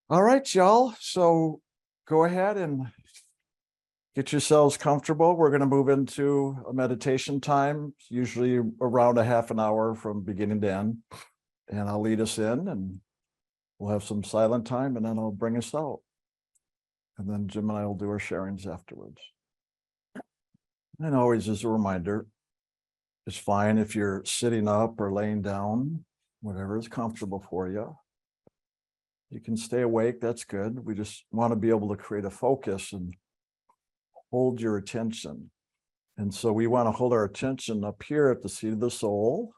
All right, y'all. So go ahead and get yourselves comfortable. We're going to move into a meditation time, usually around a half an hour from beginning to end. And I'll lead us in and we'll have some silent time and then I'll bring us out. And then Jim and I will do our sharings afterwards. And always as a reminder, it's fine if you're sitting up or laying down, whatever is comfortable for you. You can stay awake, that's good. We just want to be able to create a focus and hold your attention. And so we want to hold our attention up here at the seat of the soul.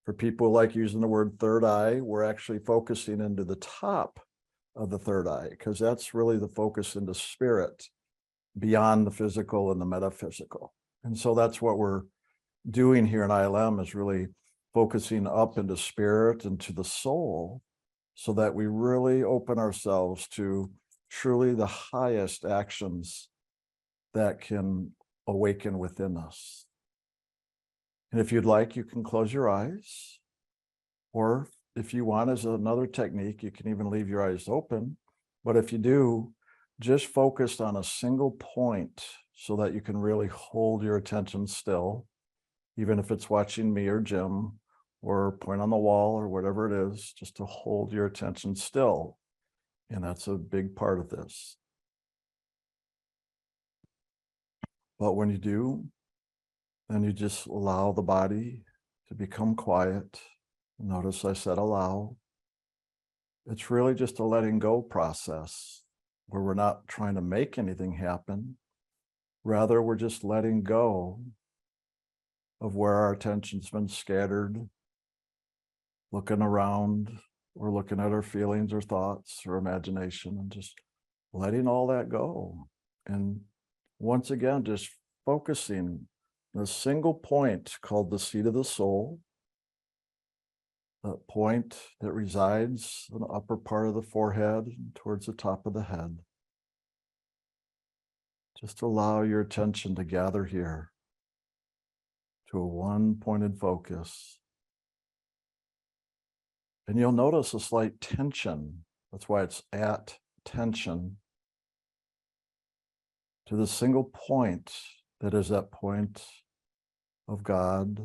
For people who like using the word third eye, we're actually focusing into the top of the third eye, because that's really the focus into spirit, beyond the physical and the metaphysical. And so that's what we're doing here in ILM, is really focusing up into spirit and to the soul, so that we really open ourselves to truly the highest actions that can awaken within us. And if you'd like, you can close your eyes, or if you want, as another technique, you can even leave your eyes open. But if you do, just focus on a single point so that you can really hold your attention still, even if it's watching me or Jim, or point on the wall or whatever it is, just to hold your attention still. And that's a big part of this. But when you do, then you just allow the body to become quiet. Notice I said allow. It's really just a letting go process where we're not trying to make anything happen. Rather, we're just letting go of where our attention's been scattered, looking around, or looking at our feelings or thoughts or imagination, and just letting all that go. And once again, just focusing on a single point called the seat of the soul, that point that resides in the upper part of the forehead and towards the top of the head. Just allow your attention to gather here to a one-pointed focus. And you'll notice a slight tension. That's why it's at tension, to the single point that is that point of God,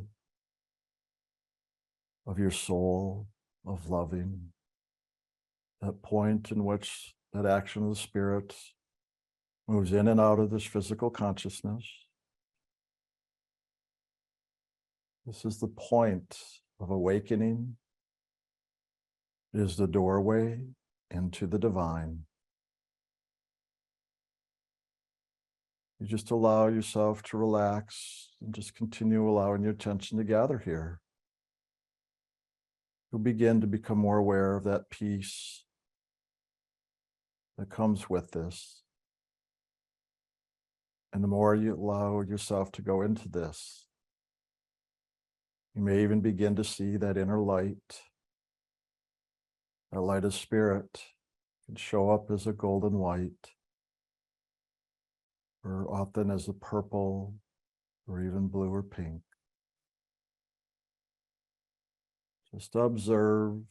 of your soul, of loving, that point in which that action of the spirit moves in and out of this physical consciousness. This is the point of awakening. It is the doorway into the divine. You just allow yourself to relax and just continue allowing your attention to gather here. You'll begin to become more aware of that peace that comes with this. And the more you allow yourself to go into this, you may even begin to see that inner light. That light of spirit can show up as a golden white, or often as a purple, or even blue or pink. Just observe.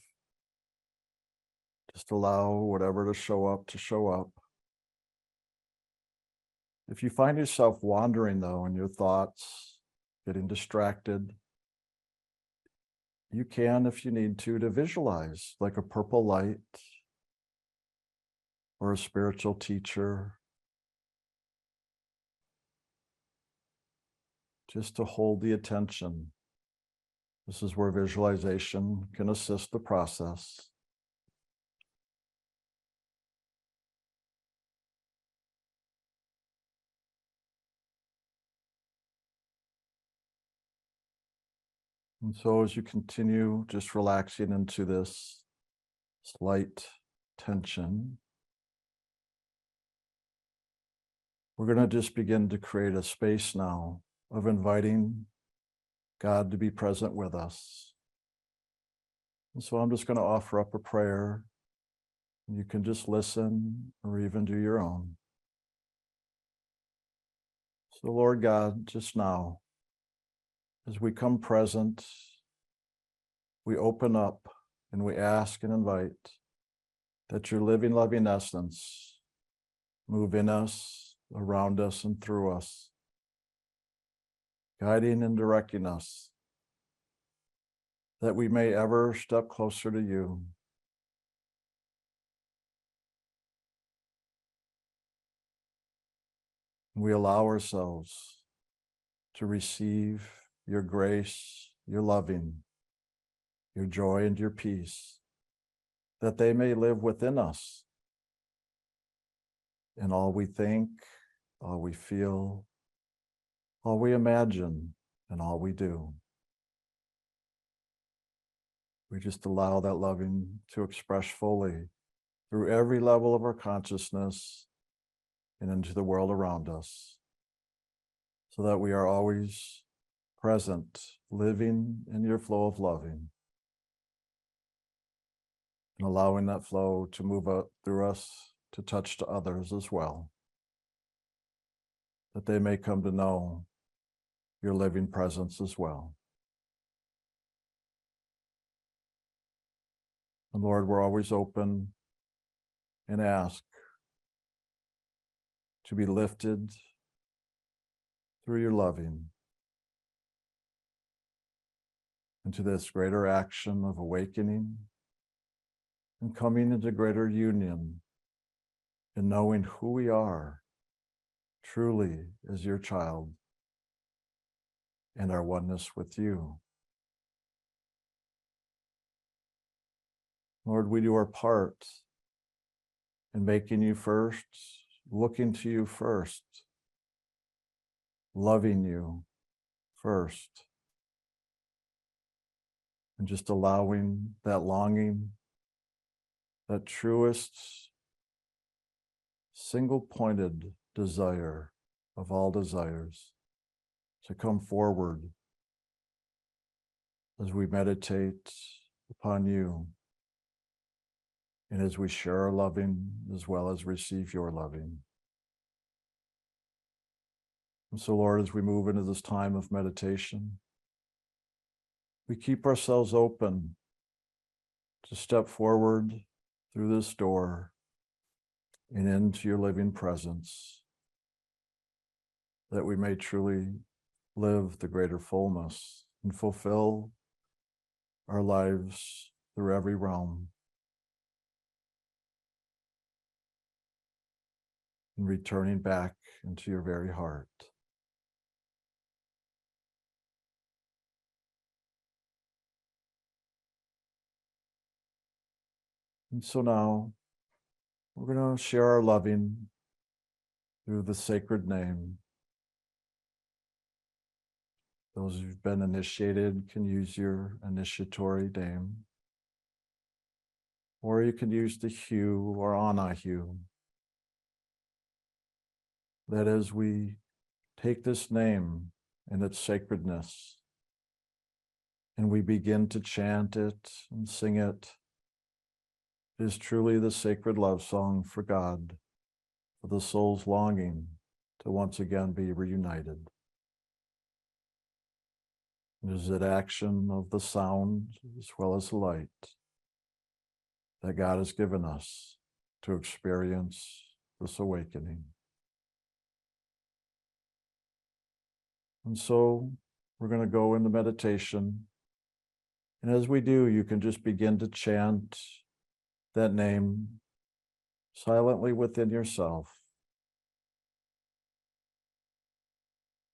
Just allow whatever to show up to show up. If you find yourself wandering, though, in your thoughts, getting distracted, you can, if you need to visualize like a purple light or a spiritual teacher, just to hold the attention. This is where visualization can assist the process. And so as you continue just relaxing into this slight tension, we're going to just begin to create a space now of inviting God to be present with us. And so I'm just going to offer up a prayer. You can just listen or even do your own. So Lord God, just now, as we come present, we open up and we ask and invite that your living, loving essence move in us, around us, and through us, guiding and directing us, that we may ever step closer to you. We allow ourselves to receive your grace, your loving, your joy, and your peace, that they may live within us in all we think, all we feel, all we imagine, and all we do. We just allow that loving to express fully through every level of our consciousness and into the world around us, so that we are always present, living in your flow of loving, and allowing that flow to move out through us to touch to others as well, that they may come to know your living presence as well. And Lord, we're always open and ask to be lifted through your loving into this greater action of awakening and coming into greater union in knowing who we are truly as your child and our oneness with you. Lord, we do our part in making you first, looking to you first, loving you first, and just allowing that longing, that truest, single-pointed desire of all desires to come forward as we meditate upon you and as we share our loving as well as receive your loving. And so, Lord, as we move into this time of meditation, we keep ourselves open to step forward through this door and into your living presence, that we may truly live the greater fullness and fulfill our lives through every realm, and returning back into your very heart. And so now we're going to share our loving through the sacred name. Those who've been initiated can use your initiatory name, or you can use the hue or Ana hue. That as we take this name and its sacredness, and we begin to chant it and sing it, it is truly the sacred love song for God, for the soul's longing to once again be reunited. It is that action of the sound as well as the light that God has given us to experience this awakening. And so we're going to go into meditation. And as we do, you can just begin to chant that name silently within yourself.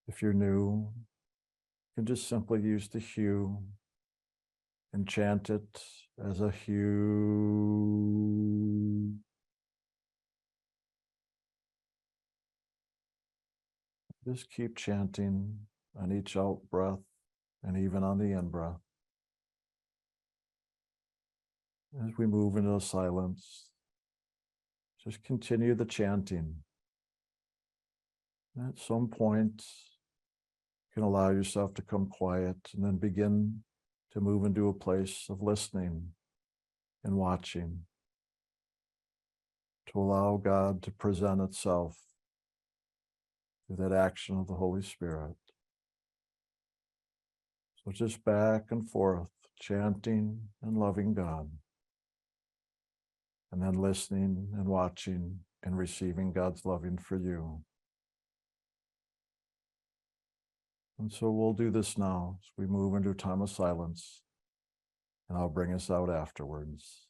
If you're new, you can just simply use the hue and chant it as a hue. Just keep chanting on each out breath and even on the in breath. As we move into the silence, just continue the chanting. At some point, you can allow yourself to come quiet and then begin to move into a place of listening and watching, to allow God to present itself through that action of the Holy Spirit. So just back and forth, chanting and loving God. and then listening and watching and receiving God's loving for you. And so we'll do this now as we move into a time of silence, and I'll bring us out afterwards.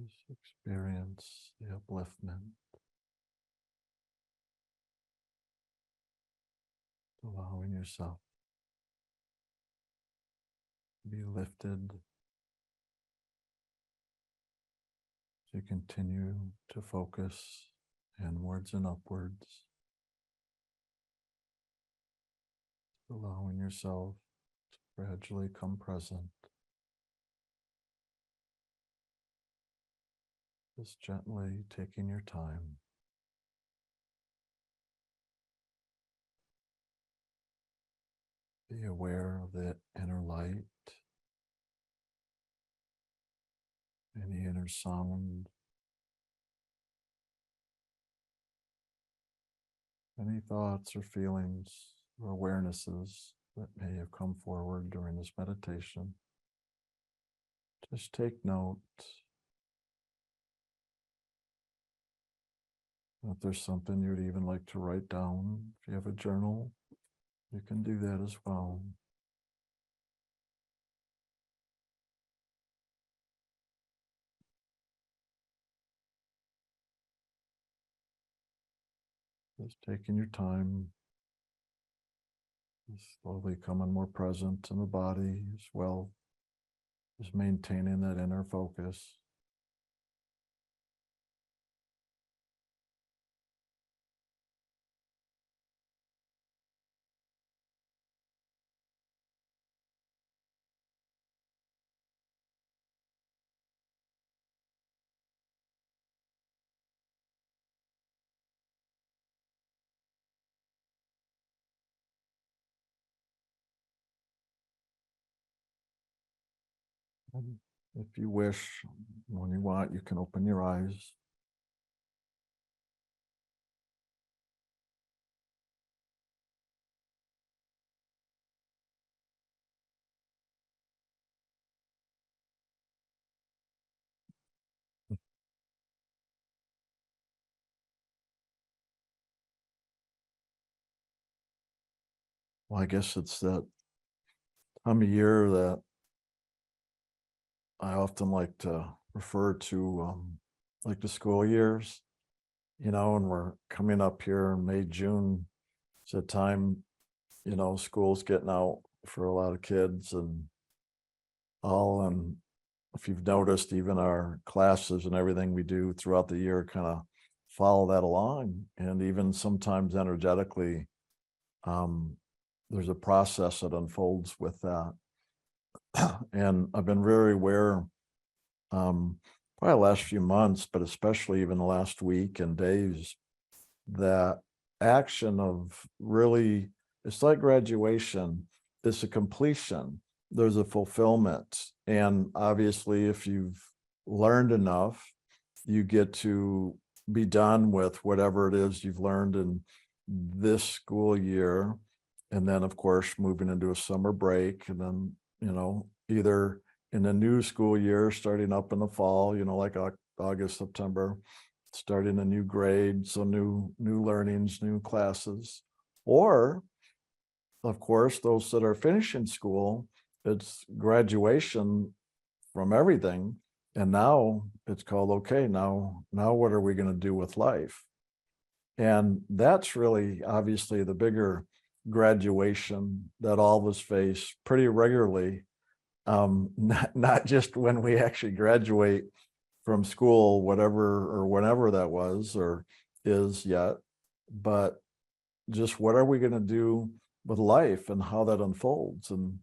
Just experience the upliftment, allowing yourself to be lifted to continue to focus inwards and upwards, allowing yourself to gradually come present, just gently taking your time. Be aware of the inner light, any inner sound, any thoughts or feelings or awarenesses that may have come forward during this meditation. Just take note. If there's something you'd even like to write down, if you have a journal, you can do that as well. Just taking your time, slowly coming more present in the body as well as maintaining that inner focus. And if you wish, when you want, you can open your eyes. Well, I guess it's that time of year that I often like to refer to, like the school years, and we're coming up here in May, June. It's a time, school's getting out for a lot of kids and all. And if you've noticed, even our classes and everything we do throughout the year kind of follow that along. And even sometimes energetically, there's a process that unfolds with that. And I've been very aware, probably the last few months, but especially even the last week and days, that action of really, it's like graduation, it's a completion, there's a fulfillment. And obviously, if you've learned enough, you get to be done with whatever it is you've learned in this school year. And then, of course, moving into a summer break, and then, either in the new school year starting up in the fall, like August, September, starting a new grade, so new learnings, new classes. Or, of course, those that are finishing school, it's graduation from everything. And now it's called, okay, now what are we going to do with life? And that's really obviously the bigger graduation that all of us face pretty regularly. Not just when we actually graduate from school, whatever or whenever that was or is yet, but just what are we going to do with life and how that unfolds. And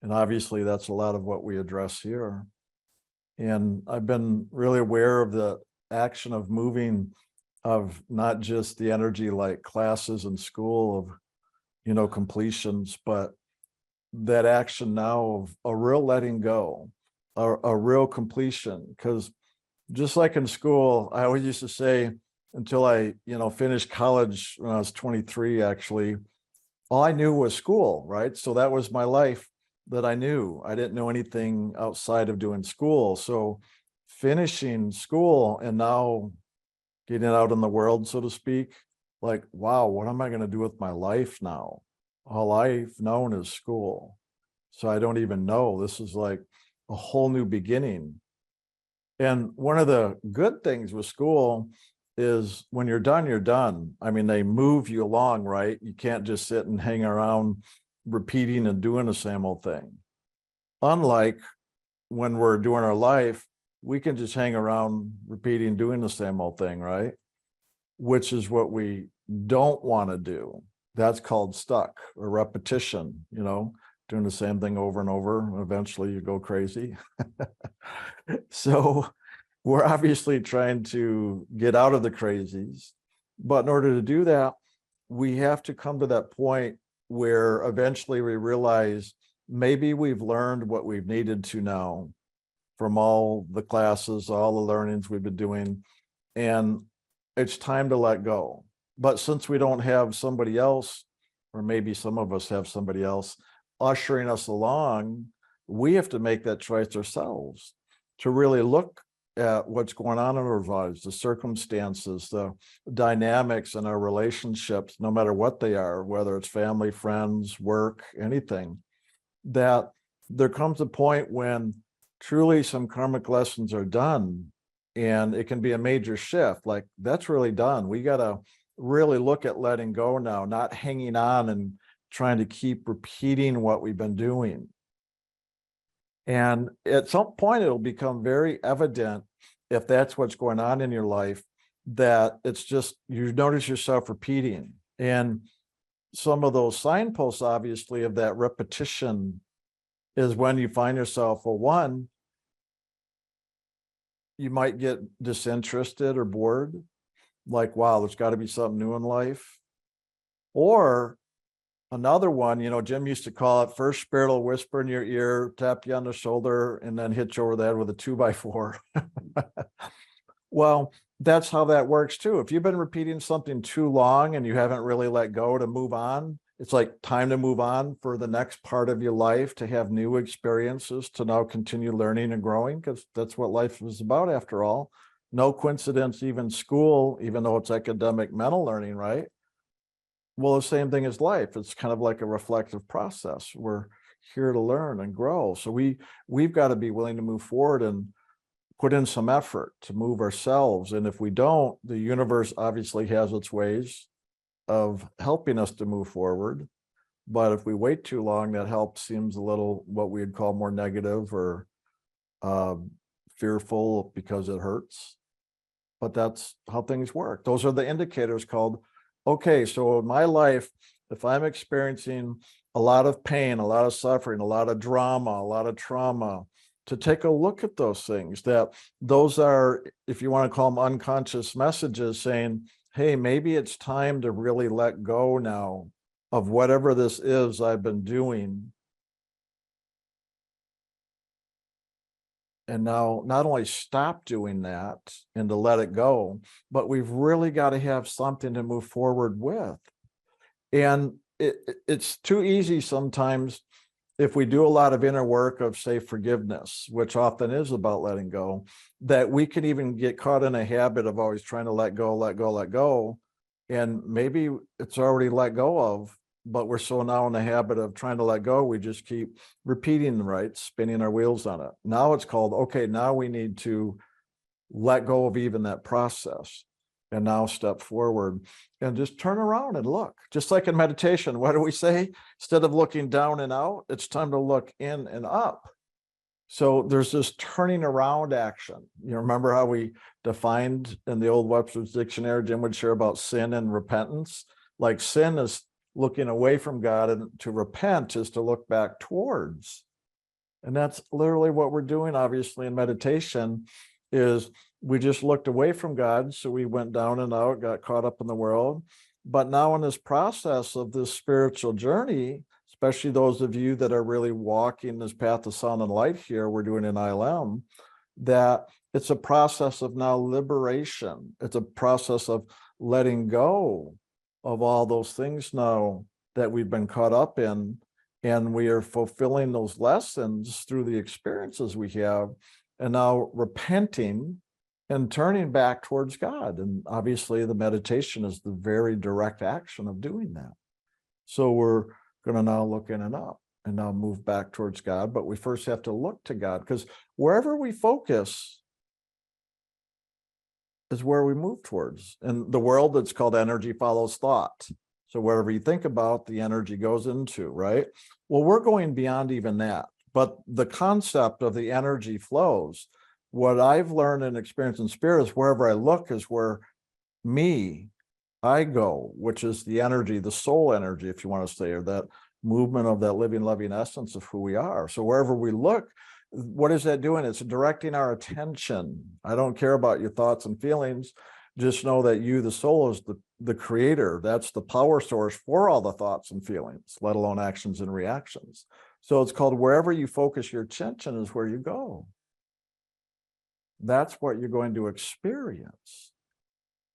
obviously that's a lot of what we address here. And I've been really aware of the action of moving, of not just the energy like classes in school of, completions, but that action now of a real letting go, a real completion. Because just like in school, I always used to say, until I, finished college when I was 23, actually, all I knew was school, right? So that was my life that I knew. I didn't know anything outside of doing school. So finishing school and now getting out in the world, so to speak, like, wow, what am I going to do with my life now? All I've known is school. So I don't even know. This is like a whole new beginning. And one of the good things with school is when you're done, you're done. I mean, they move you along, right? You can't just sit and hang around repeating and doing the same old thing. Unlike when we're doing our life, we can just hang around repeating, doing the same old thing, right? Which is what we don't want to do. That's called stuck or repetition, doing the same thing over and over. Eventually you go crazy. So we're obviously trying to get out of the crazies. But in order to do that, we have to come to that point where eventually we realize maybe we've learned what we've needed to know from all the classes, all the learnings we've been doing, and it's time to let go. But since we don't have somebody else, or maybe some of us have somebody else ushering us along, we have to make that choice ourselves to really look at what's going on in our lives, the circumstances, the dynamics in our relationships, no matter what they are, whether it's family, friends, work, anything, that there comes a point when truly some karmic lessons are done, and it can be a major shift. Like, that's really done. We got to really look at letting go now, not hanging on and trying to keep repeating what we've been doing. And at some point, it'll become very evident, if that's what's going on in your life, that it's just, you notice yourself repeating. And some of those signposts, obviously, of that repetition is when you find yourself, well, one, you might get disinterested or bored, like, wow, there's got to be something new in life. Or another one, Jim used to call it, first spirit will whisper in your ear, tap you on the shoulder, and then hit you over the head with a 2x4. Well, that's how that works too. If you've been repeating something too long and you haven't really let go to move on, it's like time to move on for the next part of your life, to have new experiences, to now continue learning and growing, because that's what life is about after all. No coincidence, even school, even though it's academic mental learning, right? Well, the same thing as life. It's kind of like a reflective process. We're here to learn and grow. So we've got to be willing to move forward and put in some effort to move ourselves. And if we don't, the universe obviously has its ways of helping us to move forward. But if we wait too long, that help seems a little, what we'd call, more negative or fearful, because it hurts. But that's how things work. Those are the indicators called, okay, so in my life, if I'm experiencing a lot of pain, a lot of suffering, a lot of drama, a lot of trauma, to take a look at those things, that those are, if you want to call them, unconscious messages saying, hey, maybe it's time to really let go now of whatever this is I've been doing. And now not only stop doing that and to let it go, but we've really got to have something to move forward with. And it's too easy sometimes, if we do a lot of inner work of, say, forgiveness, which often is about letting go, that we can even get caught in a habit of always trying to let go, let go, let go. And maybe it's already let go of, but we're so now in the habit of trying to let go, we just keep repeating, right, spinning our wheels on it. Now it's called, okay, now we need to let go of even that process, and now step forward and just turn around and look. Just like in meditation, what do we say? Instead of looking down and out, it's time to look in and up. So there's this turning around action. You remember how we defined in the old Webster's Dictionary, Jim would share about sin and repentance? Like, sin is looking away from God, and to repent is to look back towards. And that's literally what we're doing, obviously, in meditation, is we just looked away from God. So we went down and out, got caught up in the world. But now in this process of this spiritual journey, especially those of you that are really walking this path of sound and light here, we're doing in ILM, that it's a process of now liberation. It's a process of letting go of all those things now that we've been caught up in. And we are fulfilling those lessons through the experiences we have, and now repenting and turning back towards God. And obviously the meditation is the very direct action of doing that. So we're going to now look in and up and now move back towards God. But we first have to look to God, because wherever we focus, is where we move towards. In the world, it's called energy follows thought. So wherever you think about, the energy goes into, right? Well, we're going beyond even that. But the concept of the energy flows, what I've learned and experienced in spirit is wherever I look is where I go, which is the energy, the soul energy, if you want to say, or that movement of that living, loving essence of who we are. So wherever we look, what is that doing? It's directing our attention. I don't care about your thoughts and feelings. Just know that you, the soul, is the creator. That's the power source for all the thoughts and feelings, let alone actions and reactions. So it's called wherever you focus your attention is where you go. That's what you're going to experience.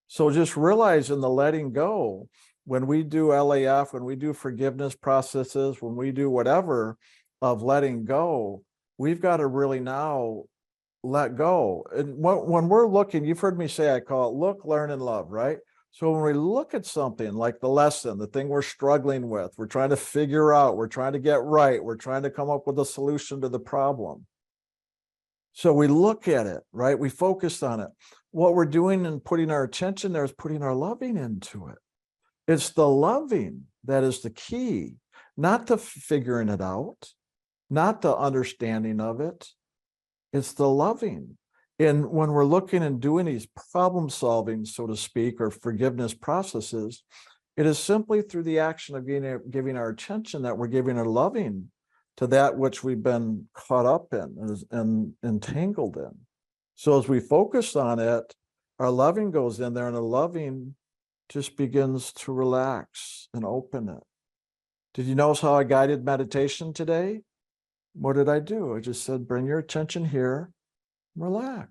So just realize in the letting go, when we do LAF, when we do forgiveness processes, when we do whatever of letting go, we've got to really now let go. And when we're looking, you've heard me say, I call it look, learn, and love, right? So when we look at something like the lesson, the thing we're struggling with, we're trying to figure out, we're trying to get right, we're trying to come up with a solution to the problem. So we look at it, right? We focus on it. What we're doing and putting our attention there is putting our loving into it. It's the loving that is the key, not the figuring it out, not the understanding of it. It's the loving. And when we're looking and doing these problem solving, so to speak, or forgiveness processes, it is simply through the action of giving our attention that we're giving our loving to that which we've been caught up in and entangled in. So as we focus on it, our loving goes in there and the loving just begins to relax and open it. Did you notice how I guided meditation today? What did I do? I just said, bring your attention here, relax.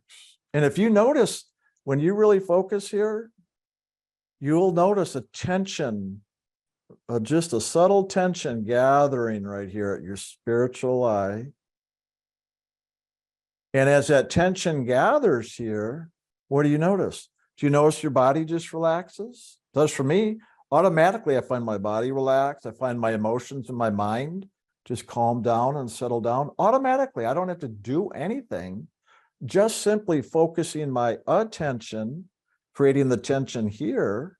And if you notice, when you really focus here, you'll notice a tension, just a subtle tension gathering right here at your spiritual eye. And as that tension gathers here, what do you notice? Do you notice your body just relaxes? It does for me. Automatically, I find my body relaxed. I find my emotions and my mind just calm down and settle down. Automatically, I don't have to do anything. Just simply focusing my attention, creating the tension here,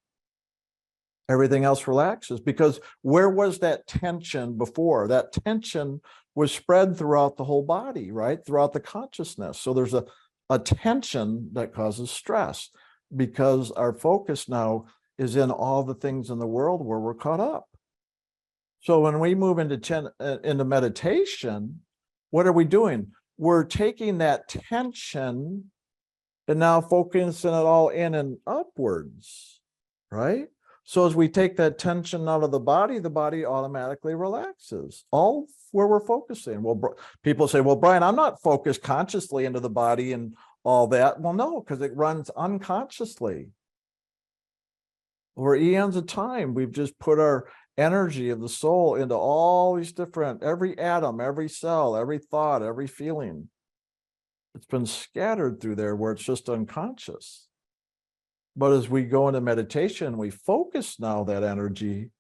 everything else relaxes. Because where was that tension before? That tension was spread throughout the whole body, right? Throughout the consciousness. So there's a tension that causes stress because our focus now is in all the things in the world where we're caught up. So when we move into meditation, what are we doing? We're taking that tension and now focusing it all in and upwards, right? So as we take that tension out of the body automatically relaxes, all where we're focusing. Well, people say, well, Brian, I'm not focused consciously into the body and all that. Well, no, because it runs unconsciously. Over eons of time, we've just put our energy of the soul into all these different, every atom, every cell, every thought, every feeling. It's been scattered through there where it's just unconscious. But as we go into meditation, we focus now that energy,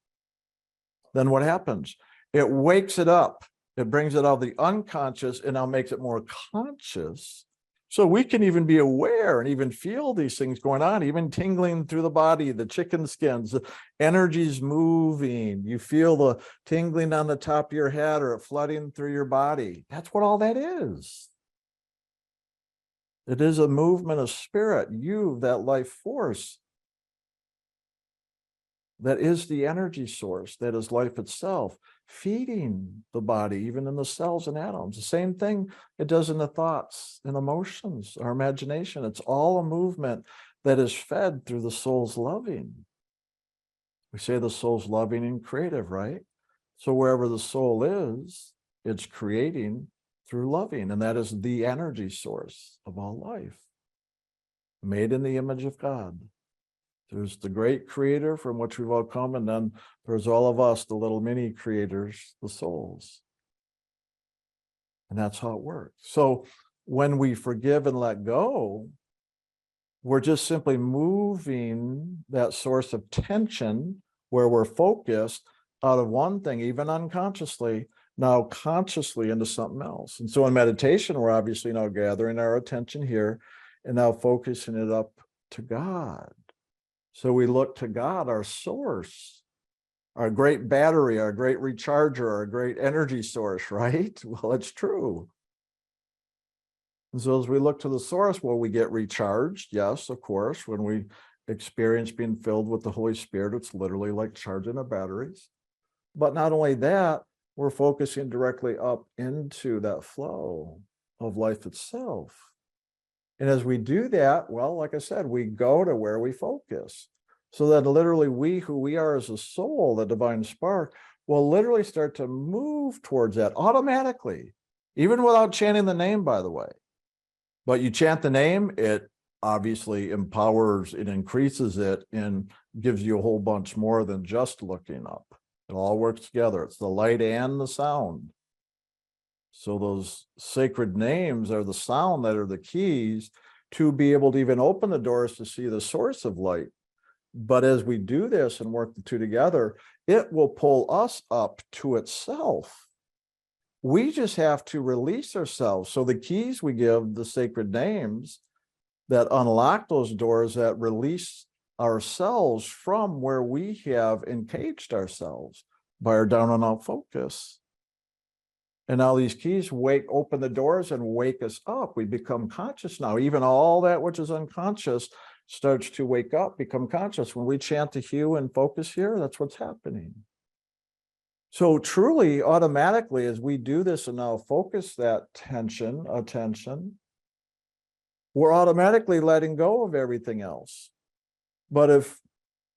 then what happens? It wakes it up. It brings it out of the unconscious and now makes it more conscious. So we can even be aware and even feel these things going on, even tingling through the body, the chicken skins, the energy's moving. You feel the tingling on the top of your head or it flooding through your body. That's what all that is. It is a movement of spirit, you, that life force. That is the energy source, that is life itself, feeding the body, even in the cells and atoms. The same thing it does in the thoughts and emotions, our imagination. It's all a movement that is fed through the soul's loving. We say the soul's loving and creative, right? So wherever the soul is, it's creating through loving, and that is the energy source of all life, made in the image of God. There's the great creator from which we've all come, and then there's all of us, the little mini creators, the souls. And that's how it works. So when we forgive and let go, we're just simply moving that source of tension where we're focused out of one thing, even unconsciously, now consciously into something else. And so in meditation, we're obviously now gathering our attention here and now focusing it up to God. So we look to God, our source, our great battery, our great recharger, our great energy source, right? Well, it's true. And so as we look to the source, will we get recharged? Yes, of course. When we experience being filled with the Holy Spirit, it's literally like charging our batteries. But not only that, we're focusing directly up into that flow of life itself. And as we do that, well, like I said, we go to where we focus. So that literally who we are as a soul, the divine spark, will literally start to move towards that automatically, even without chanting the name, by the way. But you chant the name, it obviously empowers, it increases it, and gives you a whole bunch more than just looking up. It all works together. It's the light and the sound. So those sacred names are the sound that are the keys to be able to even open the doors to see the source of light. But as we do this and work the two together, it will pull us up to itself. We just have to release ourselves. So the keys we give, the sacred names that unlock those doors, that release ourselves from where we have encaged ourselves by our down and out focus. And now these keys open the doors and wake us up. We become conscious now. Even all that which is unconscious starts to wake up, become conscious. When we chant the hue and focus here, that's what's happening. So truly, automatically, as we do this and now focus that attention, we're automatically letting go of everything else. But if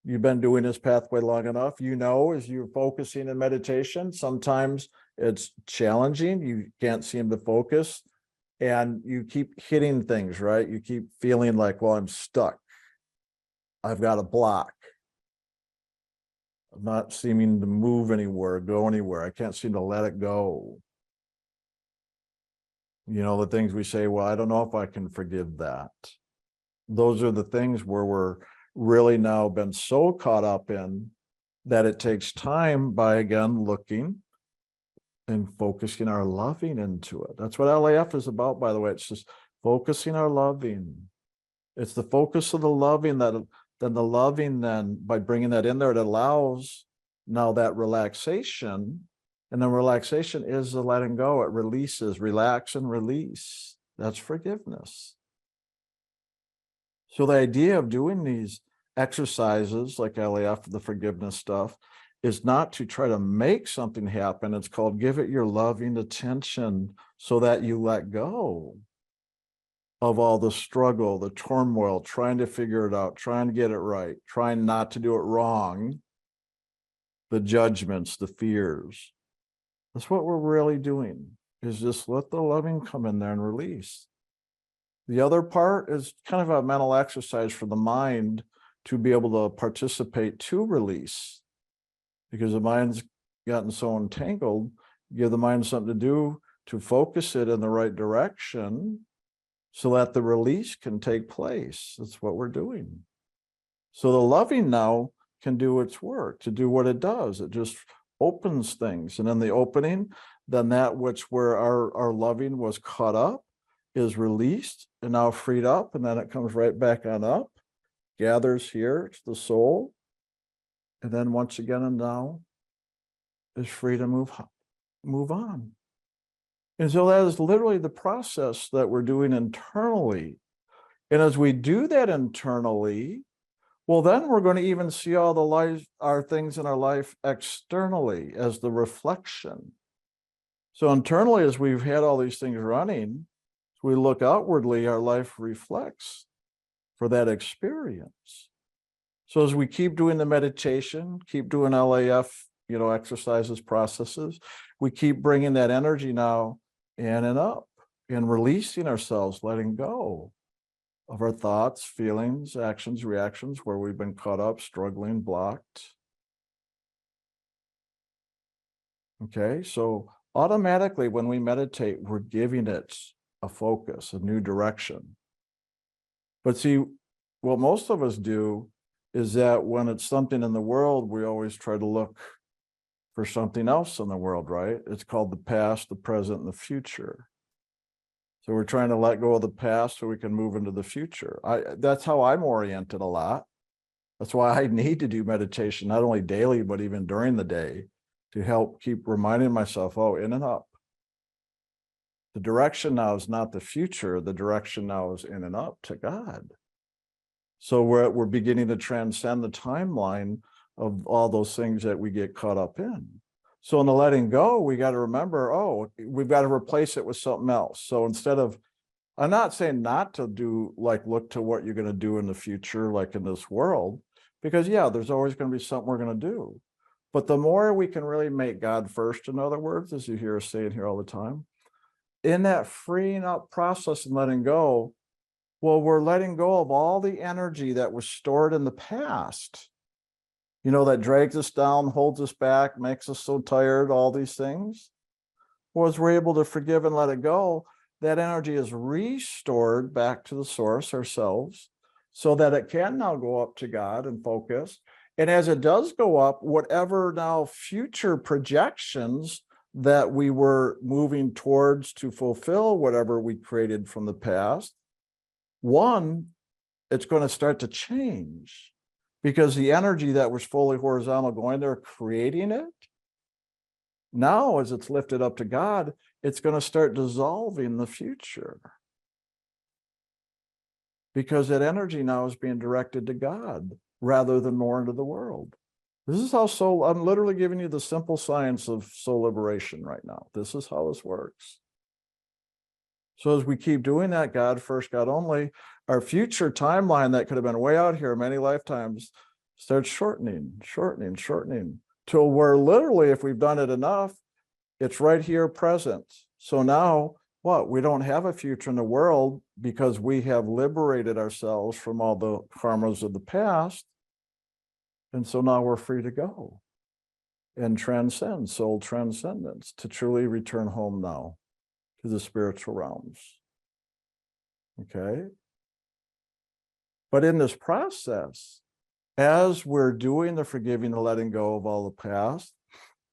you've been doing this pathway long enough, you know, as you're focusing in meditation, sometimes it's challenging. You can't seem to focus and you keep hitting things, right? You keep feeling like, well, I'm stuck. I've got a block. I'm not seeming to move anywhere, go anywhere. I can't seem to let it go. You know, the things we say, well, I don't know if I can forgive that. Those are the things where we're really now been so caught up in that it takes time by, again, looking and focusing our loving into it. That's what LAF is about, by the way. It's just focusing our loving. It's the focus of the loving then by bringing that in there, it allows now that relaxation. And then relaxation is the letting go. It releases, relax and release. That's forgiveness. So the idea of doing these exercises like LAF, the forgiveness stuff, is not to try to make something happen. It's called give it your loving attention so that you let go of all the struggle, the turmoil, trying to figure it out, trying to get it right, trying not to do it wrong, the judgments, the fears. That's what we're really doing, is just let the loving come in there and release. The other part is kind of a mental exercise for the mind to be able to participate to release, because the mind's gotten so entangled. Give the mind something to do to focus it in the right direction so that the release can take place. That's what we're doing. So the loving now can do its work, to do what it does. It just opens things. And in the opening, then that which where our loving was caught up is released and now freed up. And then it comes right back on up, gathers here to the soul. And then once again and now is free to move on. And so that is literally the process that we're doing internally. And as we do that internally, well, then we're going to even see all our things in our life externally as the reflection. So internally, as we've had all these things running, as we look outwardly, our life reflects for that experience. So as we keep doing the meditation, keep doing LAF, exercises, processes, we keep bringing that energy now in and up and releasing ourselves, letting go of our thoughts, feelings, actions, reactions, where we've been caught up, struggling, blocked. Okay, so automatically when we meditate, we're giving it a focus, a new direction. But see, what most of us do is that when it's something in the world, we always try to look for something else in the world, right? It's called the past, the present, and the future. So we're trying to let go of the past so we can move into the future. That's how I'm oriented a lot. That's why I need to do meditation, not only daily, but even during the day, to help keep reminding myself, oh, in and up. The direction now is not the future. The direction now is in and up to God. So we're beginning to transcend the timeline of all those things that we get caught up in. So in the letting go, we got to remember, oh, we've got to replace it with something else. So instead of, I'm not saying not to do, like, look to what you're going to do in the future, like in this world, because yeah, there's always going to be something we're going to do. But the more we can really make God first, in other words, as you hear us saying here all the time, in that freeing up process and letting go, well, we're letting go of all the energy that was stored in the past, that drags us down, holds us back, makes us so tired, all these things. Well, as we're able to forgive and let it go, that energy is restored back to the source, ourselves, so that it can now go up to God and focus. And as it does go up, whatever now future projections that we were moving towards to fulfill whatever we created from the past, one, it's going to start to change, because the energy that was fully horizontal going there, creating it, now as it's lifted up to God, it's going to start dissolving the future, because that energy now is being directed to God rather than more into the world. This is how soul, I'm literally giving you the simple science of soul liberation right now. This is how this works. So as we keep doing that, God first, God only, our future timeline that could have been way out here many lifetimes starts shortening, till where literally, if we've done it enough, it's right here present. So now what? We don't have a future in the world because we have liberated ourselves from all the karmas of the past. And so now we're free to go and transcend, soul transcendence, to truly return home now to the spiritual realms. Okay? But in this process, as we're doing the forgiving, the letting go of all the past,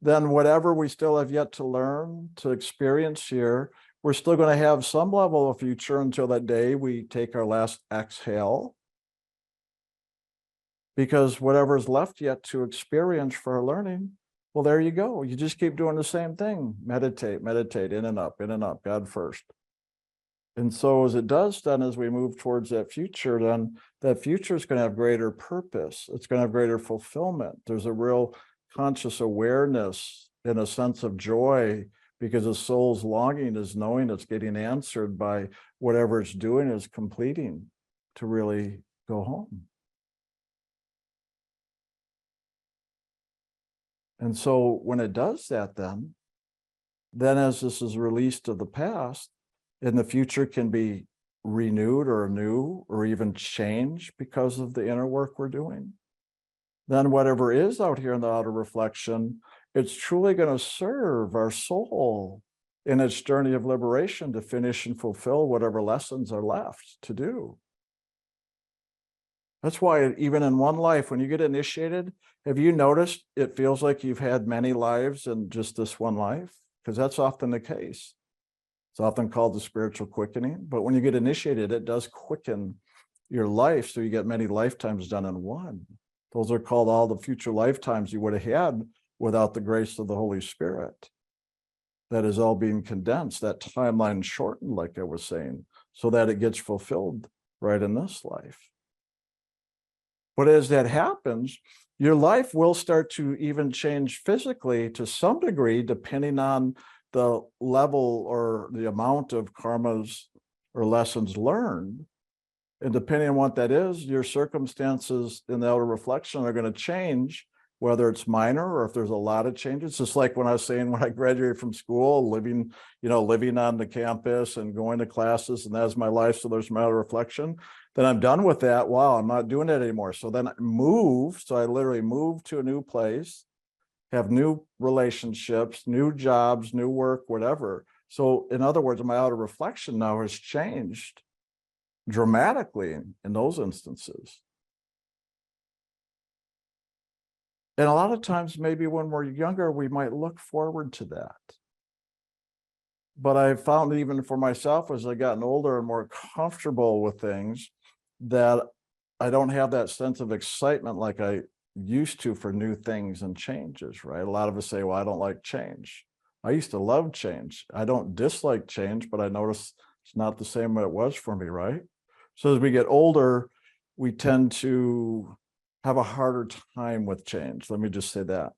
then whatever we still have yet to learn, to experience here, we're still going to have some level of future until that day we take our last exhale. Because whatever is left yet to experience for our learning, well, there you go. You just keep doing the same thing. Meditate, in and up, God first. And so as it does, then as we move towards that future, then that future is going to have greater purpose. It's going to have greater fulfillment. There's a real conscious awareness and a sense of joy, because the soul's longing is knowing it's getting answered by whatever it's doing is completing to really go home. And so when it does that, then as this is released to the past, and the future can be renewed or anew or even changed because of the inner work we're doing, then whatever is out here in the outer reflection, it's truly going to serve our soul in its journey of liberation to finish and fulfill whatever lessons are left to do. That's why even in one life, when you get initiated, have you noticed it feels like you've had many lives in just this one life? Because that's often the case. It's often called the spiritual quickening, but when you get initiated, it does quicken your life, so you get many lifetimes done in one. Those are called all the future lifetimes you would have had without the grace of the Holy Spirit. That is all being condensed, that timeline shortened, like I was saying, so that it gets fulfilled right in this life. But as that happens, your life will start to even change physically to some degree, depending on the level or the amount of karmas or lessons learned. And depending on what that is, your circumstances in the outer reflection are going to change, whether it's minor or if there's a lot of changes. Just like when I was saying, when I graduated from school, living on the campus and going to classes, and that's my life. So there's my outer reflection. Then I'm done with that. Wow, I'm not doing that anymore. So then I move. So I literally move to a new place, have new relationships, new jobs, new work, whatever. So in other words, my outer reflection now has changed dramatically in those instances. And a lot of times, maybe when we're younger, we might look forward to that. But I found even for myself as I gotten older and more comfortable with things that I don't have that sense of excitement like I used to for new things and changes, right? A lot of us say, well, I don't like change. I used to love change. I don't dislike change, but I notice it's not the same way it was for me, right? So as we get older, we tend to have a harder time with change. Let me just say that.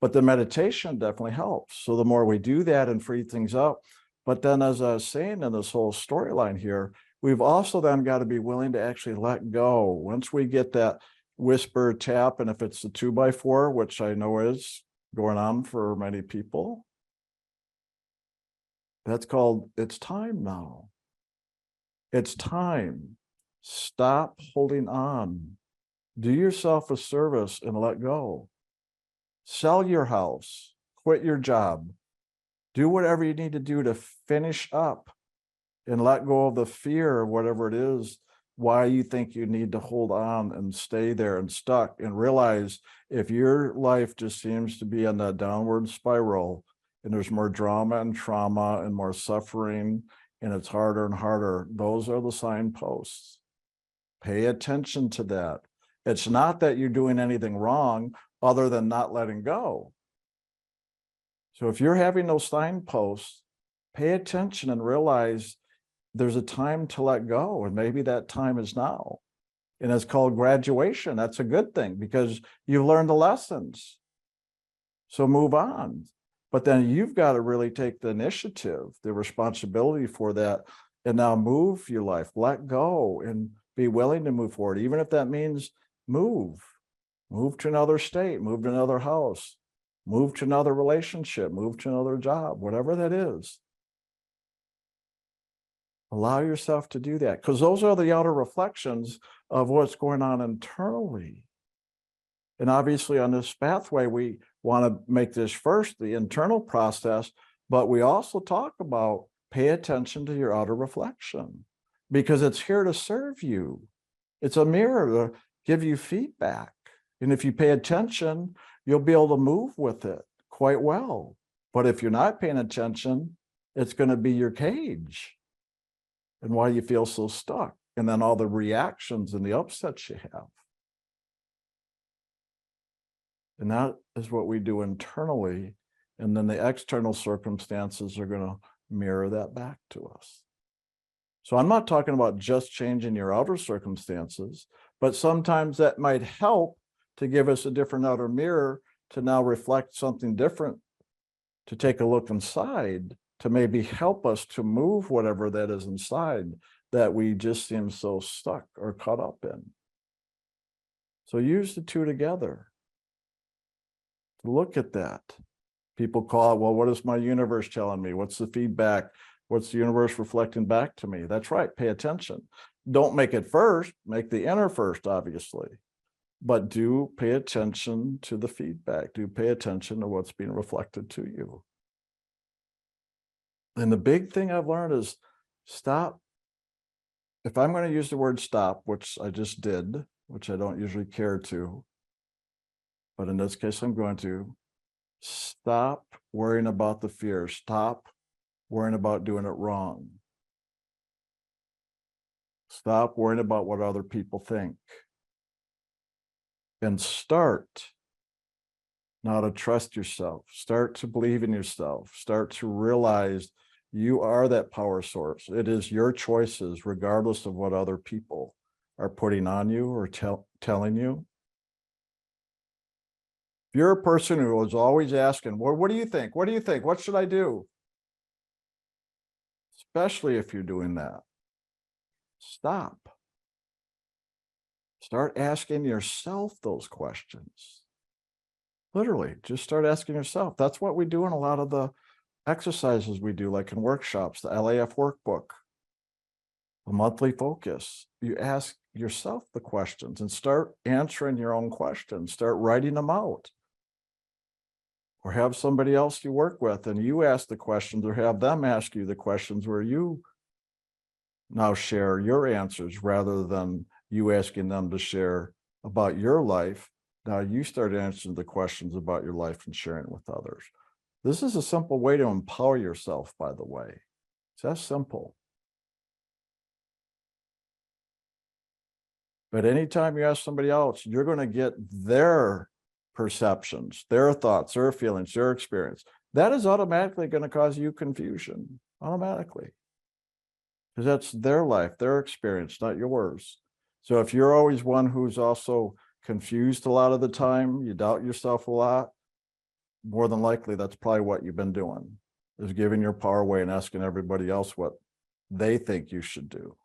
But the meditation definitely helps. So the more we do that and free things up, but then as I was saying in this whole storyline here, we've also then got to be willing to actually let go. Once we get that whisper tap, and if it's the 2x4, which I know is going on for many people, that's called, it's time now. It's time. Stop holding on. Do yourself a service and let go. Sell your house, quit your job, do whatever you need to do to finish up and let go of the fear of whatever it is, why you think you need to hold on and stay there and stuck, and realize if your life just seems to be on that downward spiral and there's more drama and trauma and more suffering and it's harder and harder, those are the signposts. Pay attention to that. It's not that you're doing anything wrong other than not letting go. So if you're having those signposts, pay attention and realize there's a time to let go, and maybe that time is now. And it's called graduation. That's a good thing because you've learned the lessons. So move on. But then you've got to really take the initiative, the responsibility for that, and now move your life, let go, and be willing to move forward, even if that means move to another state, move to another house, move to another relationship, move to another job, whatever that is. Allow yourself to do that, because those are the outer reflections of what's going on internally. And obviously on this pathway, we want to make this first, the internal process, but we also talk about pay attention to your outer reflection, because it's here to serve you. It's a mirror to give you feedback. And if you pay attention, you'll be able to move with it quite well. But if you're not paying attention, it's going to be your cage and why you feel so stuck. And then all the reactions and the upsets you have. And that is what we do internally. And then the external circumstances are going to mirror that back to us. So I'm not talking about just changing your outer circumstances, but sometimes that might help to give us a different outer mirror to now reflect something different, to take a look inside, to maybe help us to move whatever that is inside that we just seem so stuck or caught up in. So use the two together. Look at that. People call it, well, what is my universe telling me? What's the feedback? What's the universe reflecting back to me? That's right. Pay attention. Don't make it first. Make the inner first, obviously. But do pay attention to the feedback. Do pay attention to what's being reflected to you. And the big thing I've learned is stop. If I'm going to use the word stop, which I just did, which I don't usually care to, but in this case, I'm going to stop worrying about the fear. Stop worrying about doing it wrong. Stop worrying about what other people think. And start now to trust yourself. Start to believe in yourself. Start to realize you are that power source. It is your choices, regardless of what other people are putting on you or telling you. If you're a person who is always asking, well, what do you think? What do you think? What should I do? Especially if you're doing that, stop. Start asking yourself those questions. Literally, just start asking yourself. That's what we do in a lot of the exercises we do, like in workshops, the LAF workbook, the monthly focus. You ask yourself the questions and start answering your own questions. Start writing them out. Or have somebody else you work with and you ask the questions, or have them ask you the questions where you now share your answers rather than you asking them to share about your life. Now you start answering the questions about your life and sharing it with others. This is a simple way to empower yourself, by the way. It's that simple. But anytime you ask somebody else, you're going to get their perceptions, their thoughts, their feelings, their experience. That is automatically going to cause you confusion, automatically. Because that's their life, their experience, not yours. So if you're always one who's also confused a lot of the time, you doubt yourself a lot, more than likely that's probably what you've been doing, is giving your power away and asking everybody else what they think you should do.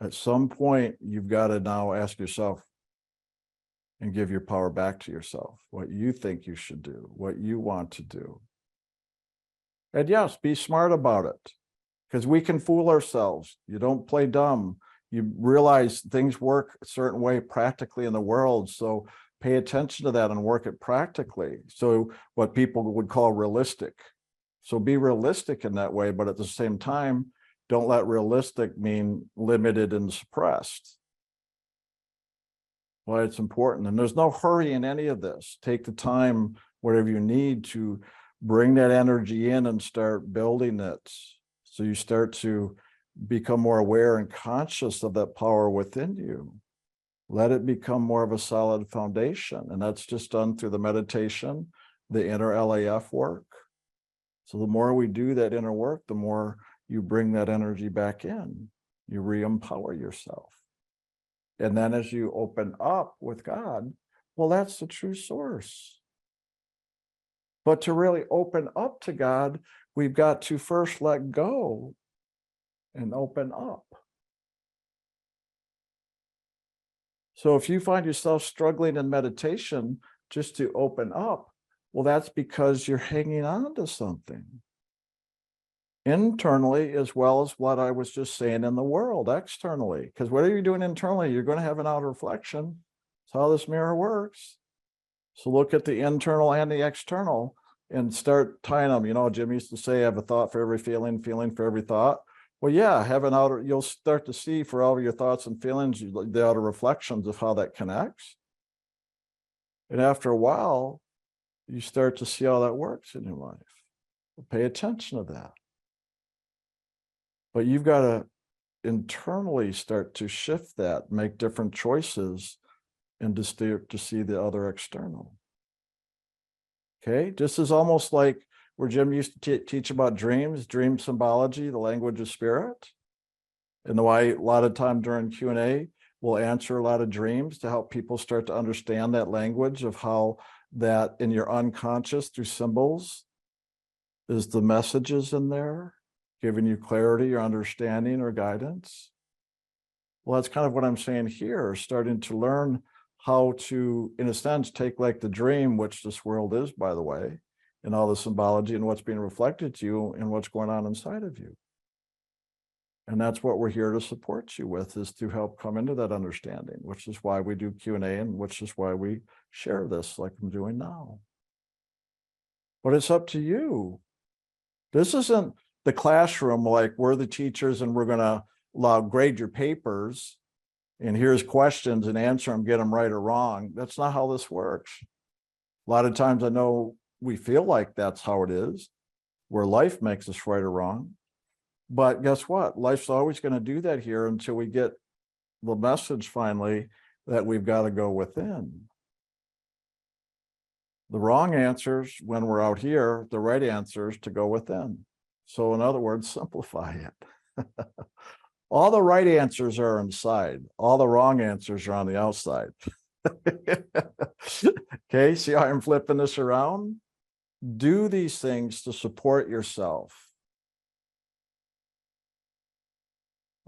At some point, you've got to now ask yourself and give your power back to yourself, what you think you should do, what you want to do. And yes, be smart about it, because we can fool ourselves. You don't play dumb. You realize things work a certain way practically in the world. So pay attention to that and work it practically. So what people would call realistic. So be realistic in that way, but at the same time, don't let realistic mean limited and suppressed. Why it's important. And there's no hurry in any of this. Take the time, whatever you need, to bring that energy in and start building it. So you start to become more aware and conscious of that power within you. Let it become more of a solid foundation. And that's just done through the meditation, the inner LAF work. So the more we do that inner work, the more you bring that energy back in. You re-empower yourself. And then as you open up with God, well, that's the true source. But to really open up to God, we've got to first let go and open up. So if you find yourself struggling in meditation just to open up, well, that's because you're hanging on to something. Internally, as well as what I was just saying in the world, externally. Because whatever you're doing internally, you're going to have an outer reflection. That's how this mirror works. So look at the internal and the external and start tying them. You know, Jim used to say, have a thought for every feeling, feeling for every thought. Well, yeah, have an outer, you'll start to see for all of your thoughts and feelings, the outer reflections of how that connects. And after a while, you start to see how that works in your life. Pay attention to that. But you've got to internally start to shift that, make different choices, and to start to see the other external. Okay, this is almost like where Jim used to teach about dreams, dream symbology, the language of spirit. And why a lot of time during Q&A, we'll answer a lot of dreams to help people start to understand that language of how that in your unconscious through symbols is the messages in there, giving you clarity or understanding or guidance. Well, that's kind of what I'm saying here, starting to learn how to, in a sense, take like the dream, which this world is, by the way, and all the symbology and what's being reflected to you and what's going on inside of you. And that's what we're here to support you with, is to help come into that understanding, which is why we do Q&A and which is why we share this like I'm doing now. But it's up to you. This isn't the classroom, like we're the teachers and we're going to grade your papers and here's questions and answer them, get them right or wrong. That's not how this works. A lot of times I know we feel like that's how it is, where life makes us right or wrong. But guess what? Life's always going to do that here until we get the message finally that we've got to go within. The wrong answers when we're out here, the right answers to go within. So in other words, simplify it. All the right answers are inside. All the wrong answers are on the outside. Okay, see how I'm flipping this around? Do these things to support yourself.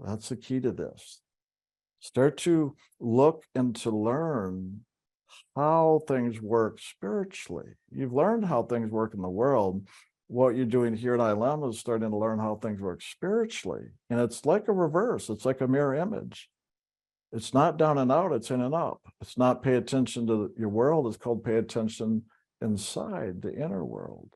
That's the key to this. Start to look and to learn how things work spiritually. You've learned how things work in the world. What you're doing here at ILM is starting to learn how things work spiritually. And it's like a reverse. It's like a mirror image. It's not down and out, it's in and up. It's not pay attention to your world. It's called pay attention inside the inner world.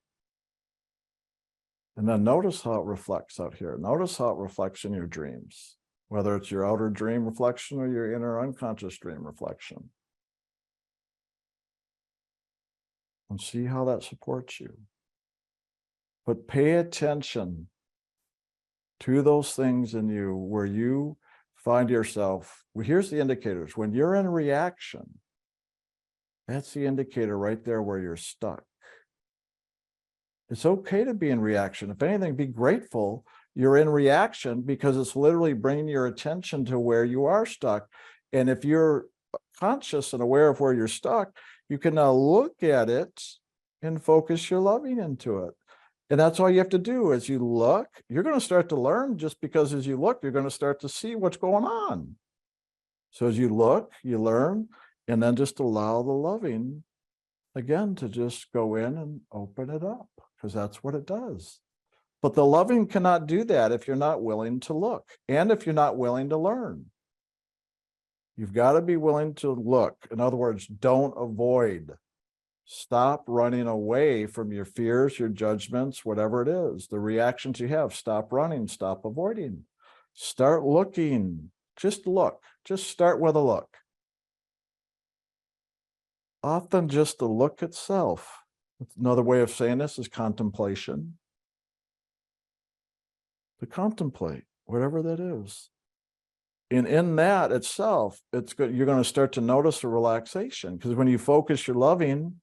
And then notice how it reflects out here. Notice how it reflects in your dreams, whether it's your outer dream reflection or your inner unconscious dream reflection. and see how that supports you. But pay attention to those things in you where you find yourself. Well, here's the indicators. When you're in reaction, that's the indicator right there where you're stuck. It's okay to be in reaction. If anything, be grateful you're in reaction, because it's literally bringing your attention to where you are stuck. And if you're conscious and aware of where you're stuck, you can now look at it and focus your loving into it. And that's all you have to do. As you look, you're going to start to learn, just because as you look, you're going to start to see what's going on. So as you look, you learn, and then just allow the loving again to just go in and open it up, because that's what it does. But the loving cannot do that if you're not willing to look, and if you're not willing to learn. You've got to be willing to look. In other words, don't avoid. Stop running away from your fears, your judgments, whatever it is, the reactions you have. Stop running, stop avoiding. Start looking. Just look. Just start with a look. Often just the look itself. Another way of saying this is contemplation. To contemplate, whatever that is. And in that itself, it's good. You're going to start to notice a relaxation, because when you focus your loving,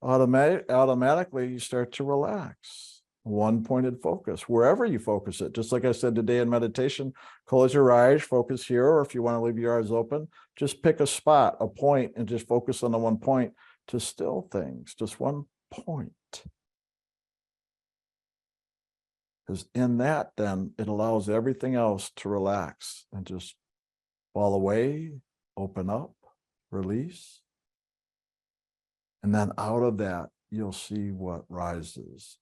automatically you start to relax. One-pointed focus, wherever you focus it. Just like I said today in meditation, close your eyes, focus here, or if you want to leave your eyes open, just pick a spot, a point, and just focus on the one point to still things, just one point. Because in that, then it allows everything else to relax and just fall away, open up, release. And then out of that, you'll see what rises,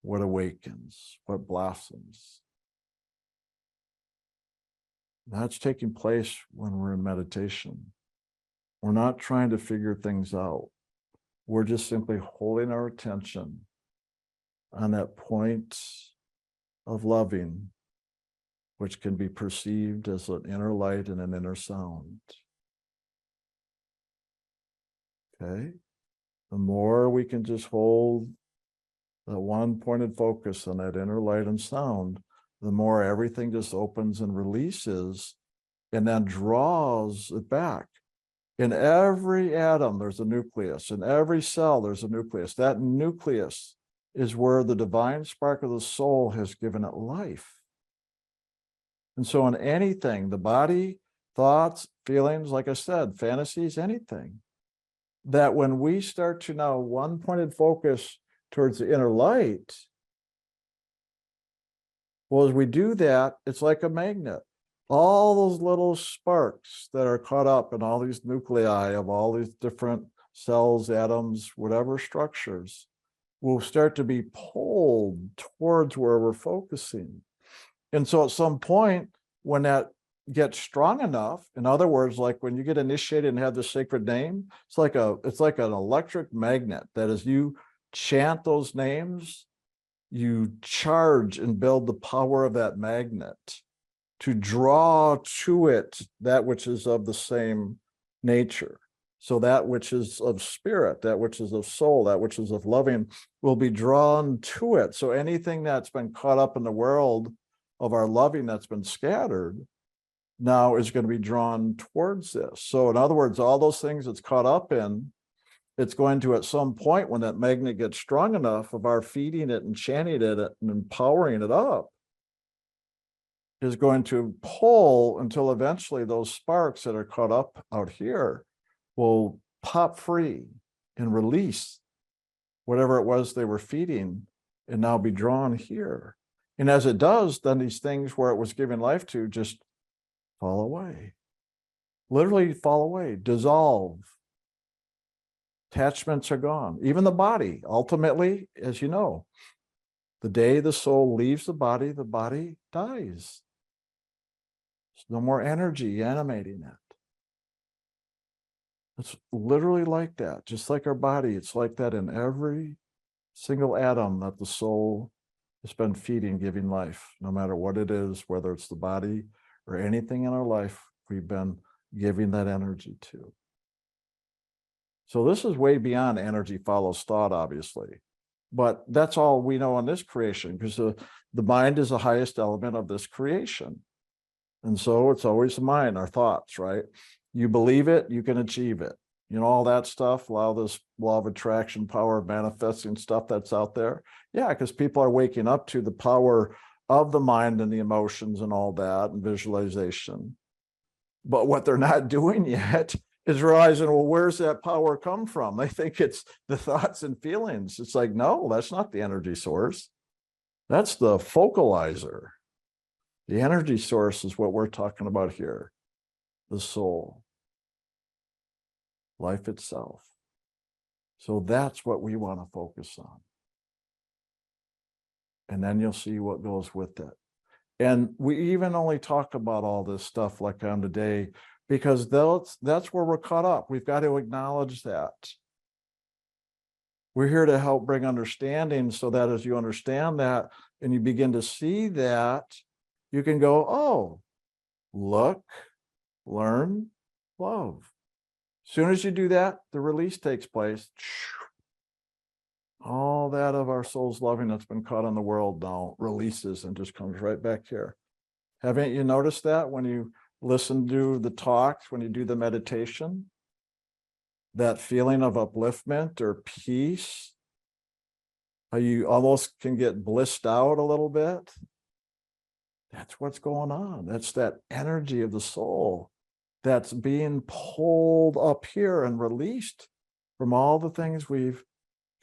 what awakens, what blossoms. That's taking place when we're in meditation. We're not trying to figure things out. We're just simply holding our attention on that point of loving, which can be perceived as an inner light and an inner sound. Okay? The more we can just hold that one-pointed focus on that inner light and sound, the more everything just opens and releases, and then draws it back. In every atom, there's a nucleus. In every cell, there's a nucleus. That nucleus is where the divine spark of the soul has given it life. And so in anything, the body, thoughts, feelings, like I said, fantasies, anything, that when we start to now one-pointed focus towards the inner light, well, as we do that, it's like a magnet. All those little sparks that are caught up in all these nuclei of all these different cells, atoms, whatever structures, will start to be pulled towards where we're focusing. And so at some point, when that gets strong enough, in other words, like when you get initiated and have the sacred name, it's like an electric magnet that as you chant those names, you charge and build the power of that magnet to draw to it that which is of the same nature. So that which is of spirit, that which is of soul, that which is of loving will be drawn to it. So anything that's been caught up in the world of our loving that's been scattered now is going to be drawn towards this. So in other words, all those things it's caught up in, it's going to, at some point when that magnet gets strong enough of our feeding it and chanting it and empowering it up, is going to pull until eventually those sparks that are caught up out here will pop free and release whatever it was they were feeding and now be drawn here. And as it does, then these things where it was giving life to just fall away, literally fall away, dissolve. Attachments are gone. Even the body, ultimately, as you know, the day the soul leaves the body dies. There's no more energy animating it. It's literally like that, just like our body. It's like that in every single atom that the soul has been feeding, giving life, no matter what it is, whether it's the body or anything in our life we've been giving that energy to. So this is way beyond energy follows thought, obviously. But that's all we know on this creation, because the mind is the highest element of this creation. And so it's always the mind, our thoughts, right? You believe it, you can achieve it. You know, all that stuff, this law of attraction, power of manifesting stuff that's out there. Yeah, because people are waking up to the power of the mind and the emotions and all that and visualization. But what they're not doing yet is realizing, well, where's that power come from? They think it's the thoughts and feelings. It's like, no, that's not the energy source. That's the focalizer. The energy source is what we're talking about here, the soul, life itself. So that's what we want to focus on. And then you'll see what goes with it. And we even only talk about all this stuff like on today, because that's where we're caught up. We've got to acknowledge that. We're here to help bring understanding, so that as you understand that and you begin to see that, you can go, oh, look, learn, love. As soon as you do that, the release takes place. All that of our soul's loving that's been caught in the world now releases and just comes right back here. Haven't you noticed that when you listen to the talks, when you do the meditation? That feeling of upliftment or peace, how you almost can get blissed out a little bit. That's what's going on. That's that energy of the soul that's being pulled up here and released from all the things we've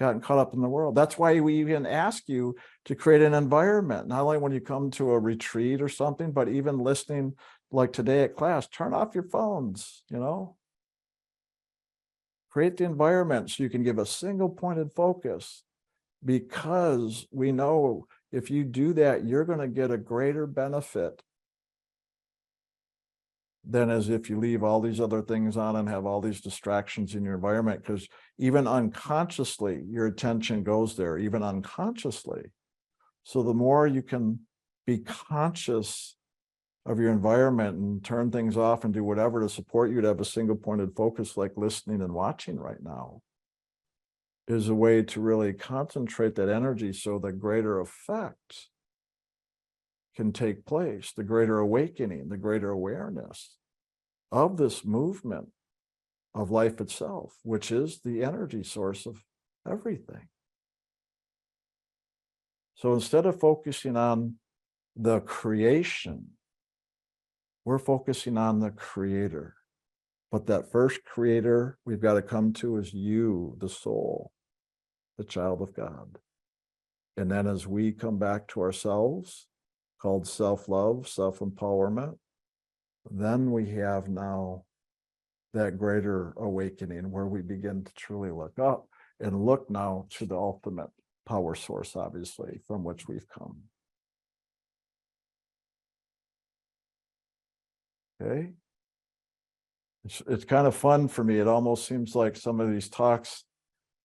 gotten caught up in the world. That's why we even ask you to create an environment, not only when you come to a retreat or something, but even listening like today at class, turn off your phones, create the environment so you can give a single pointed focus, because we know if you do that, you're going to get a greater benefit than as if you leave all these other things on and have all these distractions in your environment, because even unconsciously, your attention goes there, even unconsciously. So the more you can be conscious of your environment and turn things off and do whatever to support you to have a single pointed focus, like listening and watching right now, is a way to really concentrate that energy so the greater effect can take place, the greater awakening, the greater awareness of this movement of life itself, which is the energy source of everything. So instead of focusing on the creation, we're focusing on the creator. But that first creator we've got to come to is you, the soul, the child of God. And then as we come back to ourselves, called self-love, self-empowerment, then we have now that greater awakening where we begin to truly look up and look now to the ultimate power source, obviously, from which we've come. Okay? It's kind of fun for me. It almost seems like some of these talks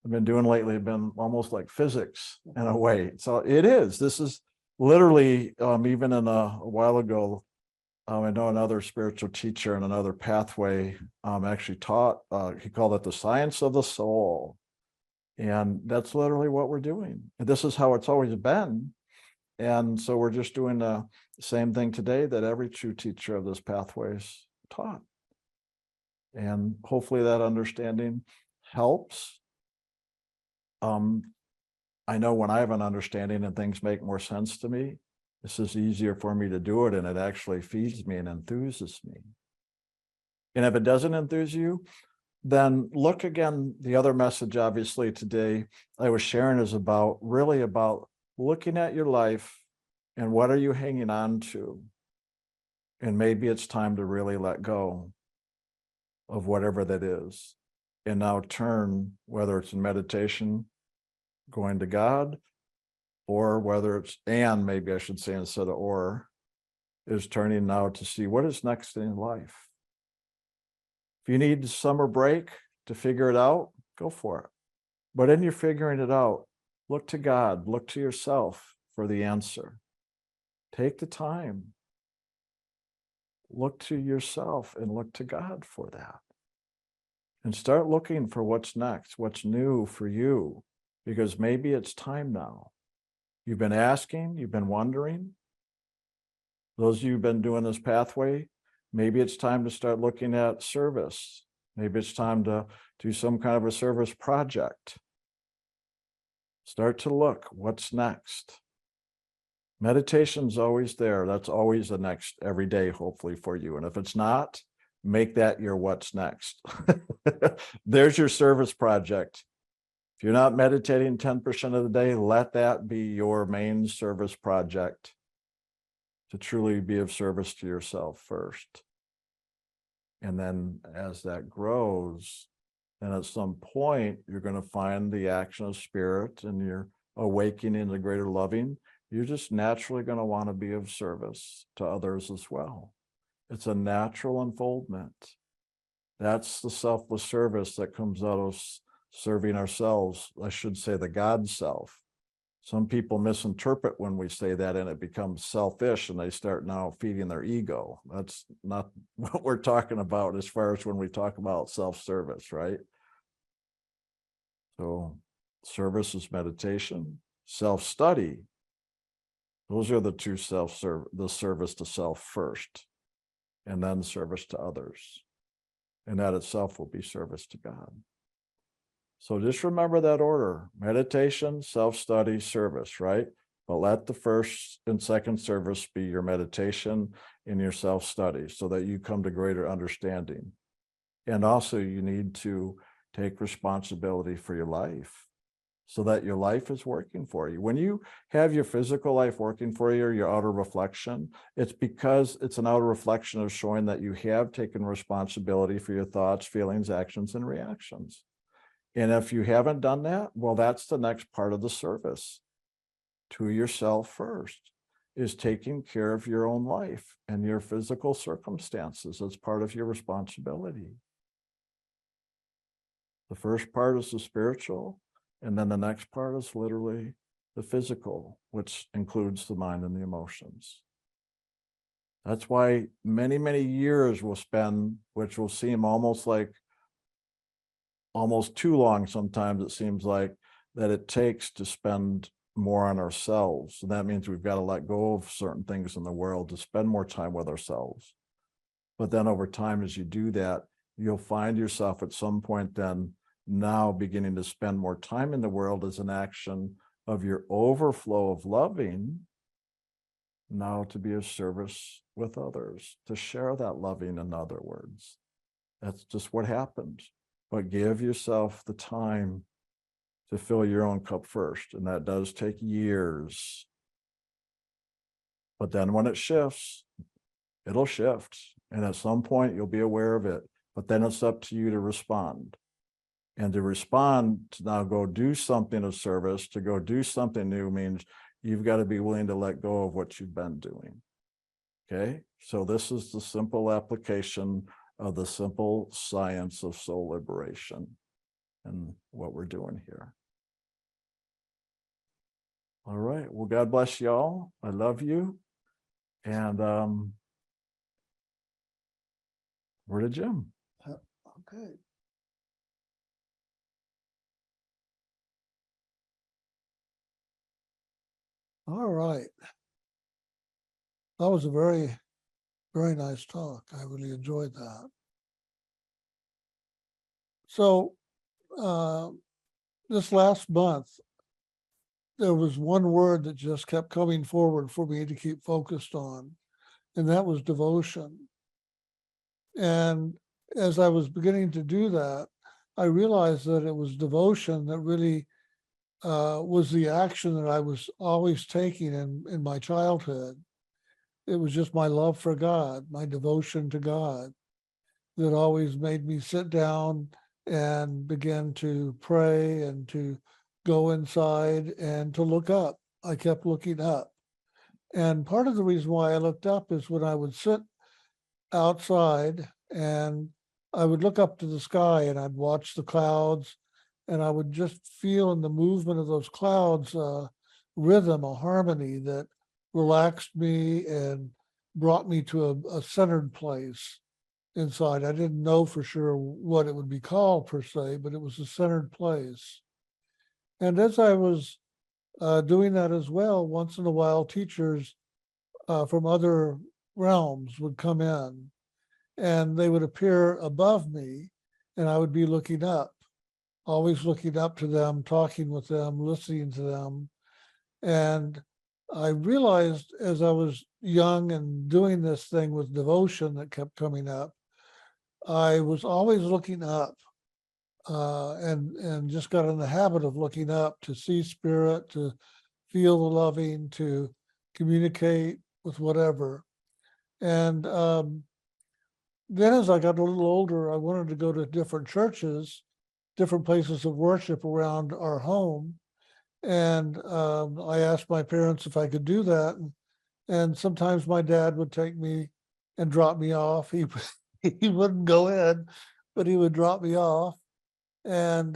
I've been doing lately have been almost like physics in a way. So it is. This is literally, even in a while ago, I know another spiritual teacher in another pathway actually taught, he called it the science of the soul. And that's literally what we're doing. And this is how it's always been. And so we're just doing the same thing today that every true teacher of this pathway's taught. And hopefully that understanding helps. I know when I have an understanding and things make more sense to me, this is easier for me to do it, and it actually feeds me and enthuses me. And if it doesn't enthuse you, then look again. The other message, obviously, today I was sharing is really about looking at your life and what are you hanging on to? And maybe it's time to really let go of whatever that is. And now turn, whether it's in meditation, going to God, or whether it's, and maybe I should say instead of or, is turning now to see what is next in life. If you need a summer break to figure it out, go for it. But in your figuring it out, look to God, look to yourself for the answer. Take the time. Look to yourself and look to God for that. and start looking for what's next, what's new for you, because maybe it's time now. You've been asking, you've been wondering. Those of you who've been doing this pathway, maybe it's time to start looking at service. Maybe it's time to do some kind of a service project. Start to look, what's next? Meditation's always there. That's always the next every day, hopefully, for you. And if it's not, make that your what's next. There's your service project. If you're not meditating 10% of the day, let that be your main service project, to truly be of service to yourself first. And then as that grows, then at some point, you're going to find the action of spirit and you're awakening to greater loving. You're just naturally going to want to be of service to others as well. It's a natural unfoldment. That's the selfless service that comes out of serving ourselves. I should say the God self. Some people misinterpret when we say that and it becomes selfish and they start now feeding their ego. That's not what we're talking about as far as when we talk about self-service, right? So service is meditation, self-study. Those are the two the service to self first, and then service to others. And that itself will be service to God. So just remember that order: meditation, self-study, service, right? But let the first and second service be your meditation and your self-study so that you come to greater understanding. And also you need to take responsibility for your life so that your life is working for you. When you have your physical life working for you, or your outer reflection, it's because it's an outer reflection of showing that you have taken responsibility for your thoughts, feelings, actions, and reactions. And if you haven't done that, well, that's the next part of the service to yourself first, is taking care of your own life and your physical circumstances as part of your responsibility. The first part is the spiritual, and then the next part is literally the physical, which includes the mind and the emotions. That's why many, many years we'll spend, which will seem almost too long sometimes, it seems like, that it takes to spend more on ourselves. And that means we've got to let go of certain things in the world to spend more time with ourselves. But then over time, as you do that, you'll find yourself at some point then now beginning to spend more time in the world as an action of your overflow of loving, now to be of service with others, to share that loving, in other words. That's just what happens. But give yourself the time to fill your own cup first. And that does take years. But then when it shifts, it'll shift. And at some point you'll be aware of it. But then it's up to you to respond. And to respond, to now go do something of service, to go do something new, means you've got to be willing to let go of what you've been doing. Okay? So this is the simple application of the simple science of soul liberation and what we're doing here. All right. Well, God bless y'all. I love you. And word to Jim. Okay. All right. That was a very, very nice talk. I really enjoyed that. So this last month, there was one word that just kept coming forward for me to keep focused on, and that was devotion. And as I was beginning to do that, I realized that it was devotion that really was the action that I was always taking in my childhood. It was just my love for God, my devotion to God, that always made me sit down and begin to pray and to go inside and to look up. I kept looking up. And part of the reason why I looked up is when I would sit outside and I would look up to the sky and I'd watch the clouds, and I would just feel in the movement of those clouds a rhythm, a harmony that relaxed me and brought me to a centered place. inside. I didn't know for sure what it would be called per se, but it was a centered place. And as I was doing that as well, once in a while, teachers from other realms would come in and they would appear above me, and I would be looking up, always looking up to them, talking with them, listening to them. And I realized as I was young and doing this thing with devotion that kept coming up, I was always looking up and just got in the habit of looking up to see spirit, to feel the loving, to communicate with whatever. And then as I got a little older, I wanted to go to different churches, different places of worship around our home. And I asked my parents if I could do that. And sometimes my dad would take me and drop me off. He wouldn't go in, but he would drop me off. And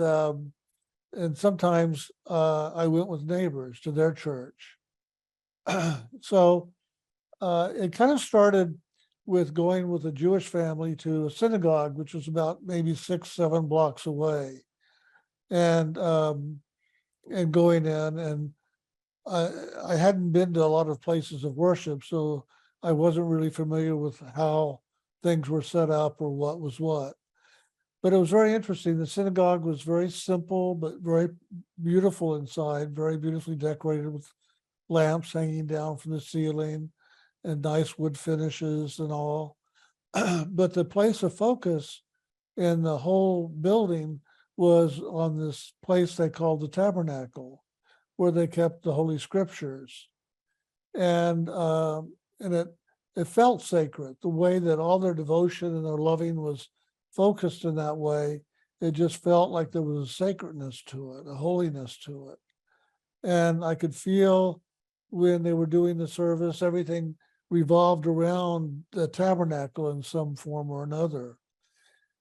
sometimes I went with neighbors to their church. So it kind of started with going with a Jewish family to a synagogue, which was about maybe 6-7 blocks away, and going in. And I hadn't been to a lot of places of worship, so I wasn't really familiar with how things were set up or what was what. But it was very interesting. The synagogue was very simple, but very beautiful inside, very beautifully decorated with lamps hanging down from the ceiling and nice wood finishes and all. But the place of focus in the whole building was on this place they called the tabernacle, where they kept the Holy Scriptures. And it felt sacred, the way that all their devotion and their loving was focused in that way. It just felt like there was a sacredness to it, a holiness to it. And I could feel when they were doing the service, everything revolved around the tabernacle in some form or another.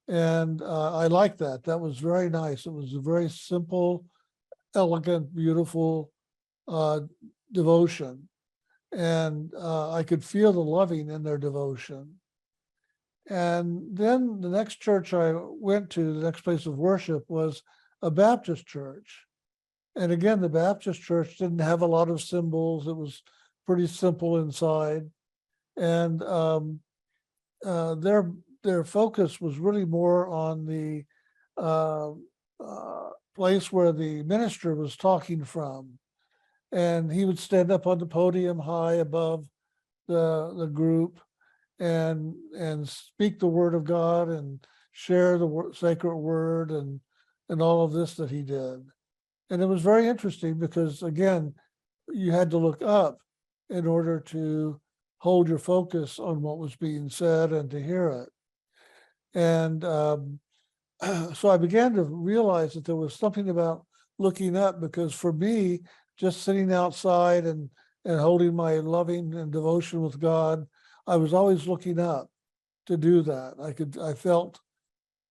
And I liked that. That was very nice. It was a very simple, elegant, beautiful devotion. And I could feel the loving in their devotion. And then the next church I went to, the next place of worship, was a Baptist church. And again, the Baptist church didn't have a lot of symbols. It was pretty simple inside. And their focus was really more on the place where the minister was talking from. And he would stand up on the podium high above the group and speak the word of God and share the sacred word and all of this that he did. And it was very interesting because, again, you had to look up in order to hold your focus on what was being said and to hear it. And so I began to realize that there was something about looking up, because for me, just sitting outside and holding my loving and devotion with God, I was always looking up to do that. I felt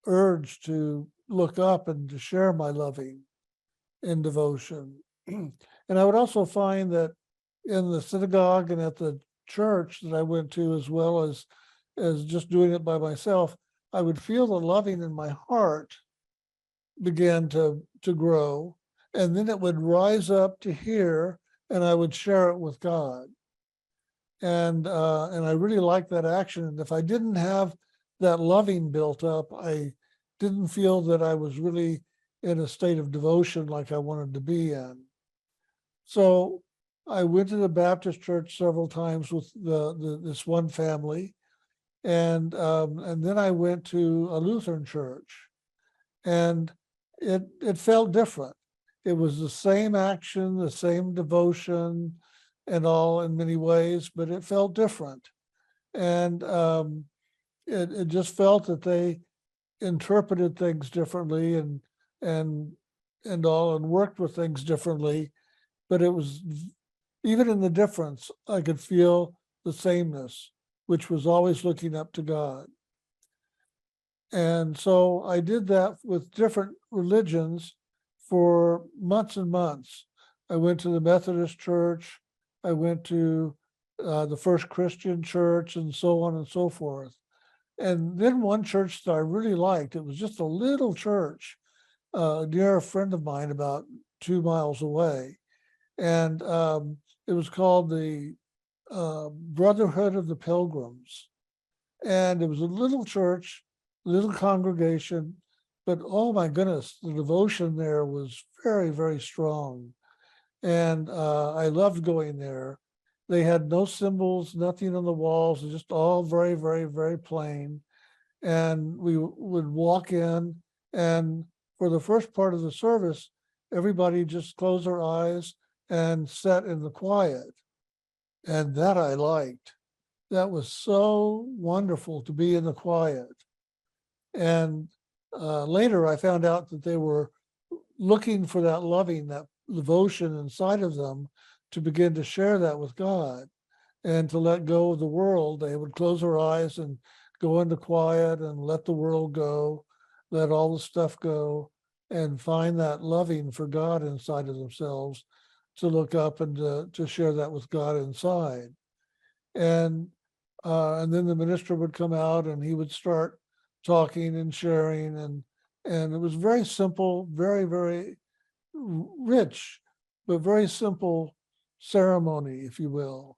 urged to look up and to share my loving and devotion. And I would also find that in the synagogue and at the church that I went to, as well as just doing it by myself, I would feel the loving in my heart began to grow, and then it would rise up to here, and I would share it with God. And I really liked that action. And if I didn't have that loving built up, I didn't feel that I was really in a state of devotion like I wanted to be in. So I went to the Baptist church several times with this one family, and then I went to a Lutheran church, and it felt different. It was the same action, the same devotion, and all in many ways, but it felt different. And it just felt that they interpreted things differently and all, and worked with things differently. But it was, even in the difference, I could feel the sameness, which was always looking up to God. And so I did that with different religions for months and months. I went to the Methodist church, I went to the First Christian church, and so on and so forth. And then one church that I really liked, it was just a little church near a friend of mine about 2 miles away. And it was called the Brotherhood of the Pilgrims. And it was a little church, little congregation, but oh my goodness, the devotion there was very, very strong. And I loved going there. They had no symbols, nothing on the walls, just all very, very, very plain. And we would walk in, and for the first part of the service, everybody just closed their eyes and sat in the quiet. And that I liked. That was so wonderful to be in the quiet. And later I found out that they were looking for that loving, that devotion inside of them to begin to share that with God and to let go of the world. They would close their eyes and go into quiet and let the world go, let all the stuff go, and find that loving for God inside of themselves to look up and to share that with God inside. And then the minister would come out and he would start talking and sharing, and it was very simple, very, very rich, but very simple ceremony, if you will.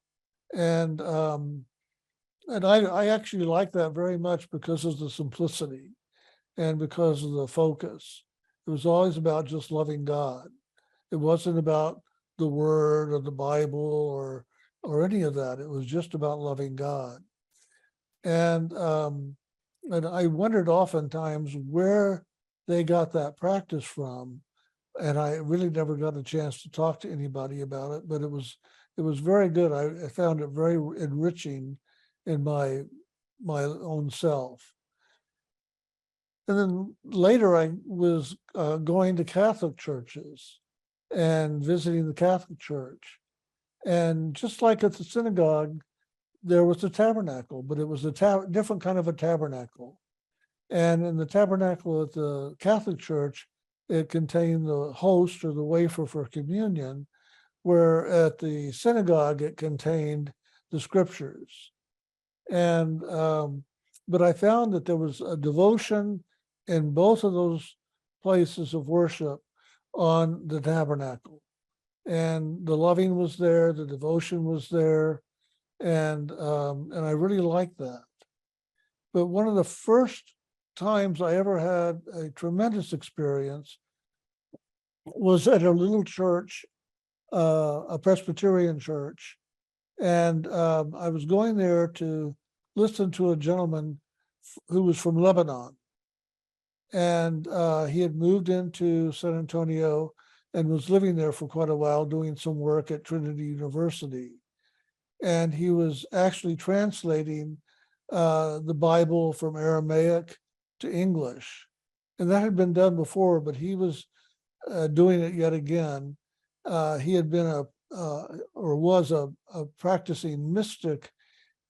And I actually like that very much because of the simplicity and because of the focus. It was always about just loving God. It wasn't about the word or the Bible or any of that. It was just about loving God. And I wondered oftentimes where they got that practice from. And I really never got a chance to talk to anybody about it, but it was very good. I found it very enriching in my own self. And then later I was going to Catholic churches and visiting the Catholic Church. And just like at the synagogue, there was a tabernacle, but it was a different kind of a tabernacle. And in the tabernacle at the Catholic Church, it contained the host or the wafer for communion, where at the synagogue, it contained the scriptures. And, but I found that there was a devotion in both of those places of worship on the tabernacle. And the loving was there, the devotion was there, and I really liked that. But one of the first times I ever had a tremendous experience was at a little church, a Presbyterian church, and I was going there to listen to a gentleman who was from Lebanon, and he had moved into San Antonio and was living there for quite a while, doing some work at Trinity University. And he was actually translating the Bible from Aramaic to English. And that had been done before, but he was doing it yet again. He had been was a practicing mystic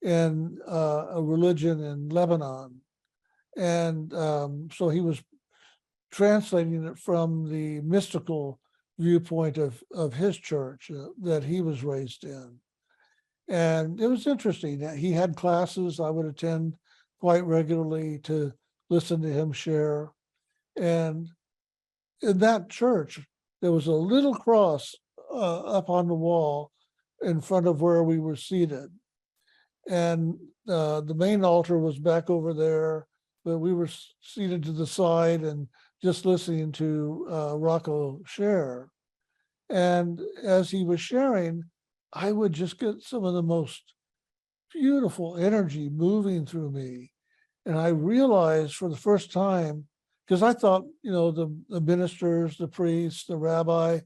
in a religion in Lebanon. And so he was translating it from the mystical viewpoint of his church that he was raised in. And it was interesting. He had classes I would attend quite regularly to listen to him share. And in that church, there was a little cross up on the wall in front of where we were seated. And the main altar was back over there, but we were seated to the side and just listening to Rocco share. And as he was sharing, I would just get some of the most beautiful energy moving through me. And I realized for the first time, because I thought, the ministers, the priests, the rabbi,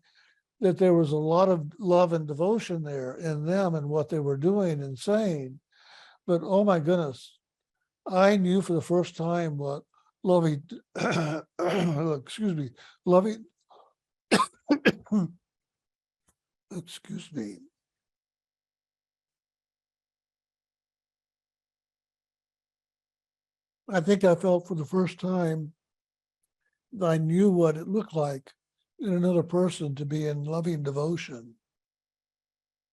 that there was a lot of love and devotion there in them and what they were doing and saying. But oh my goodness, I knew for the first time what loving, excuse me, loving, excuse me. I think I felt for the first time that I knew what it looked like in another person to be in loving devotion,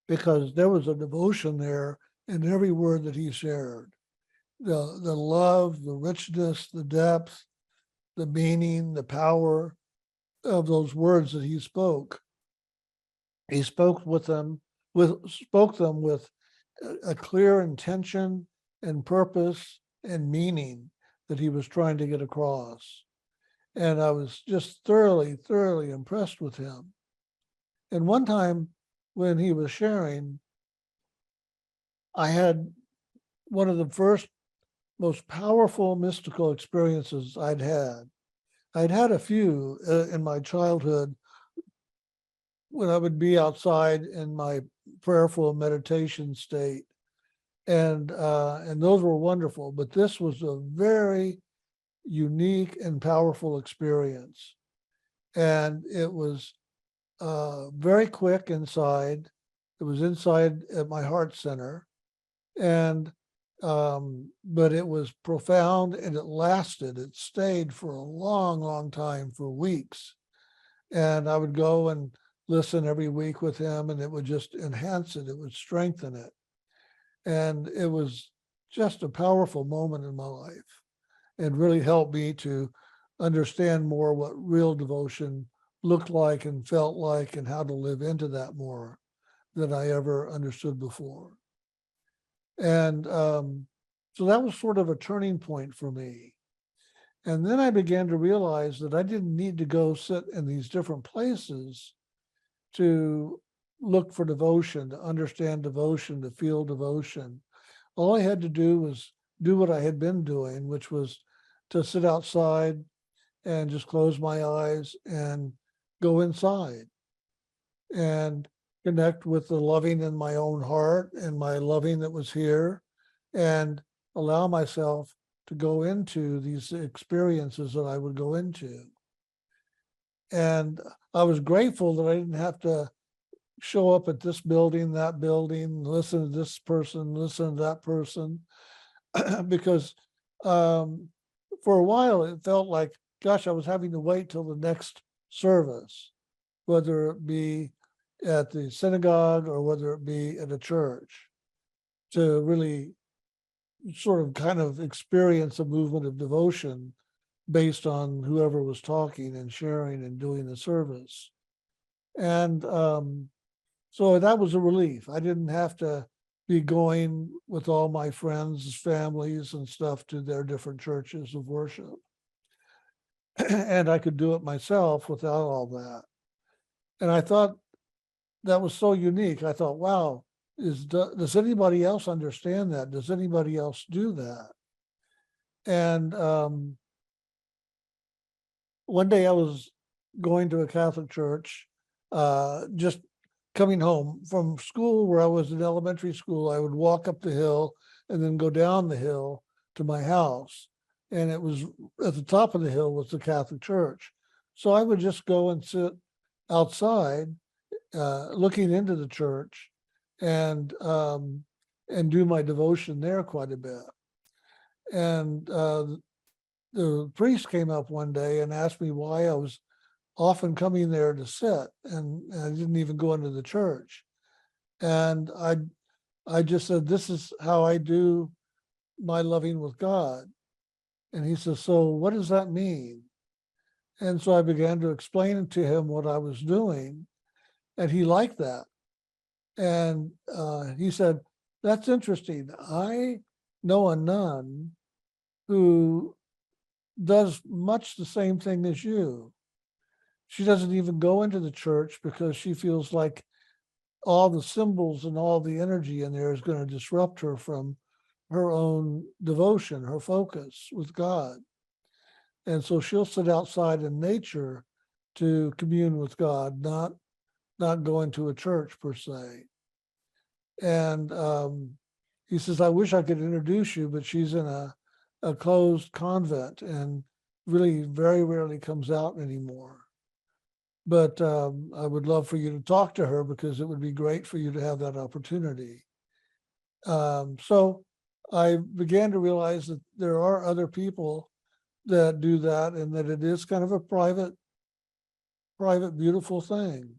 because there was a devotion there in every word that he shared. the love, the richness, the depth, the meaning, the power of those words that he spoke. He spoke them with a clear intention and purpose and meaning that he was trying to get across. And I was just thoroughly, thoroughly impressed with him. And one time when he was sharing, I had one of the first most powerful mystical experiences I'd had. I'd had a few in my childhood when I would be outside in my prayerful meditation state, and those were wonderful. But this was a very unique and powerful experience, and it was very quick inside. It was inside at my heart center, and but it was profound, and it lasted. It stayed for a long, long time, for weeks. And I would go and listen every week with him, and it would just enhance it. It would strengthen it. And it was just a powerful moment in my life, and really helped me to understand more what real devotion looked like and felt like, and how to live into that more than I ever understood before. And so that was sort of a turning point for me. And then I began to realize that I didn't need to go sit in these different places to look for devotion, to understand devotion, to feel devotion. All I had to do was do what I had been doing, which was to sit outside and just close my eyes and go inside and connect with the loving in my own heart and my loving that was here, and allow myself to go into these experiences that I would go into. And I was grateful that I didn't have to show up at this building, that building, listen to this person, listen to that person, because for a while it felt like, gosh, I was having to wait till the next service, whether it be at the synagogue or whether it be at a church, to really sort of kind of experience a movement of devotion based on whoever was talking and sharing and doing the service. And so that was a relief. I didn't have to be going with all my friends, families and stuff to their different churches of worship. And I could do it myself without all that. And I thought that was so unique. I thought, wow, does anybody else understand that? Does anybody else do that? And one day I was going to a Catholic church, just coming home from school where I was in elementary school. I would walk up the hill and then go down the hill to my house. And it was at the top of the hill was the Catholic church. So I would just go and sit outside, looking into the church, and do my devotion there quite a bit. And the priest came up one day and asked me why I was often coming there to sit, and I didn't even go into the church. And I just said, this is how I do my loving with God. And he says, so what does that mean? And so I began to explain to him what I was doing, and he liked that. And he said, that's interesting. I know a nun who does much the same thing as you. She doesn't even go into the church because she feels like all the symbols and all the energy in there is going to disrupt her from her own devotion, her focus with God. And so she'll sit outside in nature to commune with God, not go into a church per se. And he says, I wish I could introduce you, but she's in a closed convent and really very rarely comes out anymore. But I would love for you to talk to her, because it would be great for you to have that opportunity. So I began to realize that there are other people that do that, and that it is kind of a private, beautiful thing.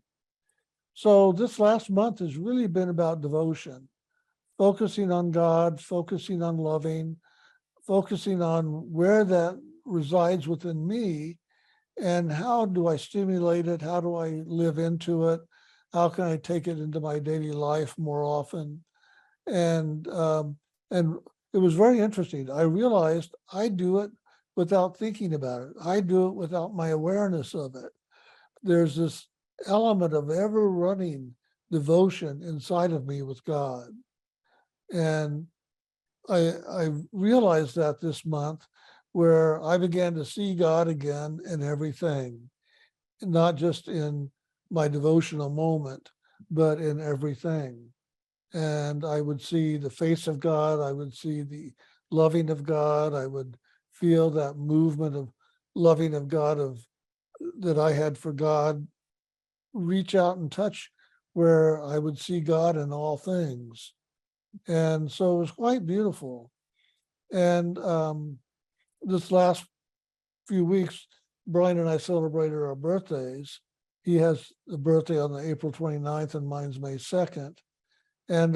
So this last month has really been about devotion, focusing on God, focusing on loving, focusing on where that resides within me and how do I stimulate it? How do I live into it? How can I take it into my daily life more often? And it was very interesting. I realized I do it without thinking about it. I do it without my awareness of it. There's this element of ever running devotion inside of me with God. And I realized that this month where I began to see God again in everything, not just in my devotional moment, but in everything. And I would see the face of God. I would see the loving of God. I would feel that movement of loving of God of that I had for God reach out and touch where I would see God in all things. And so it was quite beautiful. And this last few weeks, Brian and I celebrated our birthdays. He has a birthday on the April 29th and mine's May 2nd. And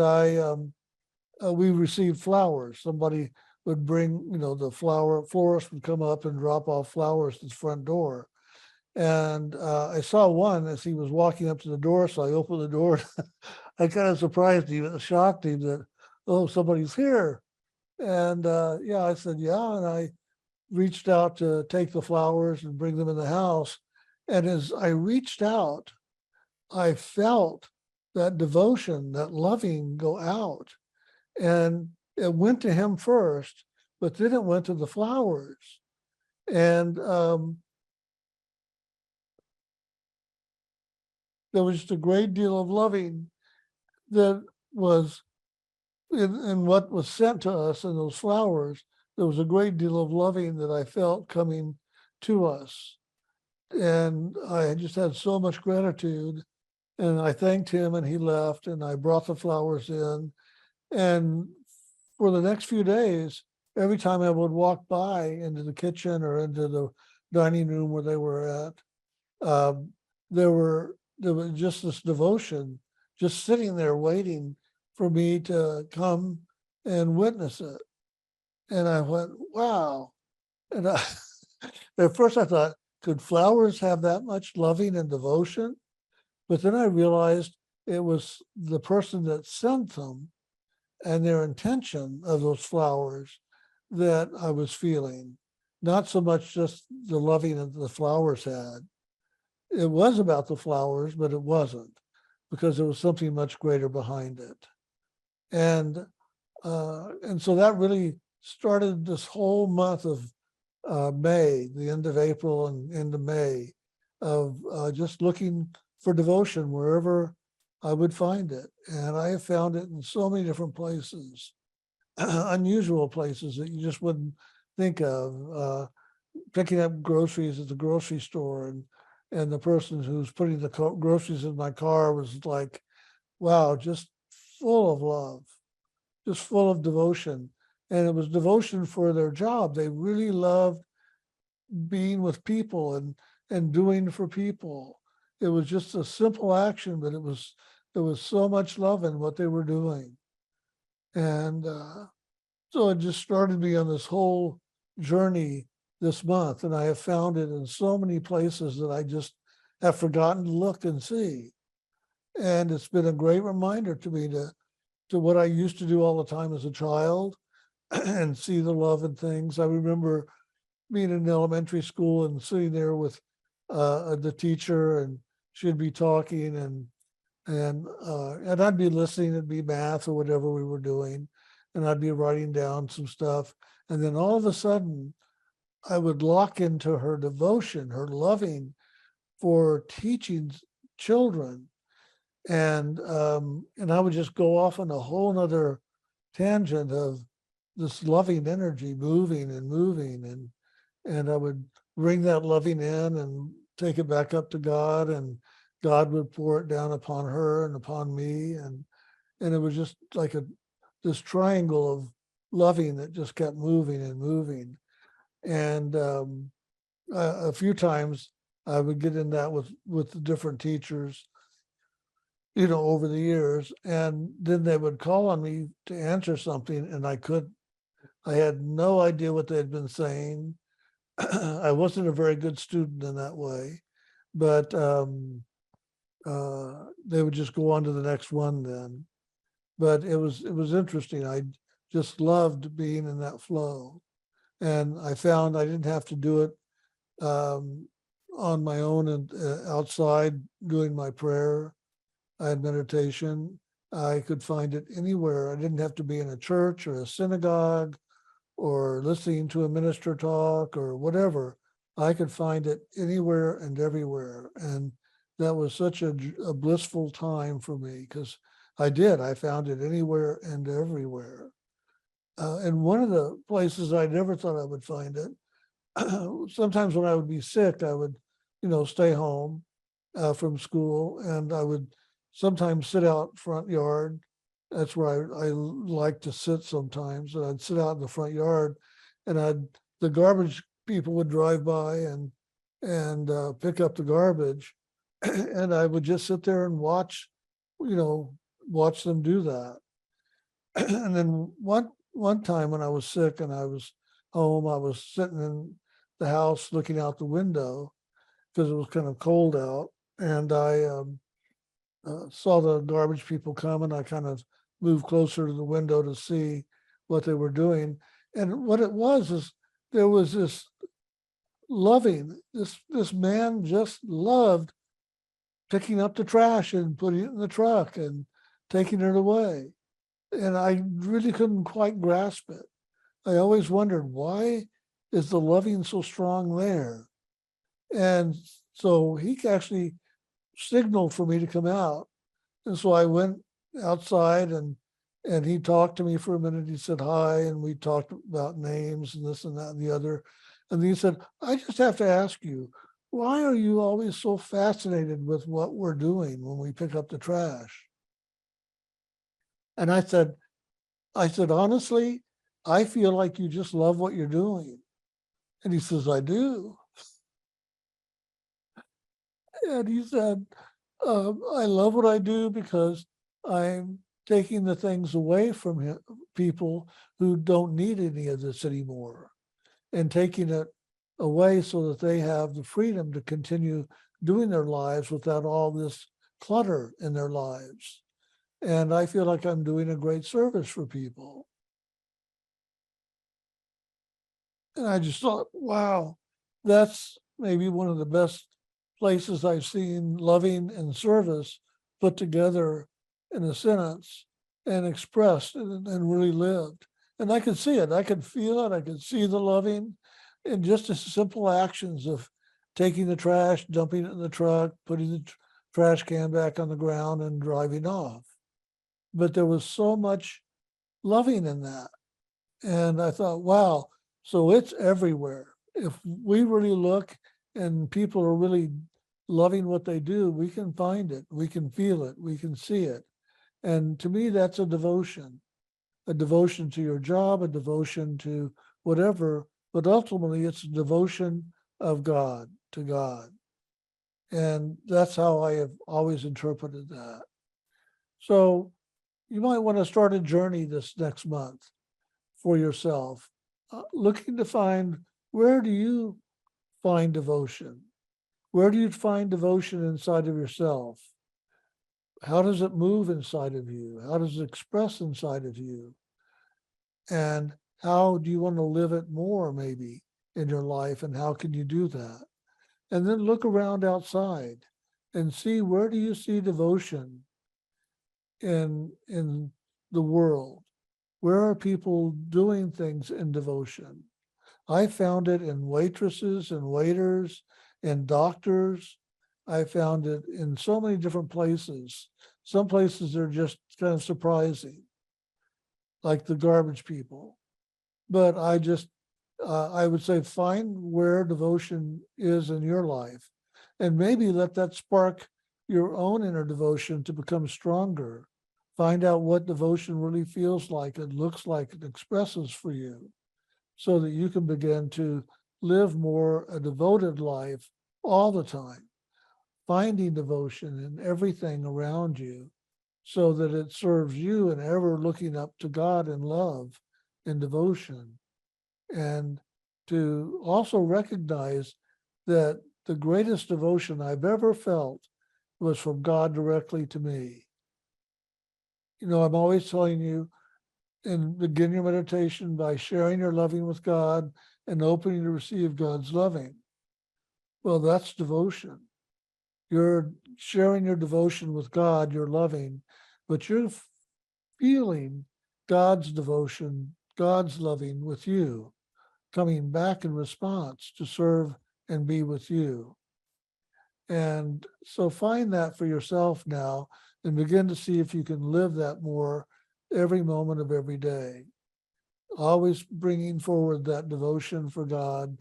we received flowers. Somebody would bring, the florist would come up and drop off flowers at the front door. And I saw one as he was walking up to the door. So I opened the door. I kind of surprised him, shocked him that, oh, somebody's here. And yeah, I said, yeah. And I reached out to take the flowers and bring them in the house. And as I reached out, I felt that devotion, that loving go out. And it went to him first, but then it went to the flowers. And there was just a great deal of loving that was in what was sent to us in those flowers. There was a great deal of loving that I felt coming to us. And I just had so much gratitude. And I thanked him and he left and I brought the flowers in. And for the next few days, every time I would walk by into the kitchen or into the dining room where they were at, there was just this devotion, just sitting there waiting for me to come and witness it. And I went, wow. And at first I thought, could flowers have that much loving and devotion? But then I realized it was the person that sent them and their intention of those flowers that I was feeling, not so much just the loving that the flowers had. It was about the flowers, but it wasn't, because there was something much greater behind it. And so that really started this whole month of May, the end of April and into May, of just looking for devotion wherever I would find it. And I have found it in so many different places, unusual places that you just wouldn't think of. Picking up groceries at the grocery store, and the person who's putting the groceries in my car was like, wow, just full of love, just full of devotion. And it was devotion for their job. They really loved being with people and doing for people. It was just a simple action, but there was so much love in what they were doing. And so it just started me on this whole journey this month. And I have found it in so many places that I just have forgotten to look and see. And it's been a great reminder to me to what I used to do all the time as a child and see the love in things. I remember being in elementary school and sitting there with the teacher, and she'd be talking and I'd be listening. It'd be math or whatever we were doing, and I'd be writing down some stuff. And then all of a sudden, I would lock into her devotion, her loving for teaching children, and I would just go off on a whole nother tangent of this loving energy moving and moving, and I would bring that loving in and take it back up to God, and God would pour it down upon her and upon me, and it was just like this triangle of loving that just kept moving and moving. And a few times I would get in that with the different teachers, over the years, and then they would call on me to answer something and I couldn't. I had no idea what they had been saying. I wasn't a very good student in that way, but they would just go on to the next one then. But it was interesting. I just loved being in that flow, and I found I didn't have to do it on my own and outside doing my prayer. I had meditation. I could find it anywhere. I didn't have to be in a church or a synagogue or listening to a minister talk or whatever. I could find it anywhere and everywhere. And that was such a blissful time for me because I found it anywhere and everywhere. And one of the places I never thought I would find it, sometimes when I would be sick, I would, stay home from school, and I would sometimes sit out front yard. That's where I like to sit sometimes. And I'd sit out in the front yard, and the garbage people would drive by and pick up the garbage, and I would just sit there and watch them do that. And then one time when I was sick and I was home, I was sitting in the house looking out the window because it was kind of cold out, and I saw the garbage people come, and I kind of moved closer to the window to see what they were doing. And what it was is there was this this man just loved picking up the trash and putting it in the truck and taking it away. And I really couldn't quite grasp it. I always wondered, why is the loving so strong there? And so he actually signaled for me to come out. And so I went outside, and he talked to me for a minute. He said hi, and we talked about names and this and that and the other. And then he said, I just have to ask you, why are you always so fascinated with what we're doing when we pick up the trash? And I said, honestly, I feel like you just love what you're doing. And he says, I do. And he said, I love what I do because I'm taking the things away from people who don't need any of this anymore, and taking it away so that they have the freedom to continue doing their lives without all this clutter in their lives. And I feel like I'm doing a great service for people. And I just thought, wow, that's maybe one of the best places I've seen loving and service put together in a sentence and expressed and really lived. And I could see it, I could feel it, I could see the loving in just the simple actions of taking the trash, dumping it in the truck, putting the trash can back on the ground and driving off. But there was so much loving in that. And I thought, wow, so it's everywhere. If we really look and people are really loving what they do, we can find it, we can feel it, we can see it. And to me, that's a devotion to your job, a devotion to whatever, but ultimately it's a devotion of God to God. And that's how I have always interpreted that. So you might want to start a journey this next month for yourself, looking to find, where do you find devotion? Where do you find devotion inside of yourself? How does it move inside of you? How does it express inside of you? And how do you want to live it more maybe in your life? And how can you do that? And then look around outside and see, where do you see devotion in the world? Where are people doing things in devotion? I found it in waitresses and waiters and doctors. I found it in so many different places. Some places are just kind of surprising, like the garbage people. But I would say, find where devotion is in your life, and maybe let that spark your own inner devotion to become stronger. Find out what devotion really feels like, it looks like, it expresses for you, so that you can begin to live more a devoted life all the time, finding devotion in everything around you so that it serves you, and ever looking up to God in love in devotion, and to also recognize that the greatest devotion I've ever felt was from God directly to me. You know, I'm always telling you, and begin your meditation by sharing your loving with God and opening to receive God's loving. Well, that's devotion. You're sharing your devotion with God, you're loving, but you're feeling God's devotion, God's loving with you, coming back in response to serve and be with you. And so find that for yourself now and begin to see if you can live that more every moment of every day. Always bringing forward that devotion for God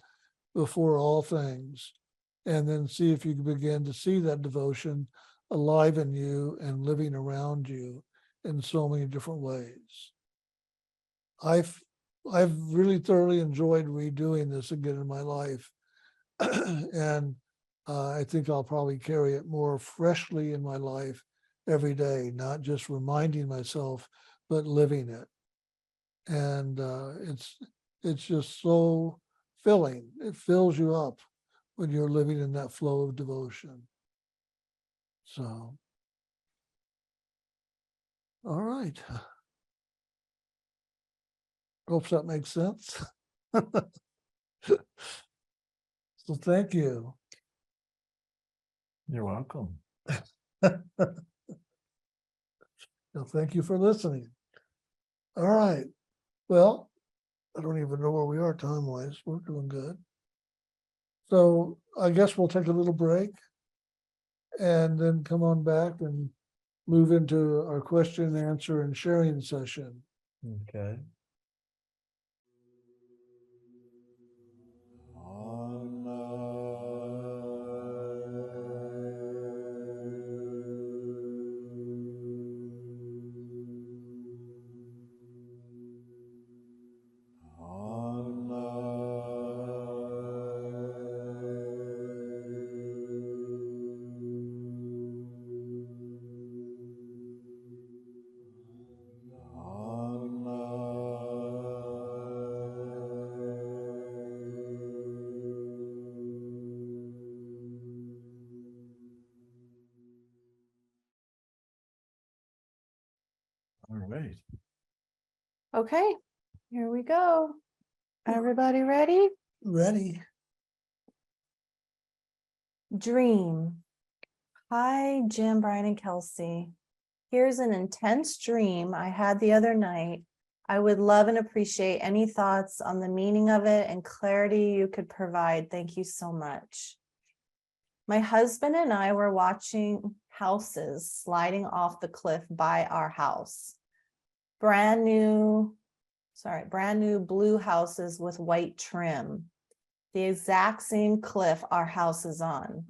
before all things. And then see if you can begin to see that devotion alive in you and living around you in so many different ways. I've really thoroughly enjoyed redoing this again in my life. And I think I'll probably carry it more freshly in my life every day, not just reminding myself, but living it. And it's just so filling. It fills you up when you're living in that flow of devotion. So, all right. Hope that makes sense. So thank you. You're welcome. So thank you for listening. All right. Well, I don't even know where we are time-wise. We're doing good. So I guess we'll take a little break and then come on back and move into our question and answer and sharing session. Okay. All right. Okay, here we go. Everybody ready? Ready? Dream. Hi, Jim, Brian, and Kelsey. Here's an intense dream I had the other night. I would love and appreciate any thoughts on the meaning of it and clarity you could provide. Thank you so much. My husband and I were watching houses sliding off the cliff by our house. Brand new blue houses with white trim. The exact same cliff our house is on.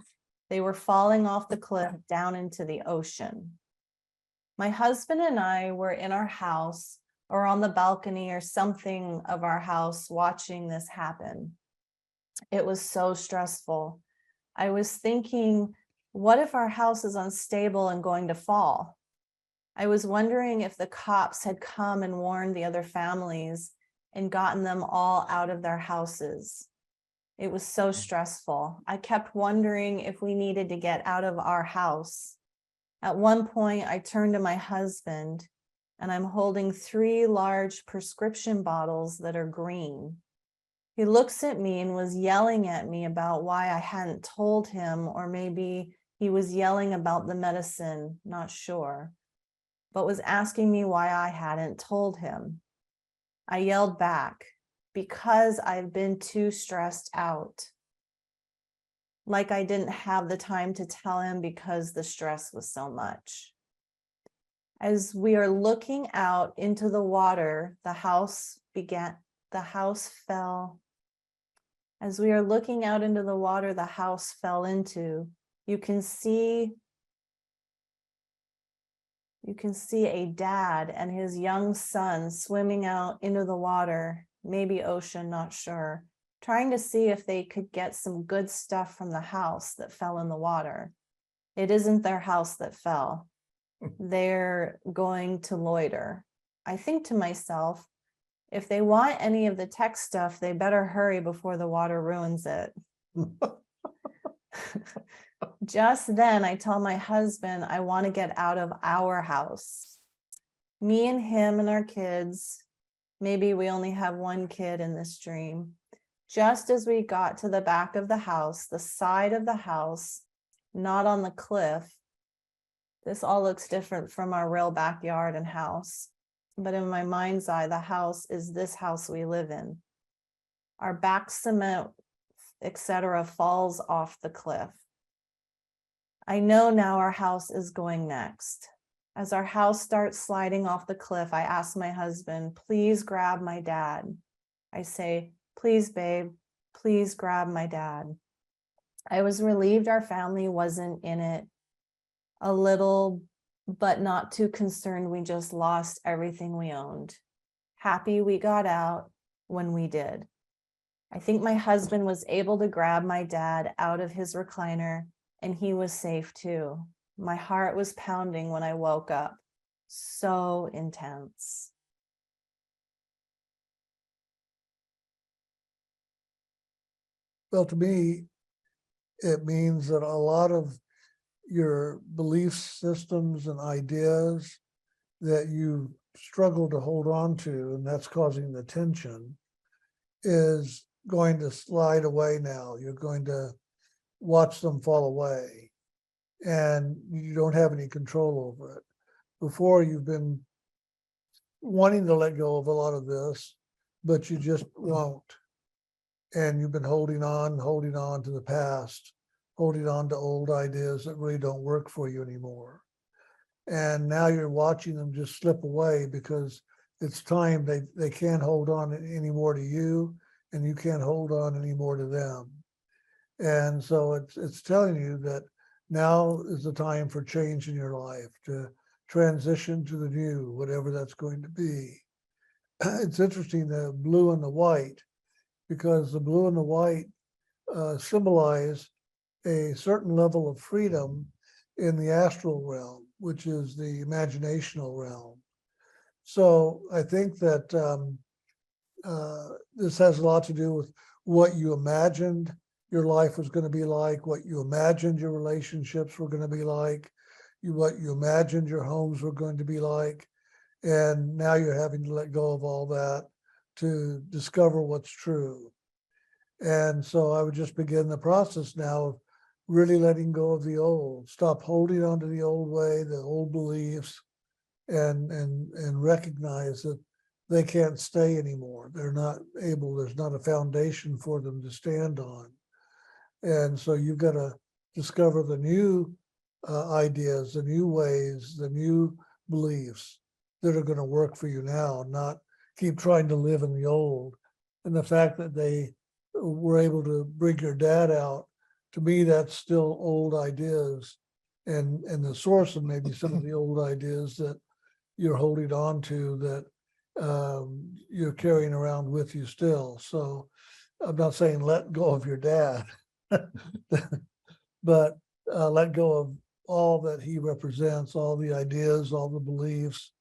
They were falling off the cliff down into the ocean. My husband and I were in our house or on the balcony or something of our house watching this happen. It was so stressful. I was thinking, what if our house is unstable and going to fall? I was wondering if the cops had come and warned the other families and gotten them all out of their houses. It was so stressful. I kept wondering if we needed to get out of our house. At one point, I turned to my husband, and I'm holding 3 large prescription bottles that are green. He looks at me and was yelling at me about why I hadn't told him, or maybe he was yelling about the medicine, not sure, but was asking me why I hadn't told him. I yelled back, because I've been too stressed out. Like I didn't have the time to tell him because the stress was so much. As we are looking out into the water, the house fell. As we are looking out into the water, the house fell into, you can see a dad and his young son swimming out into the water, maybe ocean, not sure, trying to see if they could get some good stuff from the house that fell in the water. It isn't their house that fell. They're going to loiter. I think to myself, If they want any of the tech stuff, they better hurry before the water ruins it. Just then, I tell my husband I want to get out of our house. Me and him and our kids. Maybe we only have one kid in this dream. Just as we got to the back of the house, the side of the house, not on the cliff. This all looks different from our real backyard and house. But in my mind's eye, the house is this house we live in. Our back cement, etc., falls off the cliff. I know now our house is going next. As our house starts sliding off the cliff, I ask my husband, please grab my dad. I say, please, babe, please grab my dad. I was relieved our family wasn't in it. A little, but not too concerned we just lost everything we owned. Happy we got out when we did. I think my husband was able to grab my dad out of his recliner, and he was safe too. My heart was pounding when I woke up. So intense. Well, to me, it means that a lot of your belief systems and ideas that you struggle to hold on to, and that's causing the tension, is going to slide away now. You're going to watch them fall away, and you don't have any control over it. Before, you've been wanting to let go of a lot of this, but you just won't. And you've been holding on to the past, holding on to old ideas that really don't work for you anymore. And now you're watching them just slip away because it's time. They can't hold on anymore to you, and you can't hold on anymore to them. And so it's telling you that now is the time for change in your life, to transition to the new, whatever that's going to be. It's interesting, the blue and the white, because the blue and the white symbolize a certain level of freedom in the astral realm, which is the imaginational realm. So I think that this has a lot to do with what you imagined your life was going to be like, what you imagined your relationships were going to be like, what you imagined your homes were going to be like. And now you're having to let go of all that to discover what's true. And so I would just begin the process now of really letting go of the old, stop holding on to the old way, the old beliefs, and recognize that they can't stay anymore. They're not able, there's not a foundation for them to stand on. And so you've got to discover the new ideas, the new ways, the new beliefs that are going to work for you now, not keep trying to live in the old. And the fact that they were able to bring your dad out, to me, that's still old ideas, and the source of maybe some of the old ideas that you're holding on to, that you're carrying around with you still. So I'm not saying let go of your dad, but let go of all that he represents, all the ideas, all the beliefs,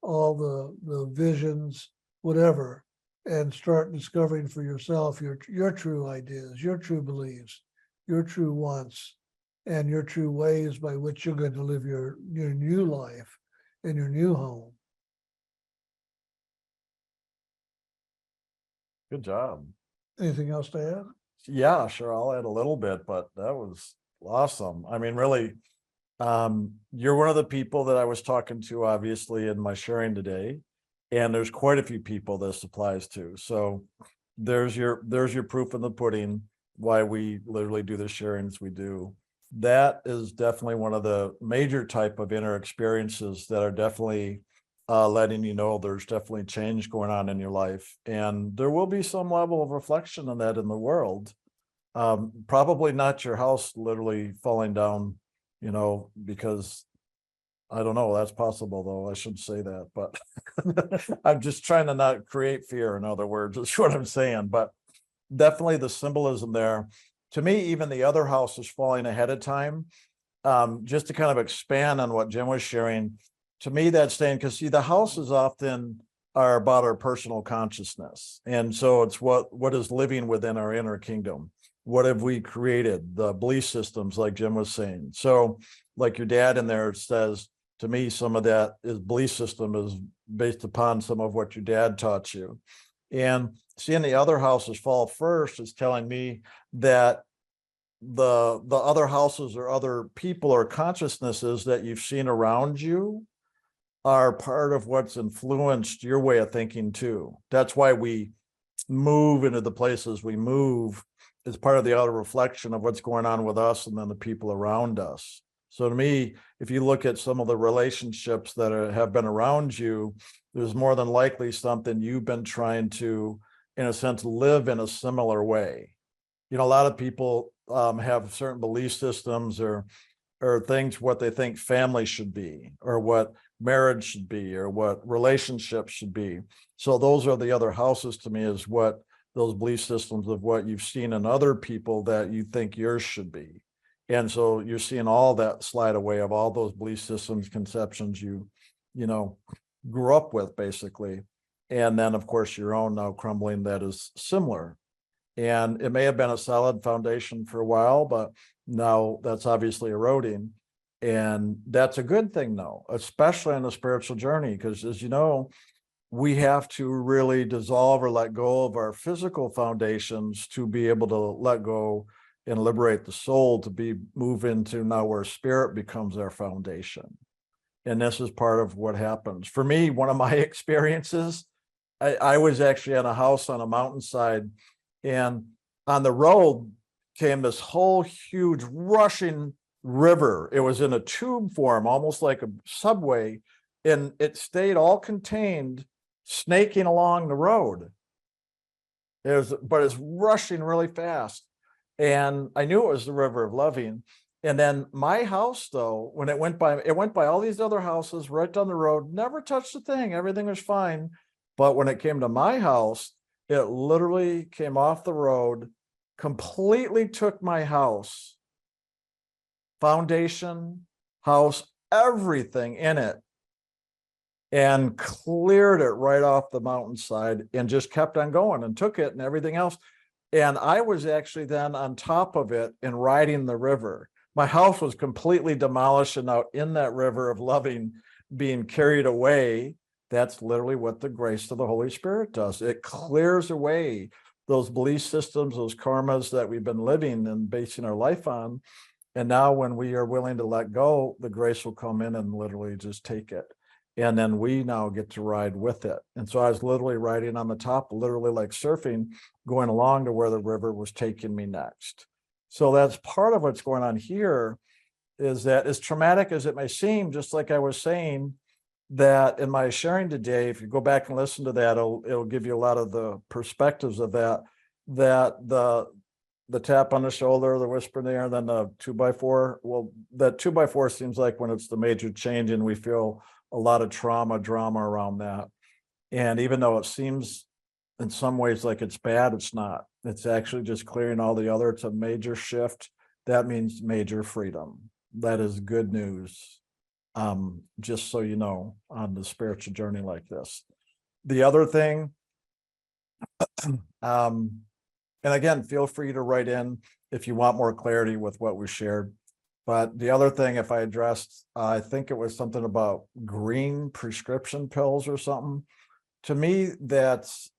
all the visions, whatever, and start discovering for yourself your true ideas, your true beliefs, your true wants, and your true ways by which you're going to live your new life in your new home. Good job. Anything else to add? Yeah, sure. I'll add a little bit, but that was awesome. I mean, really, you're one of the people that I was talking to, obviously, in my sharing today. And there's quite a few people this applies to. So there's your proof in the pudding, why we literally do the sharings we do. That is definitely one of the major type of inner experiences that are definitely letting you know there's definitely change going on in your life. And there will be some level of reflection on that in the world. Probably not your house literally falling down, because I don't know, that's possible though. I shouldn't say that, but I'm just trying to not create fear. In other words, that's what I'm saying, but definitely the symbolism there. To me, even the other house is falling ahead of time. Just to kind of expand on what Jim was sharing, to me, that's saying, because see, the house is often are about our personal consciousness. And so it's what is living within our inner kingdom. What have we created? The belief systems, like Jim was saying. So like your dad in there says, to me, some of that is belief system is based upon some of what your dad taught you. And seeing the other houses fall first is telling me that the other houses or other people or consciousnesses that you've seen around you are part of what's influenced your way of thinking too. That's why we move into the places we move, is part of the outer reflection of what's going on with us and then the people around us. So to me, if you look at some of the relationships that have been around you, there's more than likely something you've been trying to, in a sense, live in a similar way. You know, a lot of people have certain belief systems or things, what they think family should be, or what marriage should be, or what relationships should be. So those are the other houses to me, is what those belief systems of what you've seen in other people that you think yours should be. And so you're seeing all that slide away of all those belief systems, conceptions you know, grew up with basically. And then of course your own now crumbling that is similar. And it may have been a solid foundation for a while, but now that's obviously eroding. And that's a good thing though, especially on the spiritual journey, because as you know, we have to really dissolve or let go of our physical foundations to be able to let go and liberate the soul to move into now where spirit becomes our foundation. And this is part of what happens. For me, one of my experiences, I was actually in a house on a mountainside, and on the road came this whole huge rushing river. It was in a tube form, almost like a subway, and it stayed all contained, snaking along the road. But it's rushing really fast. And I knew it was the river of loving. And then my house, though, when it went by all these other houses right down the road, never touched a thing. Everything was fine. But when it came to my house, it literally came off the road, completely took my house, foundation, house, everything in it, and cleared it right off the mountainside and just kept on going and took it and everything else. And I was actually then on top of it and riding the river. My house was completely demolished and out in that river of loving being carried away. That's literally what the grace of the Holy Spirit does. It clears away those belief systems, those karmas that we've been living and basing our life on. And now when we are willing to let go, the grace will come in and literally just take it. And then we now get to ride with it. And so I was literally riding on the top, literally like surfing, going along to where the river was taking me next. So that's part of what's going on here, is that as traumatic as it may seem, just like I was saying, that in my sharing today, if you go back and listen to that, it'll give you a lot of the perspectives of that the tap on the shoulder, the whisper in the ear, and then the 2x4. Well, that 2x4 seems like when it's the major change and we feel a lot of drama around that. And even though it seems in some ways like it's bad, it's not. It's actually just clearing all the other. It's a major shift. That means major freedom. That is good news. Just so you know, on the spiritual journey like this. The other thing, and again, feel free to write in if you want more clarity with what we shared. But the other thing, if I addressed, I think it was something about green prescription pills or something. To me, that's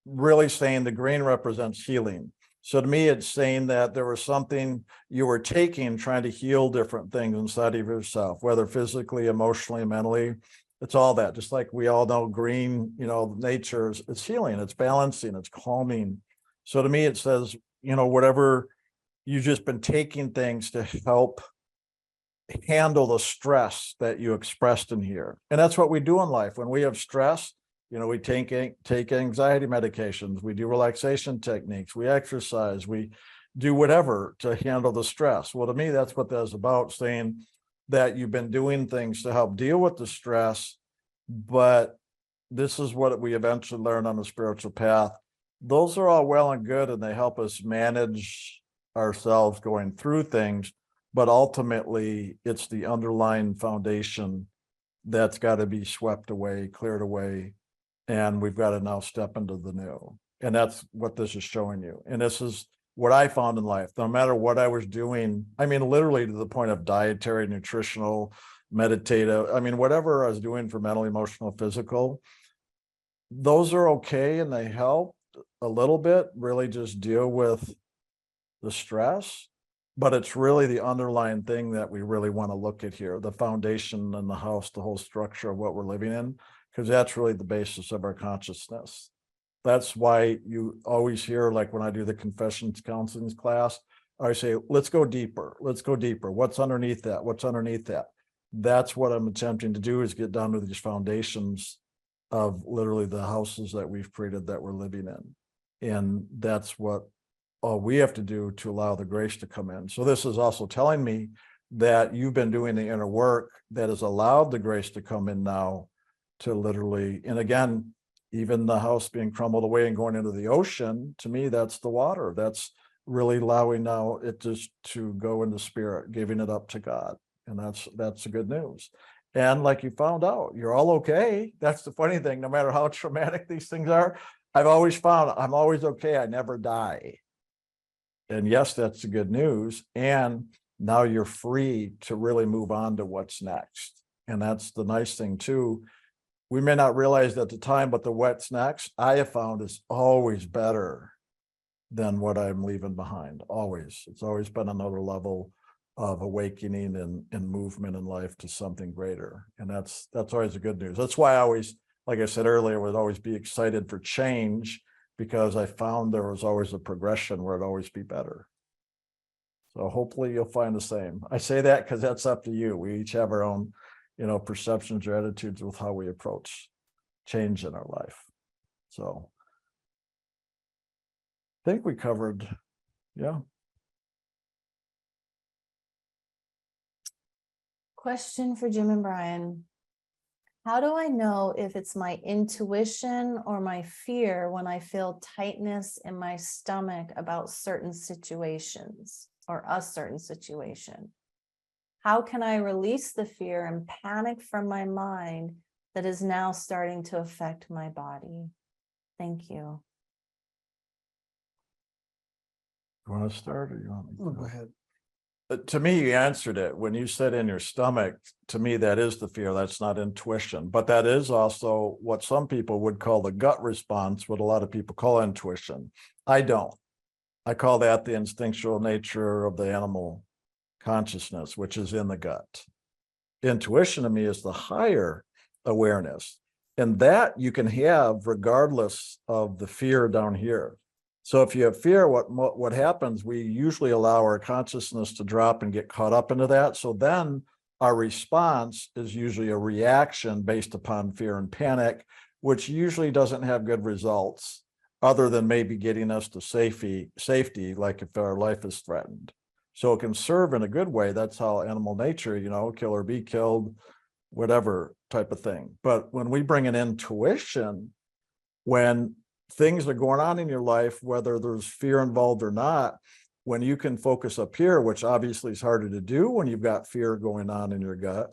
really saying the green represents healing. So to me, it's saying that there was something you were taking, trying to heal different things inside of yourself, whether physically, emotionally, mentally. It's all that. Just like we all know green, you know, nature is, it's healing, it's balancing, it's calming. So to me, it says, you know, whatever you've just been taking things to help handle the stress that you expressed in here. And that's what we do in life. When we have stress, you know, we take anxiety medications, we do relaxation techniques, we exercise, we do whatever to handle the stress. Well, to me, that's what that's about, saying that you've been doing things to help deal with the stress, but this is what we eventually learn on the spiritual path. Those are all well and good, and they help us manage ourselves going through things, but ultimately it's the underlying foundation that's got to be swept away, cleared away, And we've got to now step into the new. And that's what this is showing you. And this is what I found in life. No matter what I was doing, I mean, literally to the point of dietary, nutritional, meditative, I mean, whatever I was doing for mental, emotional, physical, those are okay and they help a little bit, really just deal with the stress. But it's really the underlying thing that we really want to look at here, the foundation and the house, the whole structure of what we're living in, because that's really the basis of our consciousness. That's why you always hear, like when I do the confessions counseling class, I say, let's go deeper. Let's go deeper. What's underneath that? What's underneath that? That's what I'm attempting to do, is get down to these foundations of literally the houses that we've created that we're living in. And that's what all we have to do to allow the grace to come in. So this is also telling me that you've been doing the inner work that has allowed the grace to come in now to literally, and again, even the house being crumbled away and going into the ocean, to me, that's the water. That's really allowing now it just to go into spirit, giving it up to God. And that's the good news. And like you found out, you're all okay. That's the funny thing. No matter how traumatic these things are, I've always found I'm always okay. I never die. And yes, that's the good news. And now you're free to really move on to what's next. And that's the nice thing too. We may not realize at the time, but the what's next, I have found, is always better than what I'm leaving behind. Always. It's always been another level of awakening and movement in life to something greater. And that's always the good news. That's why I always, like I said earlier, would always be excited for change, because I found there was always a progression where it'd always be better. So hopefully you'll find the same. I say that because that's up to you. We each have our own, perceptions or attitudes with how we approach change in our life. So I think we covered, yeah. Question for Jim and Brian. How do I know if it's my intuition or my fear when I feel tightness in my stomach about certain situations or a certain situation? How can I release the fear and panic from my mind that is now starting to affect my body? Thank you. You want to start, or you want me to Go ahead. To me, you answered it when you said in your stomach. To me, that is the fear. That's not intuition, but that is also what some people would call the gut response, what a lot of people call intuition. I don't. I call that the instinctual nature of the animal consciousness, which is in the gut. Intuition to me is the higher awareness, and that you can have regardless of the fear down here. So if you have fear, what happens, we usually allow our consciousness to drop and get caught up into that. So then our response is usually a reaction based upon fear and panic, which usually doesn't have good results, other than maybe getting us to safety, like if our life is threatened. So it can serve in a good way. That's how animal nature, kill or be killed, whatever type of thing. But when we bring an intuition, when things are going on in your life, whether there's fear involved or not, when you can focus up here, which obviously is harder to do when you've got fear going on in your gut.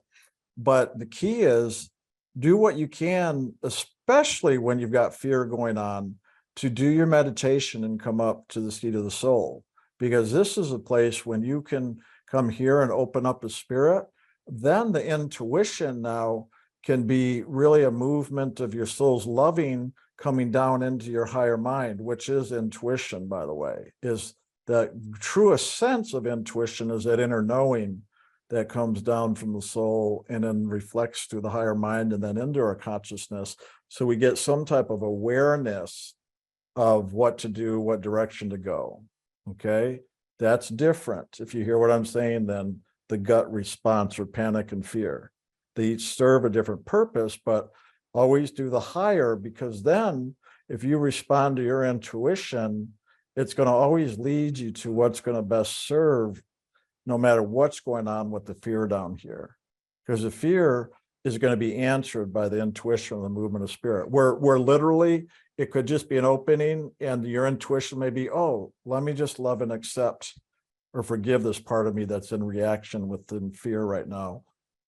But the key is do what you can, especially when you've got fear going on, to do your meditation and come up to the seat of the soul. Because this is a place when you can come here and open up the spirit, then the intuition now can be really a movement of your soul's loving coming down into your higher mind, which is intuition, by the way. Is the truest sense of intuition is that inner knowing that comes down from the soul and then reflects through the higher mind and then into our consciousness. So we get some type of awareness of what to do, what direction to go. Okay, that's different, if you hear what I'm saying, than the gut response or panic and fear. They each serve a different purpose, but always do the higher, because then if you respond to your intuition, it's going to always lead you to what's going to best serve, no matter what's going on with the fear down here. Because the fear is going to be answered by the intuition of the movement of spirit, where literally it could just be an opening and your intuition may be, oh, let me just love and accept or forgive this part of me that's in reaction within fear right now.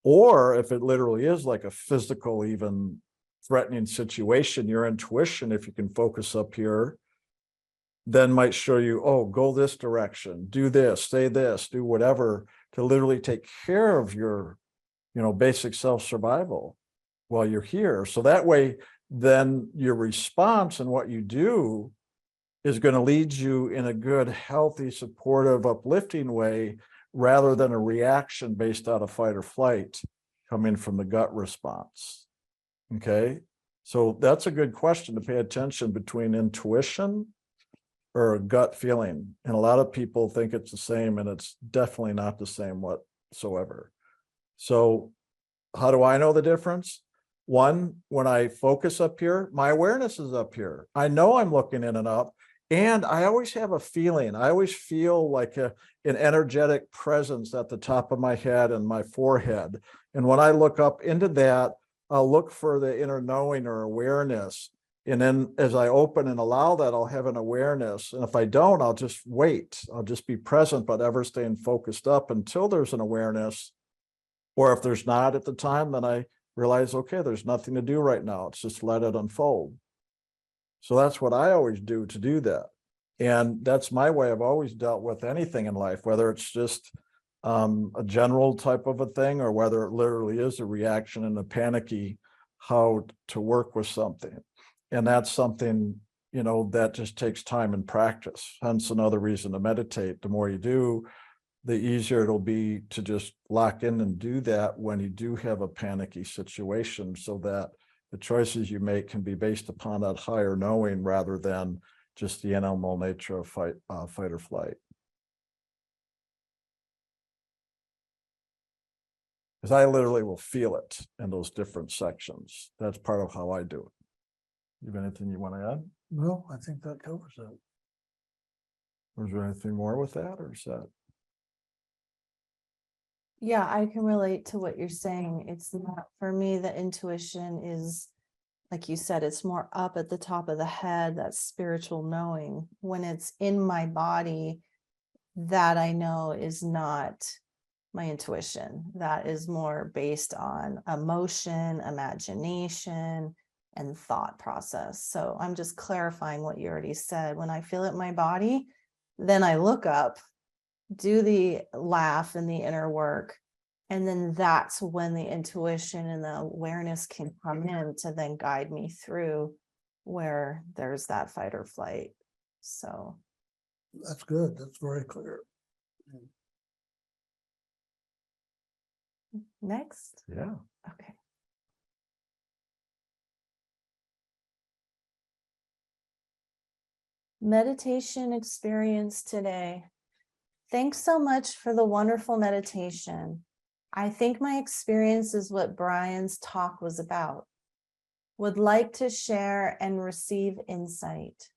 Or if it literally is like a physical, even threatening situation, your intuition, if you can focus up here, then might show you, oh, go this direction, do this, say this, do whatever, to literally take care of your, basic self-survival while you're here. So that way, then your response and what you do is going to lead you in a good, healthy, supportive, uplifting way, rather than a reaction based out of fight or flight coming from the gut response. Okay. So that's a good question to pay attention between intuition or a gut feeling. And a lot of people think it's the same, and it's definitely not the same whatsoever. So how do I know the difference? One, when I focus up here, my awareness is up here. I know I'm looking in and up, and I always have a feeling. I always feel like an energetic presence at the top of my head and my forehead. And when I look up into that, I'll look for the inner knowing or awareness. And then as I open and allow that, I'll have an awareness. And if I don't, I'll just wait. I'll just be present, but ever staying focused up until there's an awareness. Or if there's not at the time, then I realize, okay, there's nothing to do right now. It's just let it unfold. So that's what I always do to do that. And that's my way. I've always dealt with anything in life, whether it's just a general type of a thing, or whether it literally is a reaction and a panicky, how to work with something. And that's something, that just takes time and practice. Hence another reason to meditate. The more you do, the easier it'll be to just lock in and do that when you do have a panicky situation, so that the choices you make can be based upon that higher knowing rather than just the animal nature of fight or flight. Because I literally will feel it in those different sections. That's part of how I do it. You have anything you want to add? No, I think that covers it. Or is there anything more with that, or is that? Yeah, I can relate to what you're saying. It's not, for me, the intuition is, like you said, it's more up at the top of the head, that spiritual knowing. When it's in my body, that I know is not my intuition. That is more based on emotion, imagination, and thought process. So I'm just clarifying what you already said. When I feel it in my body, then I look up, do the laugh and the inner work. And then that's when the intuition and the awareness can come in to then guide me through where there's that fight or flight. So That's good. That's very clear. next. Yeah. Okay. Meditation experience today. Thanks so much for the wonderful meditation. I think my experience is what Brian's talk was about. Would like to share and receive insight.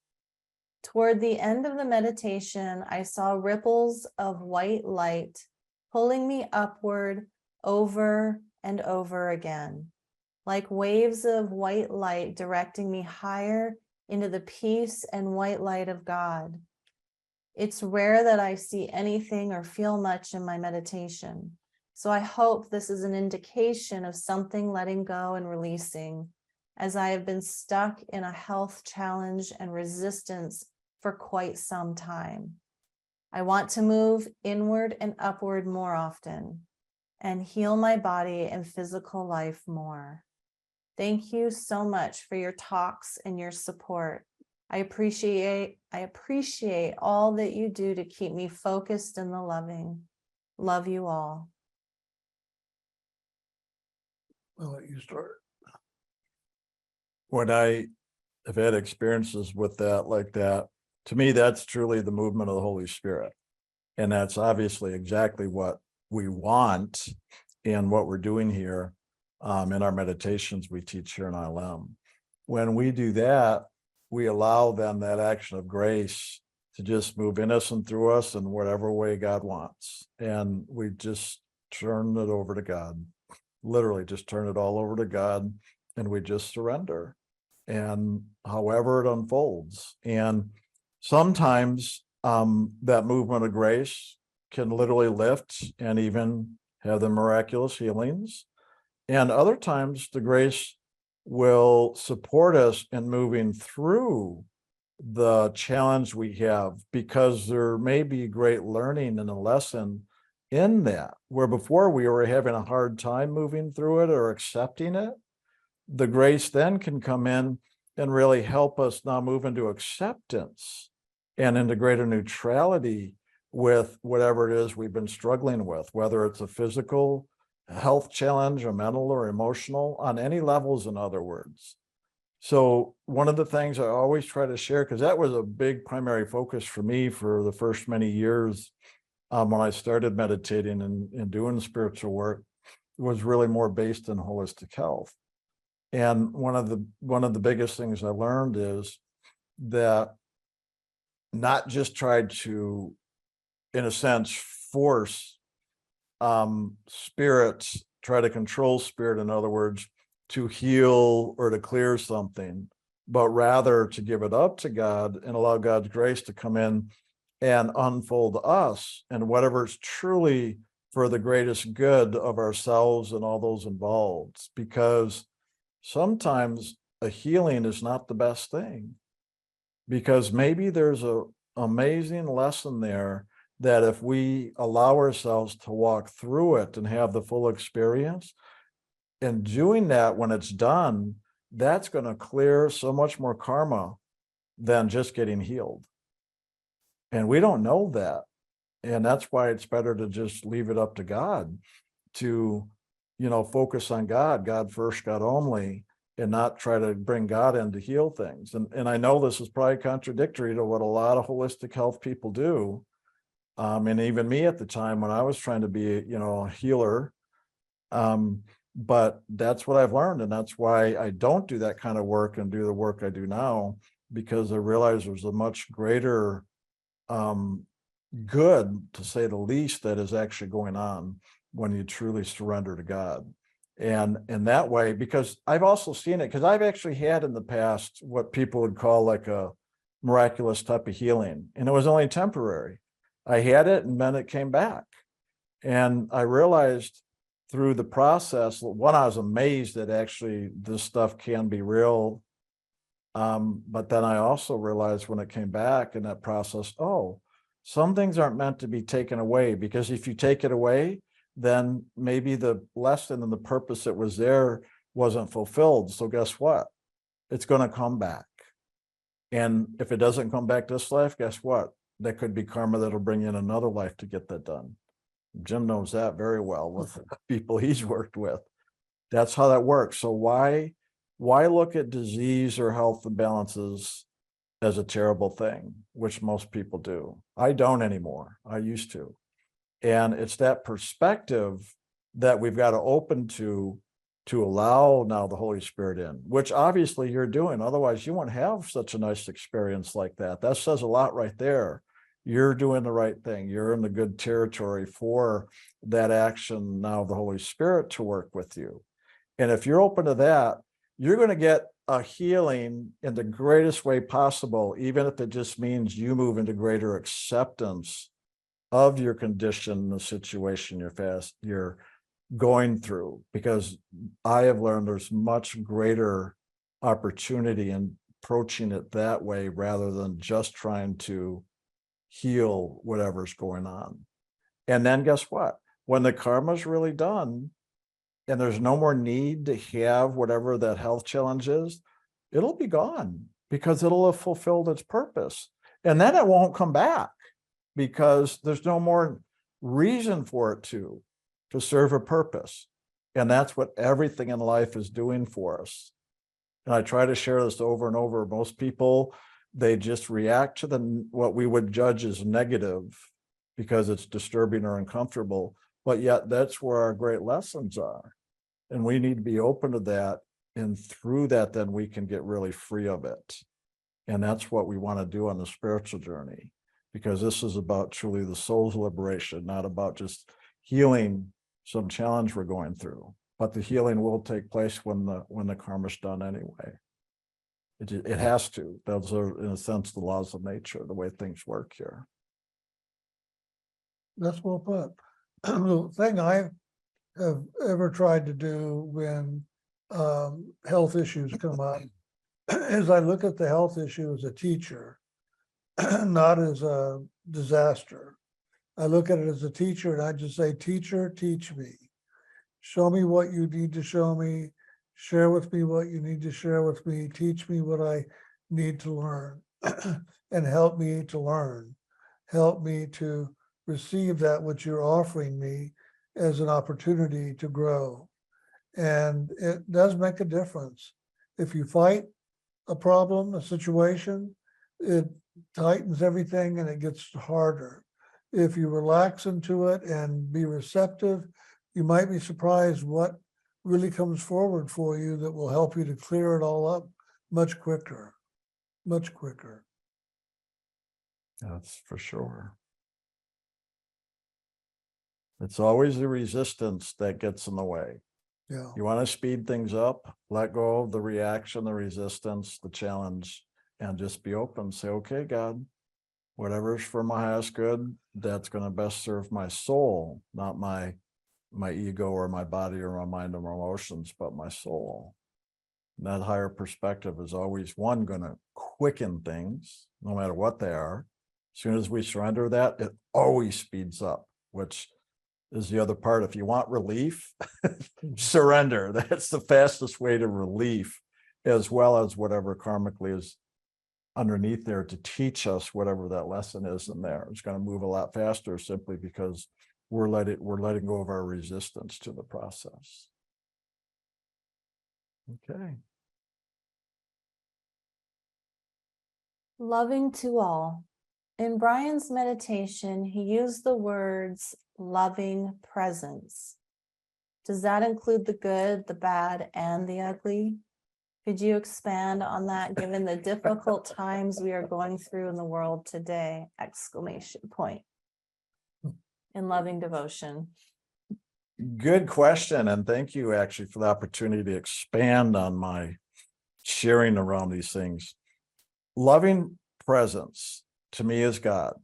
Toward the end of the meditation, I saw ripples of white light pulling me upward over and over again, like waves of white light directing me higher into the peace and white light of God. It's rare that I see anything or feel much in my meditation. So I hope this is an indication of something letting go and releasing, as I have been stuck in a health challenge and resistance for quite some time. I want to move inward and upward more often and heal my body and physical life more. Thank you so much for your talks and your support. I appreciate all that you do to keep me focused in the loving. Love you all. I'll let you start. When I have had experiences with that, like that, to me, that's truly the movement of the Holy Spirit. And that's obviously exactly what we want and what we're doing here in our meditations we teach here in ILM. When we do that, we allow then that action of grace to just move in us and through us in whatever way God wants. And we just turn it over to God, literally just turn it all over to God, and we just surrender. And however it unfolds. And sometimes that movement of grace can literally lift and even have the miraculous healings. And other times the grace will support us in moving through the challenge we have, because there may be great learning and a lesson in that, where before we were having a hard time moving through it or accepting it. The grace then can come in and really help us now move into acceptance and into greater neutrality with whatever it is we've been struggling with, whether it's a physical health challenge, a mental or emotional, on any levels, in other words. So one of the things I always try to share, because that was a big primary focus for me for the first many years when I started meditating and doing spiritual work, was really more based in holistic health. And one of the biggest things I learned is that not just try to, in a sense, force spirits, try to control spirit, in other words, to heal or to clear something, but rather to give it up to God and allow God's grace to come in and unfold us and whatever's truly for the greatest good of ourselves and all those involved. Because sometimes a healing is not the best thing, because maybe there's a amazing lesson there that if we allow ourselves to walk through it and have the full experience, and doing that, when it's done, that's going to clear so much more karma than just getting healed. And we don't know that. And that's why it's better to just leave it up to God to, focus on God first, God only, and not try to bring God in to heal things. And I know this is probably contradictory to what a lot of holistic health people do. And even me at the time when I was trying to be, a healer. But that's what I've learned. And that's why I don't do that kind of work and do the work I do now, because I realize there's a much greater good, to say the least, that is actually going on when you truly surrender to God. And in that way, because I've also seen it, because I've actually had in the past what people would call like a miraculous type of healing, and it was only temporary. I had it and then it came back. And I realized through the process, one, I was amazed that actually this stuff can be real. But then I also realized when it came back in that process, oh, some things aren't meant to be taken away, because if you take it away, then maybe the lesson and the purpose that was there wasn't fulfilled. So guess what? It's going to come back. And if it doesn't come back this life, guess what? That could be karma that'll bring in another life to get that done. Jim knows that very well with people he's worked with. That's how that works. So why look at disease or health imbalances as a terrible thing, which most people do? I don't anymore. I used to. And it's that perspective that we've got to open to allow now the Holy Spirit in, which obviously you're doing. Otherwise, you won't have such a nice experience like that. That says a lot right there. You're doing the right thing. You're in the good territory for that action now of the Holy Spirit to work with you. And if you're open to that, you're going to get a healing in the greatest way possible, even if it just means you move into greater acceptance of your condition, the situation you're going through. Because I have learned there's much greater opportunity in approaching it that way rather than just trying to heal whatever's going on. And then guess what? When the karma's really done and there's no more need to have whatever that health challenge is, it'll be gone because it'll have fulfilled its purpose. And then it won't come back because there's no more reason for it to serve a purpose. And that's what everything in life is doing for us. And I try to share this over and over. Most people, they just react to what we would judge as negative because it's disturbing or uncomfortable. But yet that's where our great lessons are. And we need to be open to that. And through that, then we can get really free of it. And that's what we want to do on the spiritual journey, because this is about truly the soul's liberation, not about just healing some challenge we're going through. But the healing will take place when the karma's done anyway. It has to. Those are, in a sense, the laws of nature, the way things work here. That's well put. The thing I have ever tried to do when health issues come up. As I look at the health issue as a teacher, not as a disaster, I look at it as a teacher and I just say, teacher, teach me. Show me what you need to show me. Share with me what you need to share with me. Teach me what I need to learn and help me to learn. Help me to receive that which you're offering me as an opportunity to grow. And it does make a difference. If you fight a problem, a situation, it tightens everything and it gets harder. If you relax into it and be receptive, you might be surprised what really comes forward for you that will help you to clear it all up much quicker, much quicker. That's for sure. It's always the resistance that gets in the way. Yeah. You want to speed things up, let go of the reaction, the resistance, the challenge, and just be open. Say, okay, God, whatever's for my highest good, that's going to best serve my soul, not my ego or my body or my mind or my emotions, but my soul. And that higher perspective is always one going to quicken things, no matter what they are. As soon as we surrender that, it always speeds up, which is the other part. If you want relief, surrender. That's the fastest way to relief, as well as whatever karmically is underneath there to teach us whatever that lesson is in there. It's going to move a lot faster simply because we're letting go of our resistance to the process. Okay. Loving to all. In Brian's meditation, he used the words loving presence. Does that include the good, the bad, and the ugly? Could you expand on that, given the difficult times we are going through in the world today? Exclamation point. In loving devotion. Good question. And thank you actually for the opportunity to expand on my sharing around these things. Loving presence to me is God.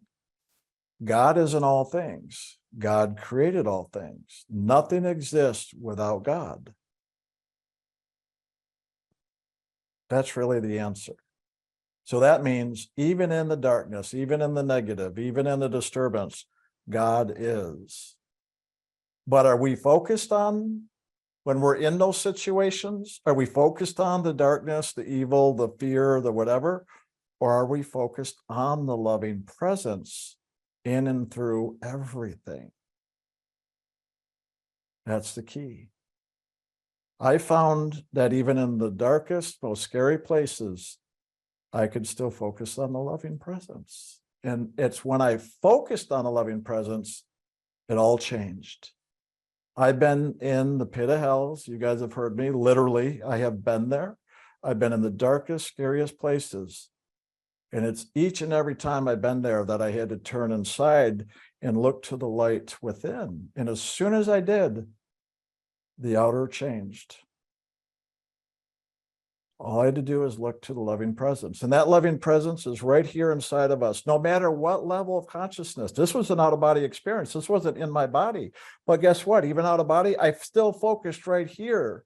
God is in all things. God created all things. Nothing exists without God. That's really the answer. So that means even in the darkness, even in the negative, even in the disturbance, God is. But are we focused on, when we're in those situations, are we focused on the darkness, the evil, the fear, the whatever? Or are we focused on the loving presence in and through everything? That's the key. I found that even in the darkest, most scary places, I could still focus on the loving presence. And it's when I focused on the loving presence, it all changed. I've been in the pit of hells. You guys have heard me. Literally, I have been there. I've been in the darkest, scariest places. And it's each and every time I've been there that I had to turn inside and look to the light within. And as soon as I did, the outer changed. All I had to do is look to the loving presence. And that loving presence is right here inside of us, no matter what level of consciousness. This was an out-of-body experience. This wasn't in my body. But guess what? Even out of body, I still focused right here.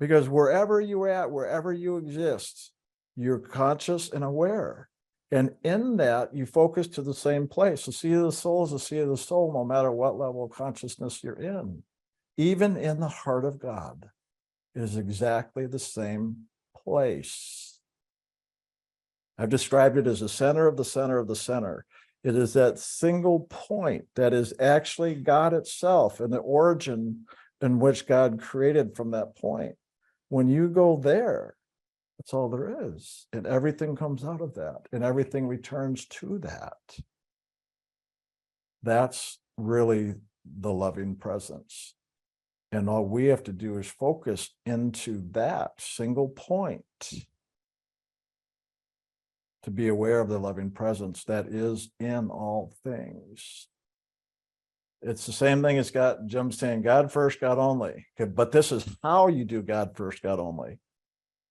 Because wherever you're at, wherever you exist, you're conscious and aware. And in that, you focus to the same place. The seat of the soul is the seat of the soul, no matter what level of consciousness you're in. Even in the heart of God is exactly the same place. I've described it as the center of the center of the center. It is that single point that is actually God itself and the origin in which God created from that point. When you go there, that's all there is. And everything comes out of that and everything returns to that. That's really the loving presence. And all we have to do is focus into that single point to be aware of the loving presence that is in all things. It's the same thing as Jim saying, God first, God only. But this is how you do God first, God only.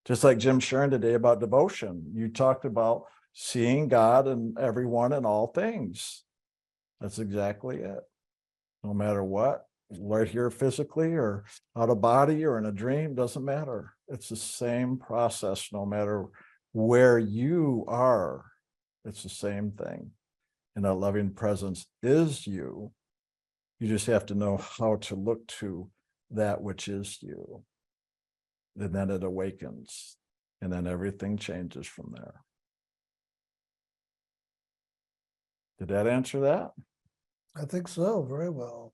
Just like Jim sharing today about devotion. You talked about seeing God in everyone and all things. That's exactly it. No matter what, right here physically or out of body or in a dream, doesn't matter. It's the same process, no matter where you are. It's the same thing. And that loving presence is you. You just have to know how to look to that which is you. And then it awakens. And then everything changes from there. Did that answer that? I think so, very well.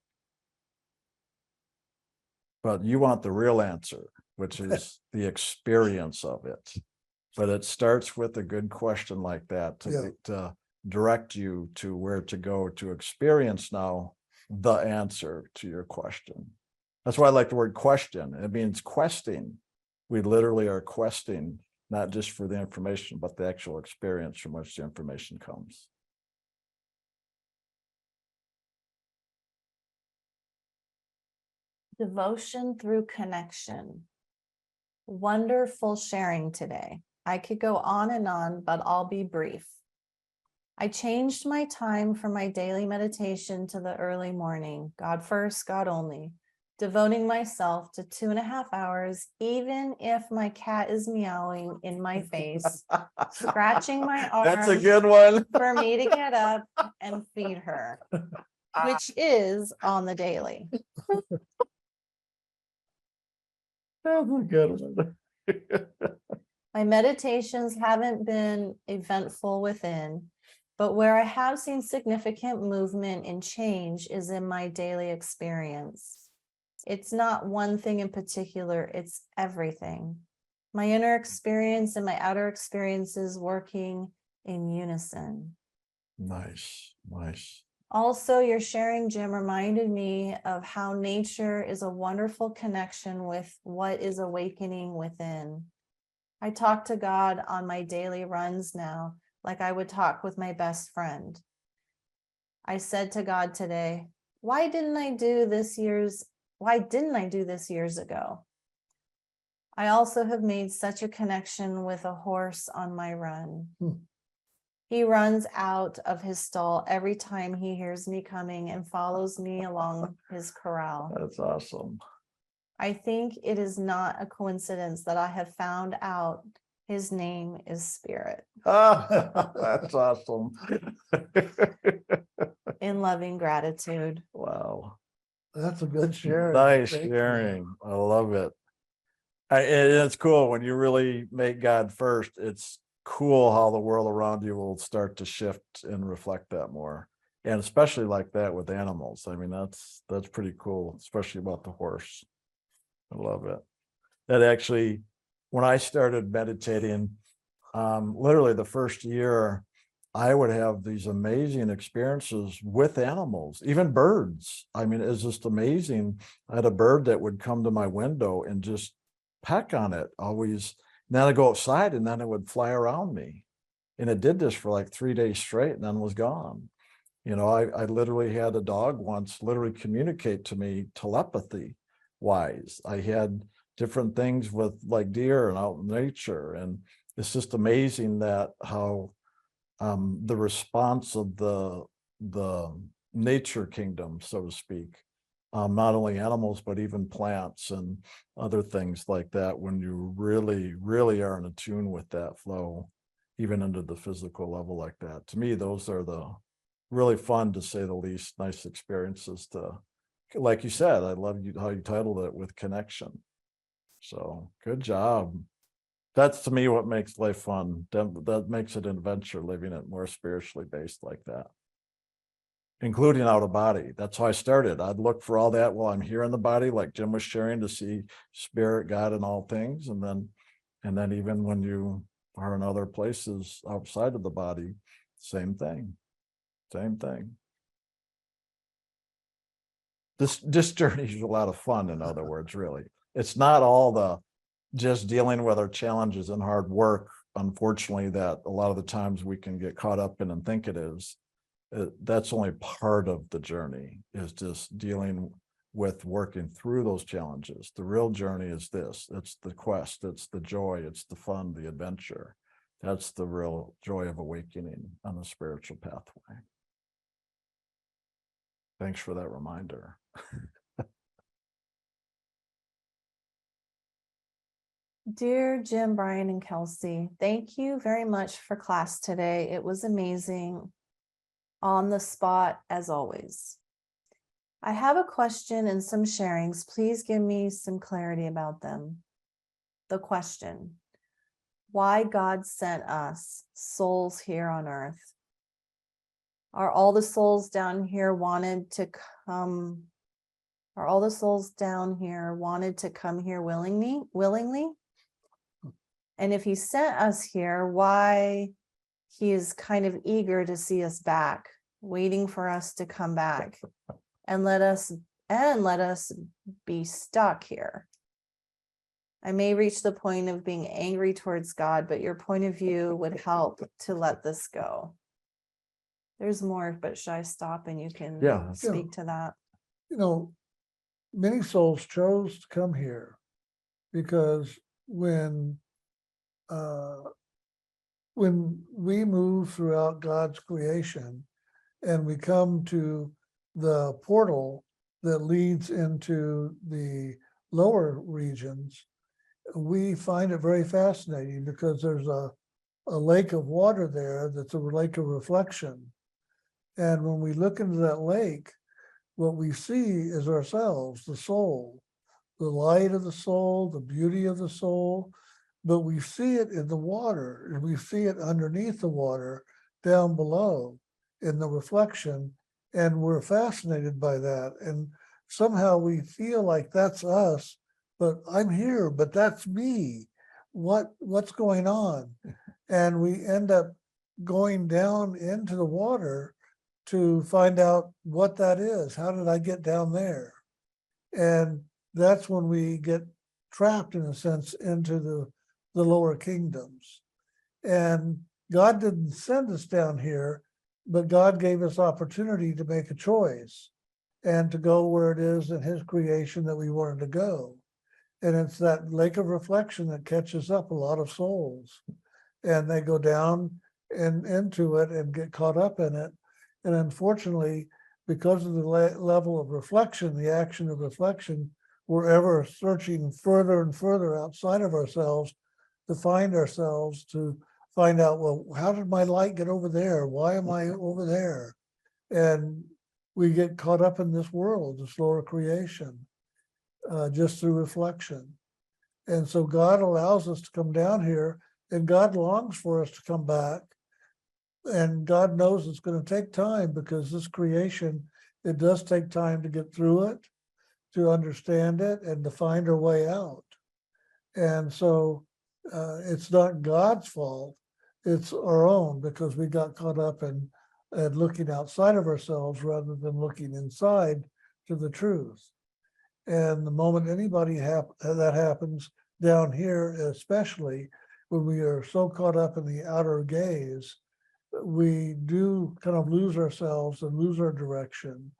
But you want the real answer, which is the experience of it. But it starts with a good question like that to direct you to where to go to experience now the answer to your question. That's why I like the word question. It means questing. We literally are questing, not just for the information, but the actual experience from which the information comes. Devotion through connection. Wonderful sharing today. I could go on and on, but I'll be brief. I changed my time for my daily meditation to the early morning, God first, God only, devoting myself to 2.5 hours, even if my cat is meowing in my face, scratching my That's a arm good one. for me to get up and feed her, which is on the daily. That's a good one. My meditations haven't been eventful within, but where I have seen significant movement and change is in my daily experience. It's not one thing in particular, it's everything. My inner experience and my outer experiences working in unison. Nice, nice. Also, your sharing, Jim, reminded me of how nature is a wonderful connection with what is awakening within. I talk to God on my daily runs now, like I would talk with my best friend. I said to God today, why didn't I do this years ago? I also have made such a connection with a horse on my run. He runs out of his stall every time he hears me coming and follows me along his corral. That's awesome. I think it is not a coincidence that I have found out his name is Spirit. That's awesome. In loving gratitude. Wow. That's a good sharing. Nice Thank you. sharing. I love it. And it's cool when you really make God first. It's cool how the world around you will start to shift and reflect that more. And especially like that with animals. I mean, that's pretty cool, especially about the horse. I love it. That actually, when I started meditating, literally the first year, I would have these amazing experiences with animals, even birds. I mean, it's just amazing. I had a bird that would come to my window and just peck on it always. And then I'd go outside and then it would fly around me. And it did this for like 3 days straight and then was gone. You know, I literally had a dog once literally communicate to me telepathy wise. I had different things with like deer and out in nature. And it's just amazing that how the response of the nature kingdom, so to speak, not only animals, but even plants and other things like that, when you really, really are in tune with that flow, even into the physical level like that. To me, those are the really fun, to say the least, nice experiences to, like you said, I love how you titled it, with connection. So good job. That's to me what makes life fun. That makes it an adventure, living it more spiritually based like that, including out of body. That's how I started. I'd look for all that while I'm here in the body, like Jim was sharing, to see spirit, God, and all things. And then even when you are in other places outside of the body, same thing. Same thing. This journey is a lot of fun, in other words, really. It's not all the just dealing with our challenges and hard work, unfortunately, that a lot of the times we can get caught up in and think it is. That's only part of the journey, is just dealing with working through those challenges. The real journey is this. It's the quest, it's the joy, it's the fun, the adventure. That's the real joy of awakening on the spiritual pathway. Thanks for that reminder. Dear Jim, Brian, and Kelsey, thank you very much for class today. It was amazing. On the spot, as always. I have a question and some sharings. Please give me some clarity about them. The question: why God sent us souls here on earth? Are all the souls down here wanted to come? Are all the souls down here wanted to come here willingly? And if he sent us here, why he is kind of eager to see us back, waiting for us to come back and let us be stuck here. I may reach the point of being angry towards God, but your point of view would help to let this go. There's more, but should I stop and you can Yeah. speak to that? You know, many souls chose to come here because when we move throughout God's creation and we come to the portal that leads into the lower regions, we find it very fascinating because there's a lake of water there that's a lake of reflection. And when we look into that lake, what we see is ourselves, the soul, the light of the soul, the beauty of the soul, but we see it in the water and we see it underneath the water down below in the reflection. And we're fascinated by that. And somehow we feel like that's us, but I'm here, but that's me. What's going on? And we end up going down into the water to find out what that is. How did I get down there? And that's when we get trapped, in a sense, into the lower kingdoms. And God didn't send us down here, but God gave us opportunity to make a choice and to go where it is in his creation that we wanted to go. And it's that lake of reflection that catches up a lot of souls. And they go down and into it and get caught up in it. And unfortunately, because of the level of reflection, the action of reflection, we're ever searching further and further outside of ourselves to find ourselves, to find out, well, how did my light get over there? Why am I over there? And we get caught up in this world, this lower creation, just through reflection. And so God allows us to come down here, and God longs for us to come back. And God knows it's going to take time, because this creation, it does take time to get through it, to understand it, and to find our way out. And so it's not God's fault, it's our own, because we got caught up in looking outside of ourselves rather than looking inside to the truth. And the moment anybody that happens down here, especially when we are so caught up in the outer gaze, we do kind of lose ourselves and lose our direction.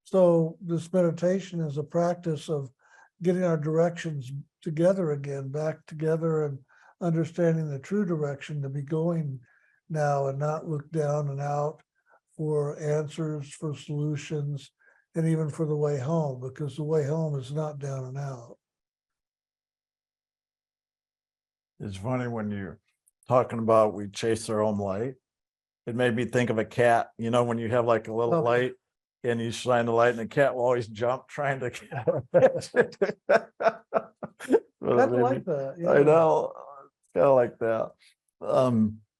So this meditation is a practice of getting our directions together again, back together, and understanding the true direction to be going now, and not look down and out for answers, for solutions, and even for the way home, because the way home is not down and out. It's funny when you're talking about we chase our own light. It made me think of a cat, you know, when you have like a little light and you shine the light, and the cat will always jump trying to catch it. Kind of like that. Yeah. I know, kind of like that.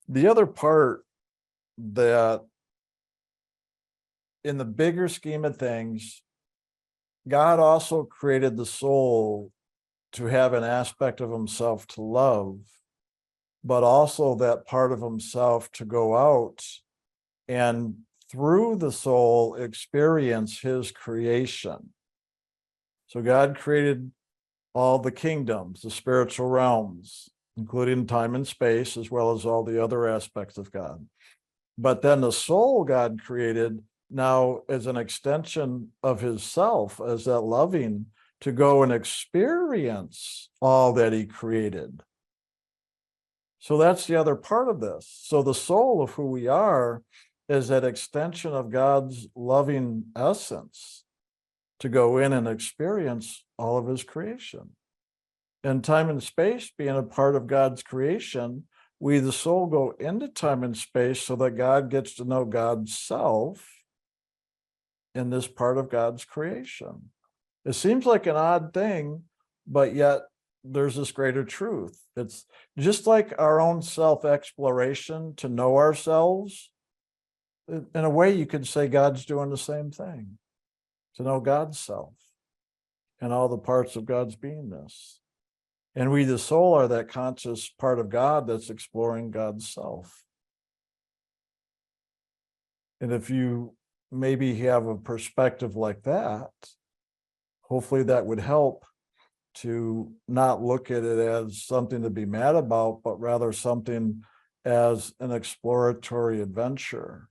The other part that, in the bigger scheme of things, God also created the soul to have an aspect of himself to love, but also that part of himself to go out and through the soul experience his creation. So God created all the kingdoms, the spiritual realms, including time and space, as well as all the other aspects of God. But then the soul God created now as an extension of his self, as that loving, to go and experience all that he created. So that's the other part of this. So the soul of who we are is that extension of God's loving essence to go in and experience all of his creation. And time and space being a part of God's creation, we, the soul, go into time and space so that God gets to know God's self in this part of God's creation. It seems like an odd thing, but yet there's this greater truth. It's just like our own self-exploration to know ourselves. In a way, you could say God's doing the same thing, to know God's self and all the parts of God's beingness. And we, the soul, are that conscious part of God that's exploring God's self. And if you maybe have a perspective like that, hopefully that would help to not look at it as something to be mad about, but rather something as an exploratory adventure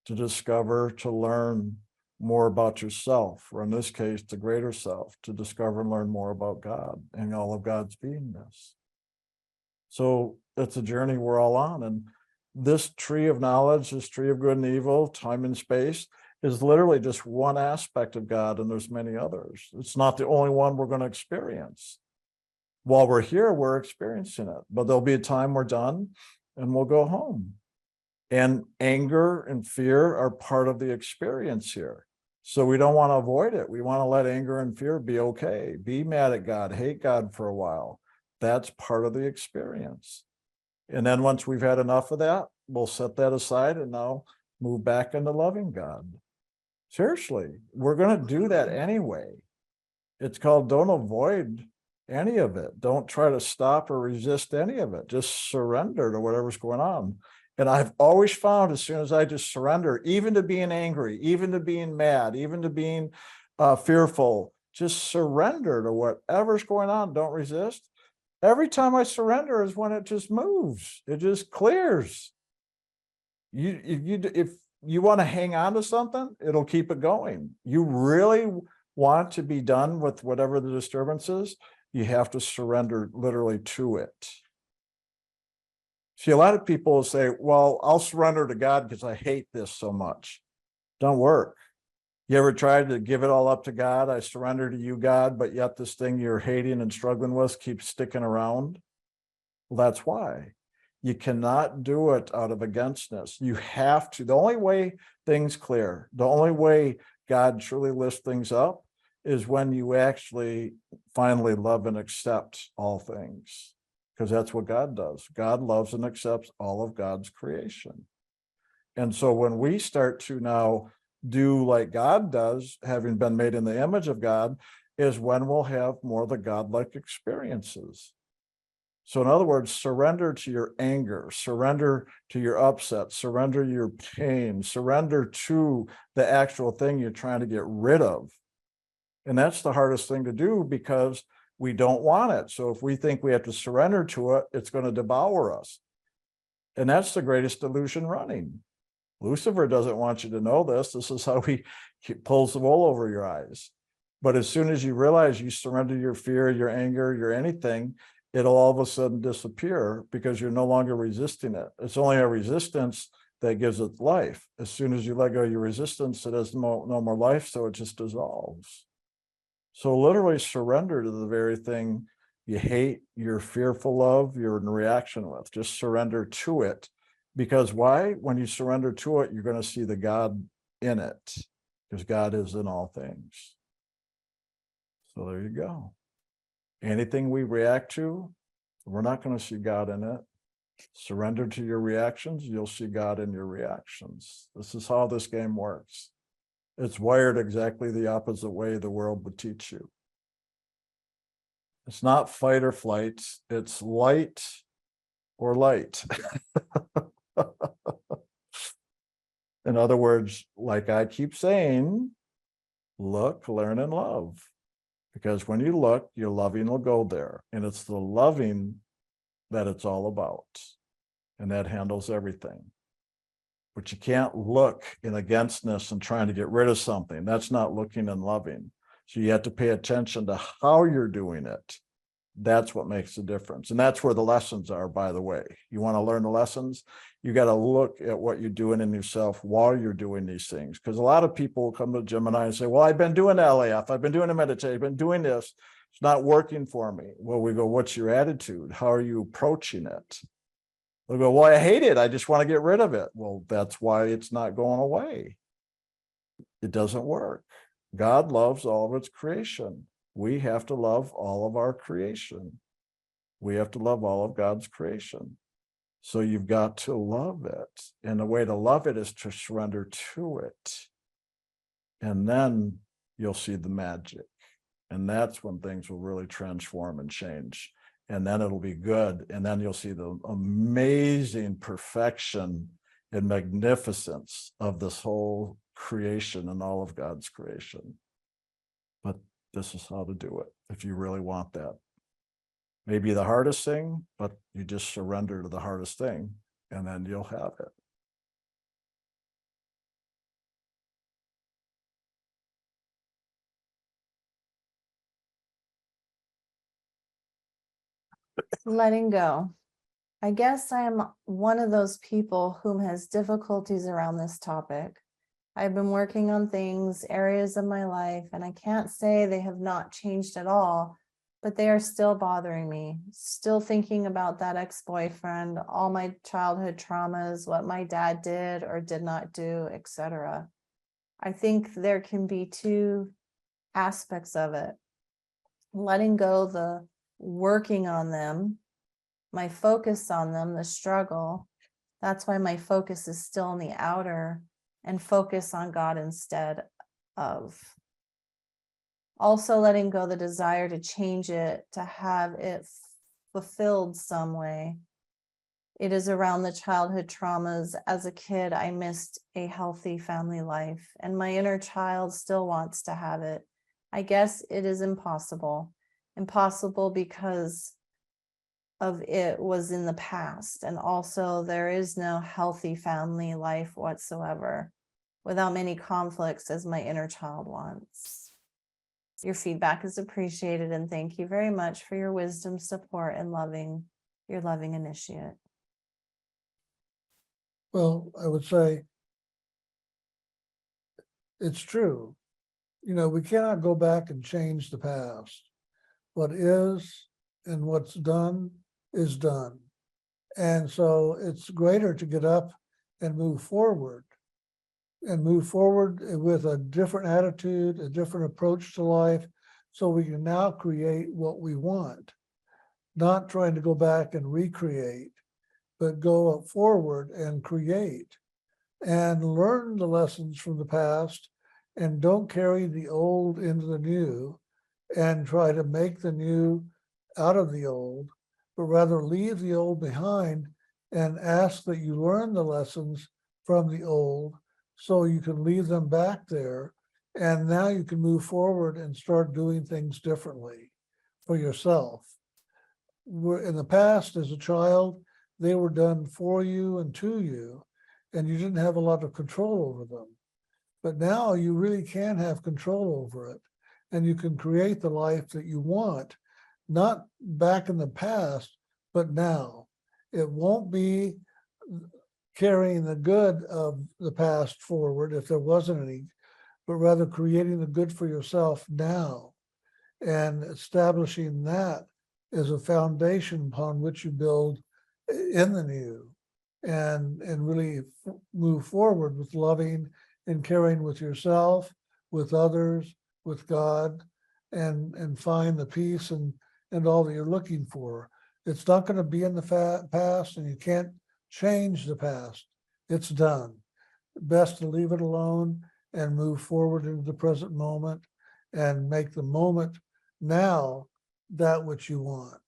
to discover, to learn more about yourself, or in this case, the greater self, to discover and learn more about God and all of God's beingness. So it's a journey we're all on. And this tree of knowledge, this tree of good and evil, time and space, is literally just one aspect of God, and there's many others. It's not the only one we're going to experience. While we're here, we're experiencing it, but there'll be a time we're done and we'll go home. And anger and fear are part of the experience here. So we don't want to avoid it. We want to let anger and fear be okay. Be mad at God, hate God for a while. That's part of the experience. And then once we've had enough of that, we'll set that aside and now move back into loving God. Seriously, we're going to do that anyway. It's called don't avoid any of it. Don't try to stop or resist any of it. Just surrender to whatever's going on. And I've always found as soon as I just surrender, even to being angry, even to being mad, even to being fearful, just surrender to whatever's going on. Don't resist. Every time I surrender is when it just moves. It just clears. If you want to hang on to something, it'll keep it going. You really want to be done with whatever the disturbance is, you have to surrender literally to it. See, a lot of people will say, well, I'll surrender to God because I hate this so much. Don't work. You ever tried to give it all up to God? I surrender to you, God, but yet this thing you're hating and struggling with keeps sticking around. Well, that's why. You cannot do it out of againstness. You have to. The only way things clear, the only way God truly lifts things up is when you actually finally love and accept all things, because that's what God does. God loves and accepts all of God's creation. And so when we start to now do like God does, having been made in the image of God, is when we'll have more of the godlike experiences. So in other words, surrender to your anger, surrender to your upset, surrender your pain, surrender to the actual thing you're trying to get rid of. And that's the hardest thing to do because we don't want it. So if we think we have to surrender to it, it's going to devour us. And that's the greatest delusion running. Lucifer doesn't want you to know this. This is how he pulls the wool over your eyes. But as soon as you realize you surrender your fear, your anger, your anything, it'll all of a sudden disappear because you're no longer resisting it. It's only a resistance that gives it life. As soon as you let go of your resistance, it has no more life, so it just dissolves. So literally surrender to the very thing you hate, you're fearful of, you're in reaction with. Just surrender to it. Because why? When you surrender to it, you're going to see the God in it, because God is in all things. So there you go. Anything we react to, we're not going to see God in it. Surrender to your reactions, you'll see God in your reactions. This is how this game works. It's wired exactly the opposite way the world would teach you. It's not fight or flight, it's light or light. In other words, like I keep saying, look, learn, and love. Because when you look, your loving will go there. And it's the loving that it's all about. And that handles everything. But you can't look in againstness and trying to get rid of something. That's not looking and loving. So you have to pay attention to how you're doing it. That's what makes the difference. And that's where the lessons are, by the way. You want to learn the lessons, you got to look at what you're doing in yourself while you're doing these things. Because a lot of people will come to Gemini and say, well, I've been doing LAF, I've been doing a meditation, I've been doing this. It's not working for me. Well, we go, what's your attitude? How are you approaching it? They'll go, well, I hate it. I just want to get rid of it. Well, that's why it's not going away. It doesn't work. God loves all of its creation. We have to love all of our creation. We have to love all of God's creation. So you've got to love it. And the way to love it is to surrender to it. And then you'll see the magic. And that's when things will really transform and change. And then it'll be good. And then you'll see the amazing perfection and magnificence of this whole creation and all of God's creation. But this is how to do it if you really want that. Maybe the hardest thing, but you just surrender to the hardest thing, and then you'll have it. Letting go. I guess I am one of those people whom has difficulties around this topic. I've been working on things, areas of my life, and I can't say they have not changed at all, but they are still bothering me. Still thinking about that ex-boyfriend, all my childhood traumas, what my dad did or did not do, etc. I think there can be two aspects of it. Letting go the working on them, my focus on them, the struggle. That's why my focus is still on the outer, and focus on God instead of. Also letting go the desire to change it, to have it fulfilled some way. It is around the childhood traumas. As a kid, I missed a healthy family life, and my inner child still wants to have it. I guess it is impossible. Impossible because of it was in the past, and also there is no healthy family life whatsoever without many conflicts as my inner child wants. Your feedback is appreciated, and thank you very much for your wisdom, support, and your loving initiate. Well, I would say it's true. You know, we cannot go back and change the past. What is and what's done is done. And so it's greater to get up and move forward with a different attitude, a different approach to life, so we can now create what we want, not trying to go back and recreate, but go forward and create and learn the lessons from the past, and don't carry the old into the new and try to make the new out of the old, but rather leave the old behind and ask that you learn the lessons from the old so you can leave them back there. And now you can move forward and start doing things differently for yourself. In the past, as a child, they were done for you and to you, and you didn't have a lot of control over them. But now you really can have control over it, and you can create the life that you want, not back in the past, but now. It won't be carrying the good of the past forward if there wasn't any, but rather creating the good for yourself now and establishing that as a foundation upon which you build in the new, and really move forward with loving and caring with yourself, with others, with God, and find the peace and all that you're looking for. It's not going to be in the past, and you can't change the past. It's done. Best to leave it alone and move forward into the present moment and make the moment now that which you want.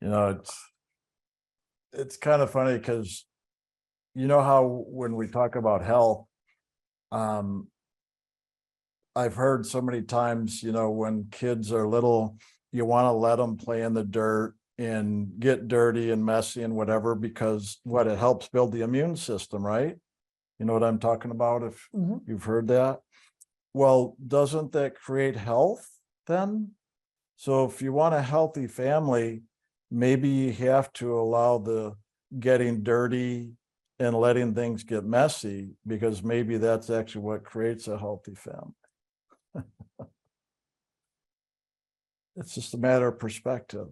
You know, it's kind of funny because you know how when we talk about health, I've heard so many times, you know, when kids are little, you want to let them play in the dirt and get dirty and messy and whatever, because what it helps build the immune system, right? You know what I'm talking about if you've heard that. Well, doesn't that create health then? So if you want a healthy family, maybe you have to allow the getting dirty and letting things get messy, because maybe that's actually what creates a healthy family. It's just a matter of perspective.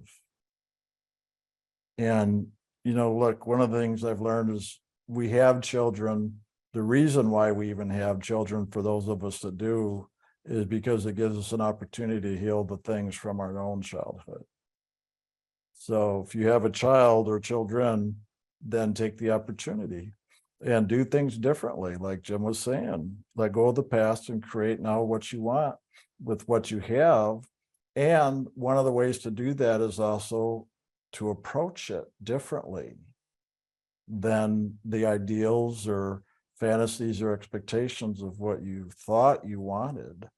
And, look, one of the things I've learned is we have children. The reason why we even have children, for those of us that do, is because it gives us an opportunity to heal the things from our own childhood. So if you have a child or children, then take the opportunity and do things differently. Like Jim was saying, let go of the past and create now what you want with what you have. And one of the ways to do that is also to approach it differently than the ideals or fantasies or expectations of what you thought you wanted.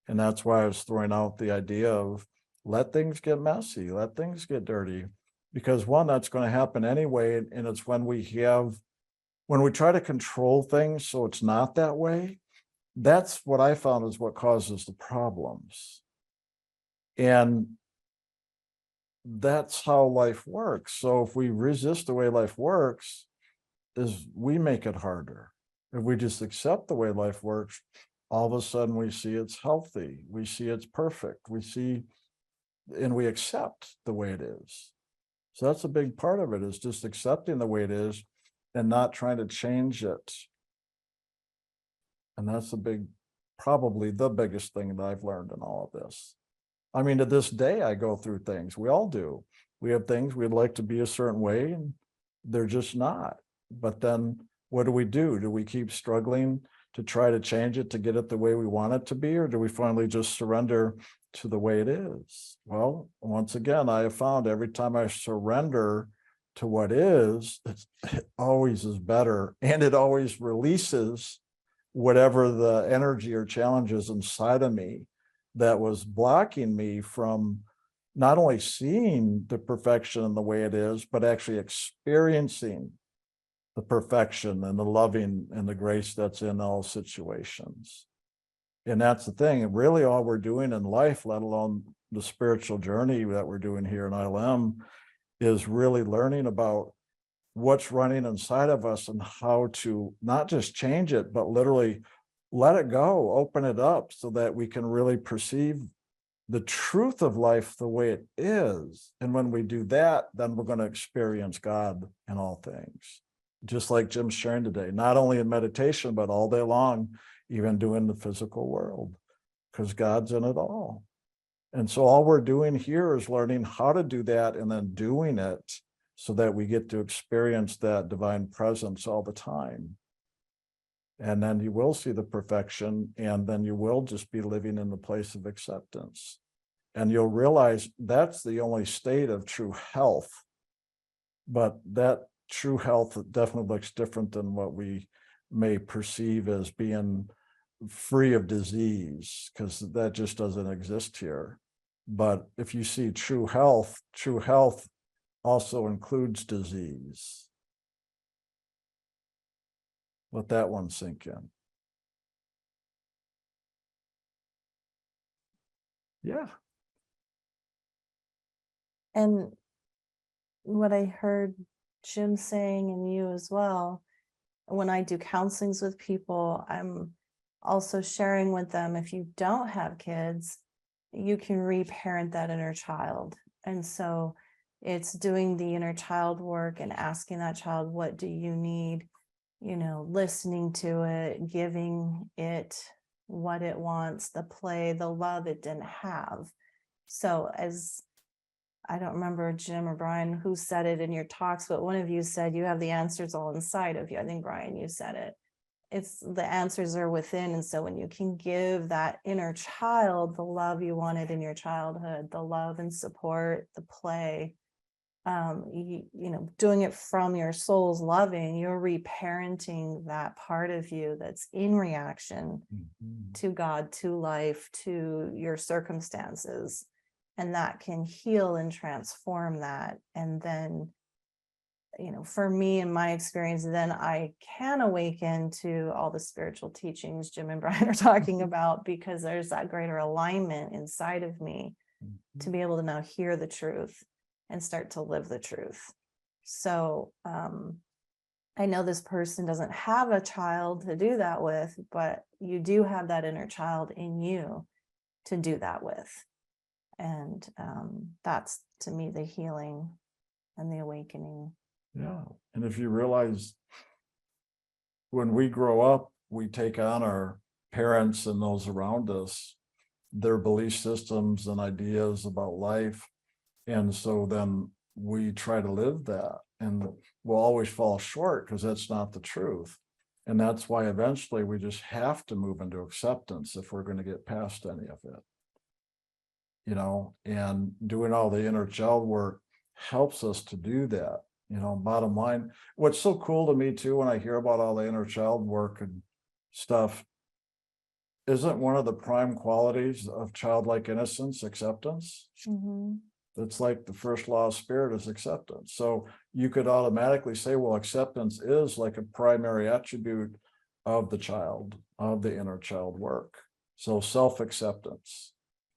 And that's why I was throwing out the idea of let things get messy, let things get dirty, because one, that's going to happen anyway. And it's when we try to control things so it's not that way, that's what I found is what causes the problems. And that's how life works. So if we resist the way life works, is we make it harder. If we just accept the way life works, all of a sudden we see it's healthy, we see it's perfect, and we accept the way it is. So that's a big part of it, is just accepting the way it is and not trying to change it. And that's probably the biggest thing that I've learned in all of this. I mean, to this day, I go through things. We all do. We have things we'd like to be a certain way, and they're just not. But then what do? Do we keep struggling to try to change it to get it the way we want it to be? Or do we finally just surrender to the way it is? Well, once again, I have found every time I surrender to what is, it always is better. And it always releases whatever the energy or challenges inside of me that was blocking me from not only seeing the perfection in the way it is, but actually experiencing the perfection and the loving and the grace that's in all situations. And that's the thing. Really, all we're doing in life, let alone the spiritual journey that we're doing here in ILM, is really learning about what's running inside of us and how to not just change it, but literally let it go, open it up so that we can really perceive the truth of life the way it is. And when we do that, then we're going to experience God in all things. Just like Jim's sharing today, not only in meditation, but all day long, even doing the physical world, because God's in it all. And so all we're doing here is learning how to do that and then doing it so that we get to experience that divine presence all the time. And then you will see the perfection, and then you will just be living in the place of acceptance. And you'll realize that's the only state of true health. But that true health definitely looks different than what we may perceive as being free of disease, because that just doesn't exist here. But if you see true health also includes disease. Let that one sink in. Yeah. And what I heard Jim saying, and you as well, when I do counselings with people, I'm also sharing with them, if you don't have kids, you can reparent that inner child. And so it's doing the inner child work and asking that child, what do you need? Listening to it, giving it what it wants, the play, the love it didn't have. So as I don't remember Jim or Brian who said it in your talks, but one of you said you have the answers all inside of you. I think Brian, you said it. It's the answers are within. And so when you can give that inner child the love you wanted in your childhood, the love and support, the play, doing it from your soul's loving, you're reparenting that part of you that's in reaction to God, to life, to your circumstances. And that can heal and transform that. And then for me in my experience, then I can awaken to all the spiritual teachings Jim and Brian are talking about, because there's that greater alignment inside of me to be able to now hear the truth and start to live the truth. So I know this person doesn't have a child to do that with, but you do have that inner child in you to do that with. And that's, to me, the healing and the awakening. Yeah. And if you realize when we grow up, we take on our parents and those around us, their belief systems and ideas about life. And so then we try to live that, and we'll always fall short because that's not the truth. And that's why eventually we just have to move into acceptance if we're going to get past any of it. And doing all the inner child work helps us to do that. Bottom line, what's so cool to me too, when I hear about all the inner child work and stuff, isn't one of the prime qualities of childlike innocence acceptance? Mm-hmm. That's like the first law of spirit is acceptance. So you could automatically say, well, acceptance is like a primary attribute of the child, of the inner child work. So self-acceptance,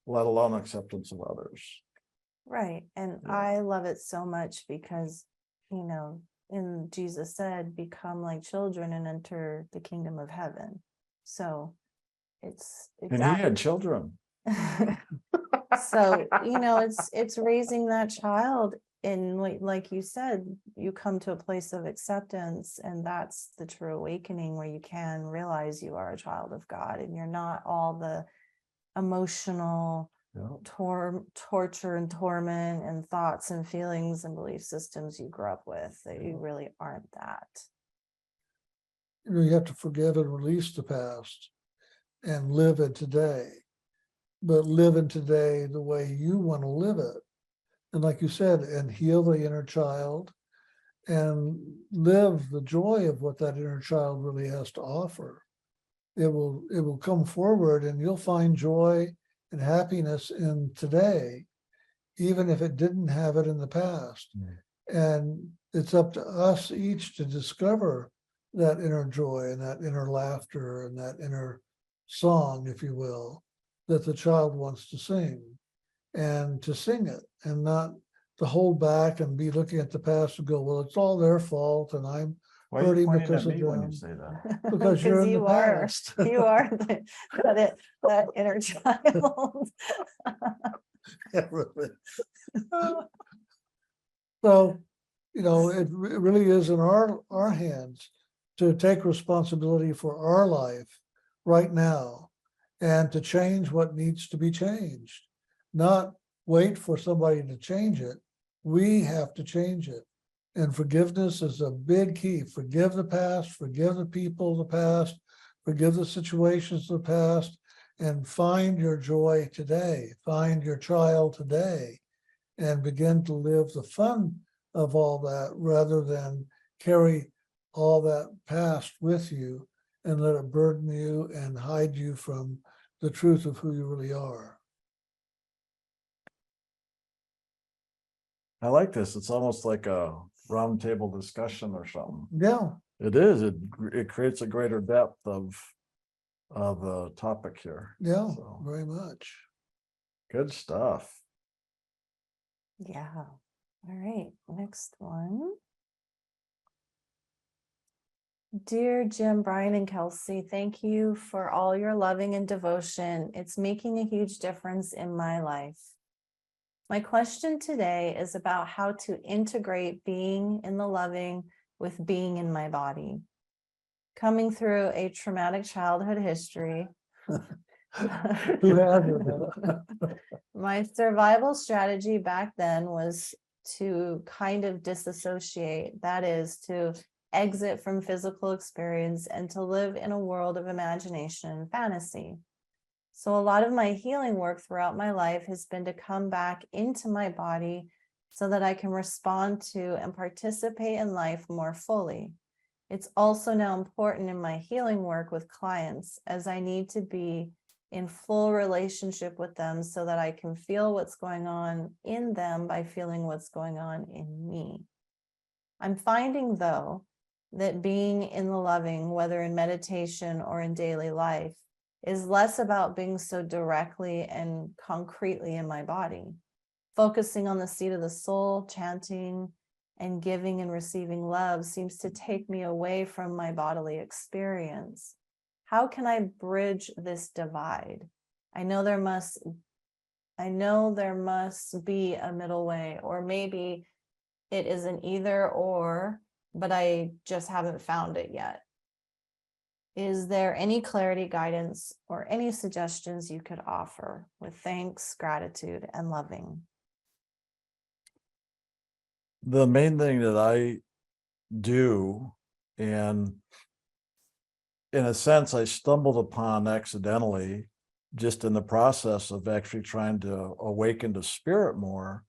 let alone acceptance of others. Right. And Yeah. I love it so much because, and Jesus said, become like children and enter the kingdom of heaven. So it's And he had children. So, it's raising that child, and like you said, you come to a place of acceptance, and that's the true awakening, where you can realize you are a child of God and you're not all the emotional Yeah. torture and torment and thoughts and feelings and belief systems you grew up with, that you really aren't that. You have to forgive and release the past and live in today, but live in today the way you want to live it. And like you said, and heal the inner child and live the joy of what that inner child really has to offer. It will come forward, and you'll find joy and happiness in today, even if it didn't have it in the past. And it's up to us each to discover that inner joy and that inner laughter and that inner song, if you will, that the child wants to sing, and to sing it, and not to hold back and be looking at the past and go, well, it's all their fault and I'm Why are you hurting pointing because at of me when them. you say that? Because you're in the past. You are that inner child. Yeah, really. So, it really is in our hands to take responsibility for our life right now and to change what needs to be changed, not wait for somebody to change it. We have to change it. And forgiveness is a big key. Forgive the past, forgive the people of the past, forgive the situations of the past, and find your joy today. Find your child today and begin to live the fun of all that, rather than carry all that past with you and let it burden you and hide you from the truth of who you really are. I like this. It's almost like a round table discussion or something. Yeah, It is. It creates a greater depth of the topic here. yeah, So, very much. good stuff. Yeah. All right. Next one. Dear Jim, Brian, and Kelsey, thank you for all your loving and devotion. It's making a huge difference in my life. My question today is about how to integrate being in the loving with being in my body. Coming through a traumatic childhood history, Who hasn't? my survival strategy back then was to kind of disassociate, that is, to exit from physical experience and to live in a world of imagination and fantasy. So a lot of my healing work throughout my life has been to come back into my body so that I can respond to and participate in life more fully. It's also now important in my healing work with clients, as I need to be in full relationship with them so that I can feel what's going on in them by feeling what's going on in me. I'm finding, though, that being in the loving, whether in meditation or in daily life, is less about being so directly and concretely in my body. Focusing on the seat of the soul, chanting and giving and receiving love seems to take me away from my bodily experience. How can I bridge this divide? I know there must be a middle way, or maybe it is an either or, but I just haven't found it yet. Is there any clarity, guidance, or any suggestions you could offer? With thanks, gratitude, and loving. The main thing that I do, and in a sense, I stumbled upon accidentally, just in the process of actually trying to awaken to spirit more,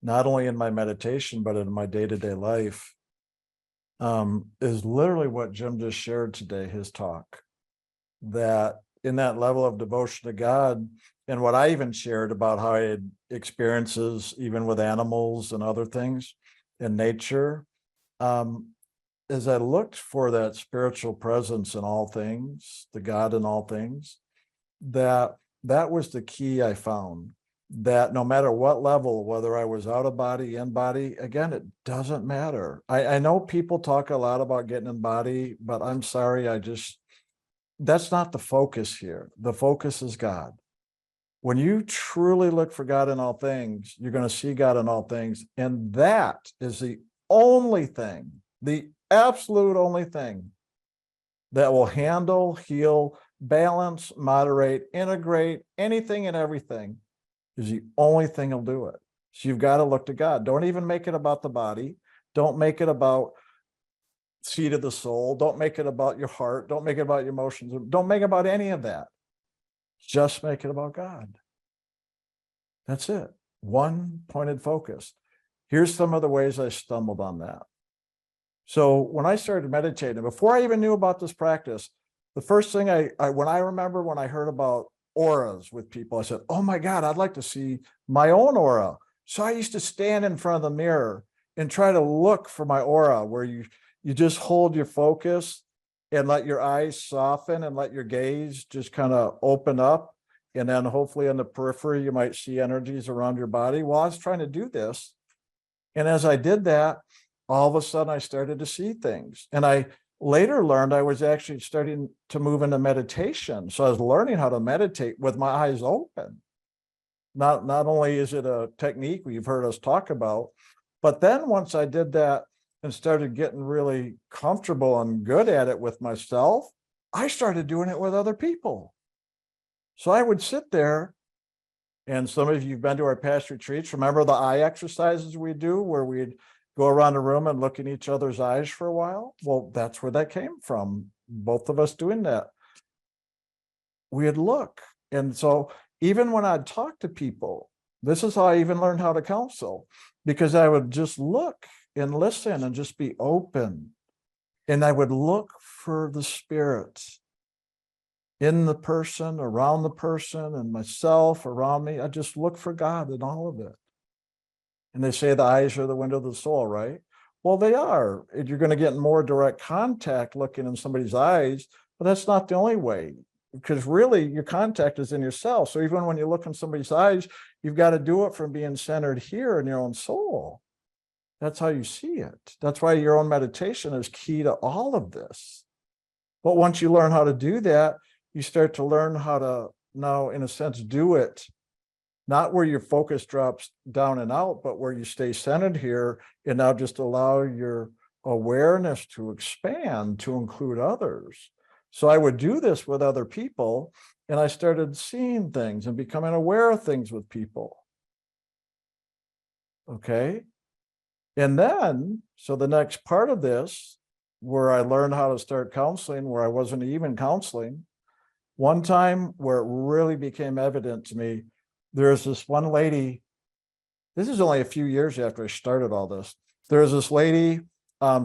not only in my meditation, but in my day-to-day life, is literally what Jim just shared today, his talk. That in that level of devotion to God, and what I even shared about how I had experiences even with animals and other things in nature, as I looked for that spiritual presence in all things, the God in all things, that was the key I found. That no matter what level, whether I was out of body, in body, again, it doesn't matter. I know people talk a lot about getting in body, but I'm sorry, that's not the focus here. The focus is God. When you truly look for God in all things, you're going to see God in all things. And that is the only thing, the absolute only thing that will handle, heal, balance, moderate, integrate anything and everything, is the only thing that'll do it. So you've got to look to God. Don't even make it about the body. Don't make it about seat of the soul. Don't make it about your heart. Don't make it about your emotions. Don't make it about any of that. Just make it about God. That's it. One pointed focus. Here's some of the ways I stumbled on that. So when I started meditating, before I even knew about this practice, the first thing when I remember when I heard about auras with people, I said, oh my God, I'd like to see my own aura. So I used to stand in front of the mirror and try to look for my aura, where you just hold your focus and let your eyes soften and let your gaze just kind of open up. And then hopefully on the periphery, you might see energies around your body. Well, I was trying to do this. And as I did that, all of a sudden I started to see things. And I later learned I was actually starting to move into meditation. So I was learning how to meditate with my eyes open. Not only is it a technique you've heard us talk about, but then once I did that and started getting really comfortable and good at it with myself, I started doing it with other people. So I would sit there, and some of you have been to our past retreats, remember the eye exercises we do where we'd go around the room and look in each other's eyes for a while? Well, that's where that came from. Both of us doing that. We'd look. And so even when I'd talk to people, this is how I even learned how to counsel, because I would just look and listen and just be open. And I would look for the spirit in the person, around the person, and myself around me. I just look for God in all of it. And they say the eyes are the window of the soul, right? Well, they are. You're going to get more direct contact looking in somebody's eyes, but that's not the only way, because really your contact is in yourself. So even when you look in somebody's eyes, you've got to do it from being centered here in your own soul. That's how you see it. That's why your own meditation is key to all of this. But once you learn how to do that, you start to learn how to now, in a sense, do it not where your focus drops down and out, but where you stay centered here, and now just allow your awareness to expand to include others. So I would do this with other people, and I started seeing things and becoming aware of things with people. Okay. And then, so the next part of this, where I learned how to start counseling, where I wasn't even counseling, one time where it really became evident to me, there's this one lady, this is only a few years after I started all this. There's this lady,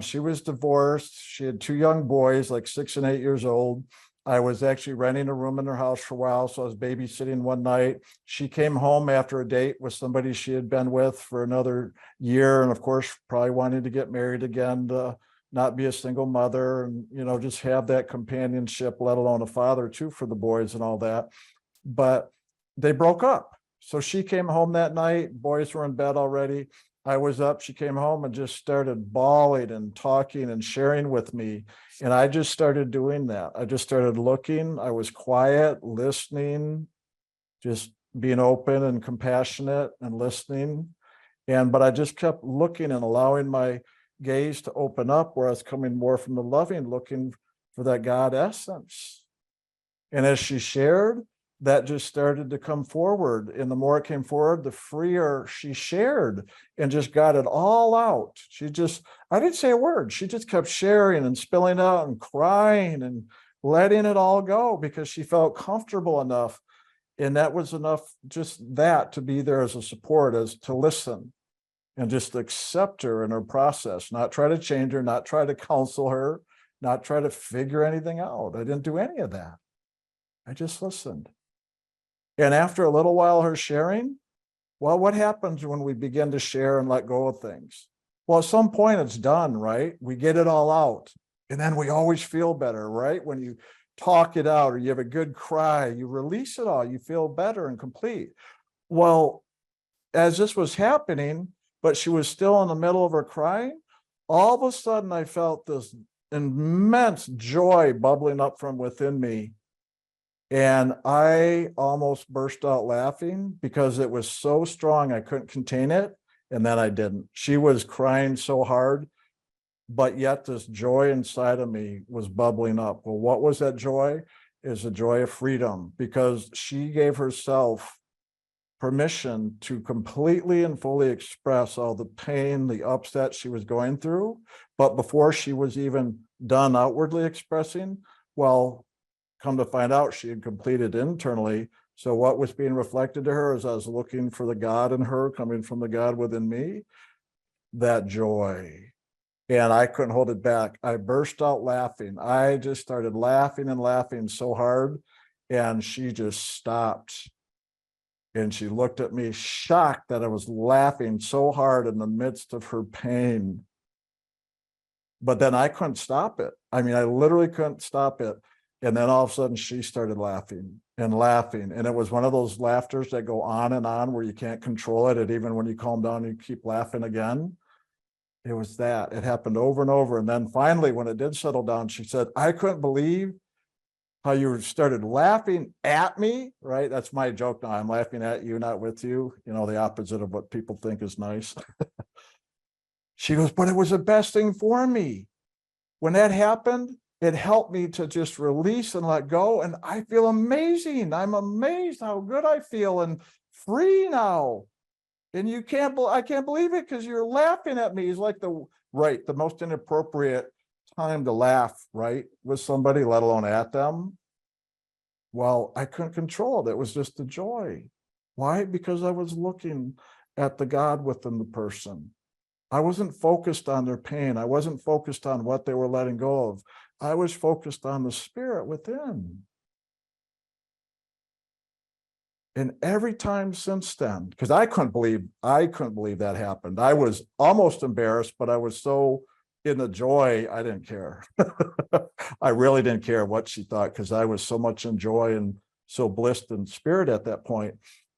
she was divorced. She had two young boys, like 6 and 8 years old. I was actually renting a room in her house for a while, so I was babysitting one night. She came home after a date with somebody she had been with for another year, and of course, probably wanted to get married again to not be a single mother and, just have that companionship, let alone a father too for the boys and all that. But they broke up. So she came home that night, boys were in bed already. I was up, she came home and just started bawling and talking and sharing with me. And I just started doing that. I just started looking. I was quiet, listening, just being open and compassionate and listening. But I just kept looking and allowing my gaze to open up where I was coming more from the loving, looking for that God essence. And as she shared, that just started to come forward. And the more it came forward, the freer she shared and just got it all out. I didn't say a word. She just kept sharing and spilling out and crying and letting it all go because she felt comfortable enough. And that was enough, just that, to be there as a support, as to listen and just accept her in her process, not try to change her, not try to counsel her, not try to figure anything out. I didn't do any of that. I just listened. And after a little while, her sharing, well, what happens when we begin to share and let go of things? Well, at some point it's done, right? We get it all out. And then we always feel better, right? When you talk it out or you have a good cry, you release it all, you feel better and complete. Well, as this was happening, but she was still in the middle of her crying, all of a sudden I felt this immense joy bubbling up from within me. And I almost burst out laughing because it was so strong, I couldn't contain it. And then I didn't. She was crying so hard, but yet this joy inside of me was bubbling up. Well, what was that joy? Is the joy of freedom, because she gave herself permission to completely and fully express all the pain, the upset she was going through. But before she was even done outwardly expressing, well, come to find out, she had completed internally. So what was being reflected to her as I was looking for the God in her, coming from the God within me, that joy. And I couldn't hold it back. I burst out laughing. I just started laughing and laughing so hard. And she just stopped. And she looked at me, shocked that I was laughing so hard in the midst of her pain. But then I couldn't stop it. I mean, I literally couldn't stop it. And then all of a sudden she started laughing and laughing. And it was one of those laughters that go on and on where you can't control it. And even when you calm down, you keep laughing again. It was that. It happened over and over. And then finally, when it did settle down, she said, I couldn't believe how you started laughing at me, right? That's my joke now. I'm laughing at you, not with you. The opposite of what people think is nice. She goes, but it was the best thing for me. When that happened, it helped me to just release and let go. And I feel amazing. I'm amazed how good I feel and free now. And I can't believe it because you're laughing at me. It's like the most inappropriate time to laugh, right? With somebody, let alone at them. Well, I couldn't control it. It was just the joy. Why? Because I was looking at the God within the person. I wasn't focused on their pain. I wasn't focused on what they were letting go of. I was focused on the spirit within. And every time since then, because I couldn't believe that happened. I was almost embarrassed, but I was so in the joy, I didn't care. I really didn't care what she thought because I was so much in joy and so blissed in spirit at that point.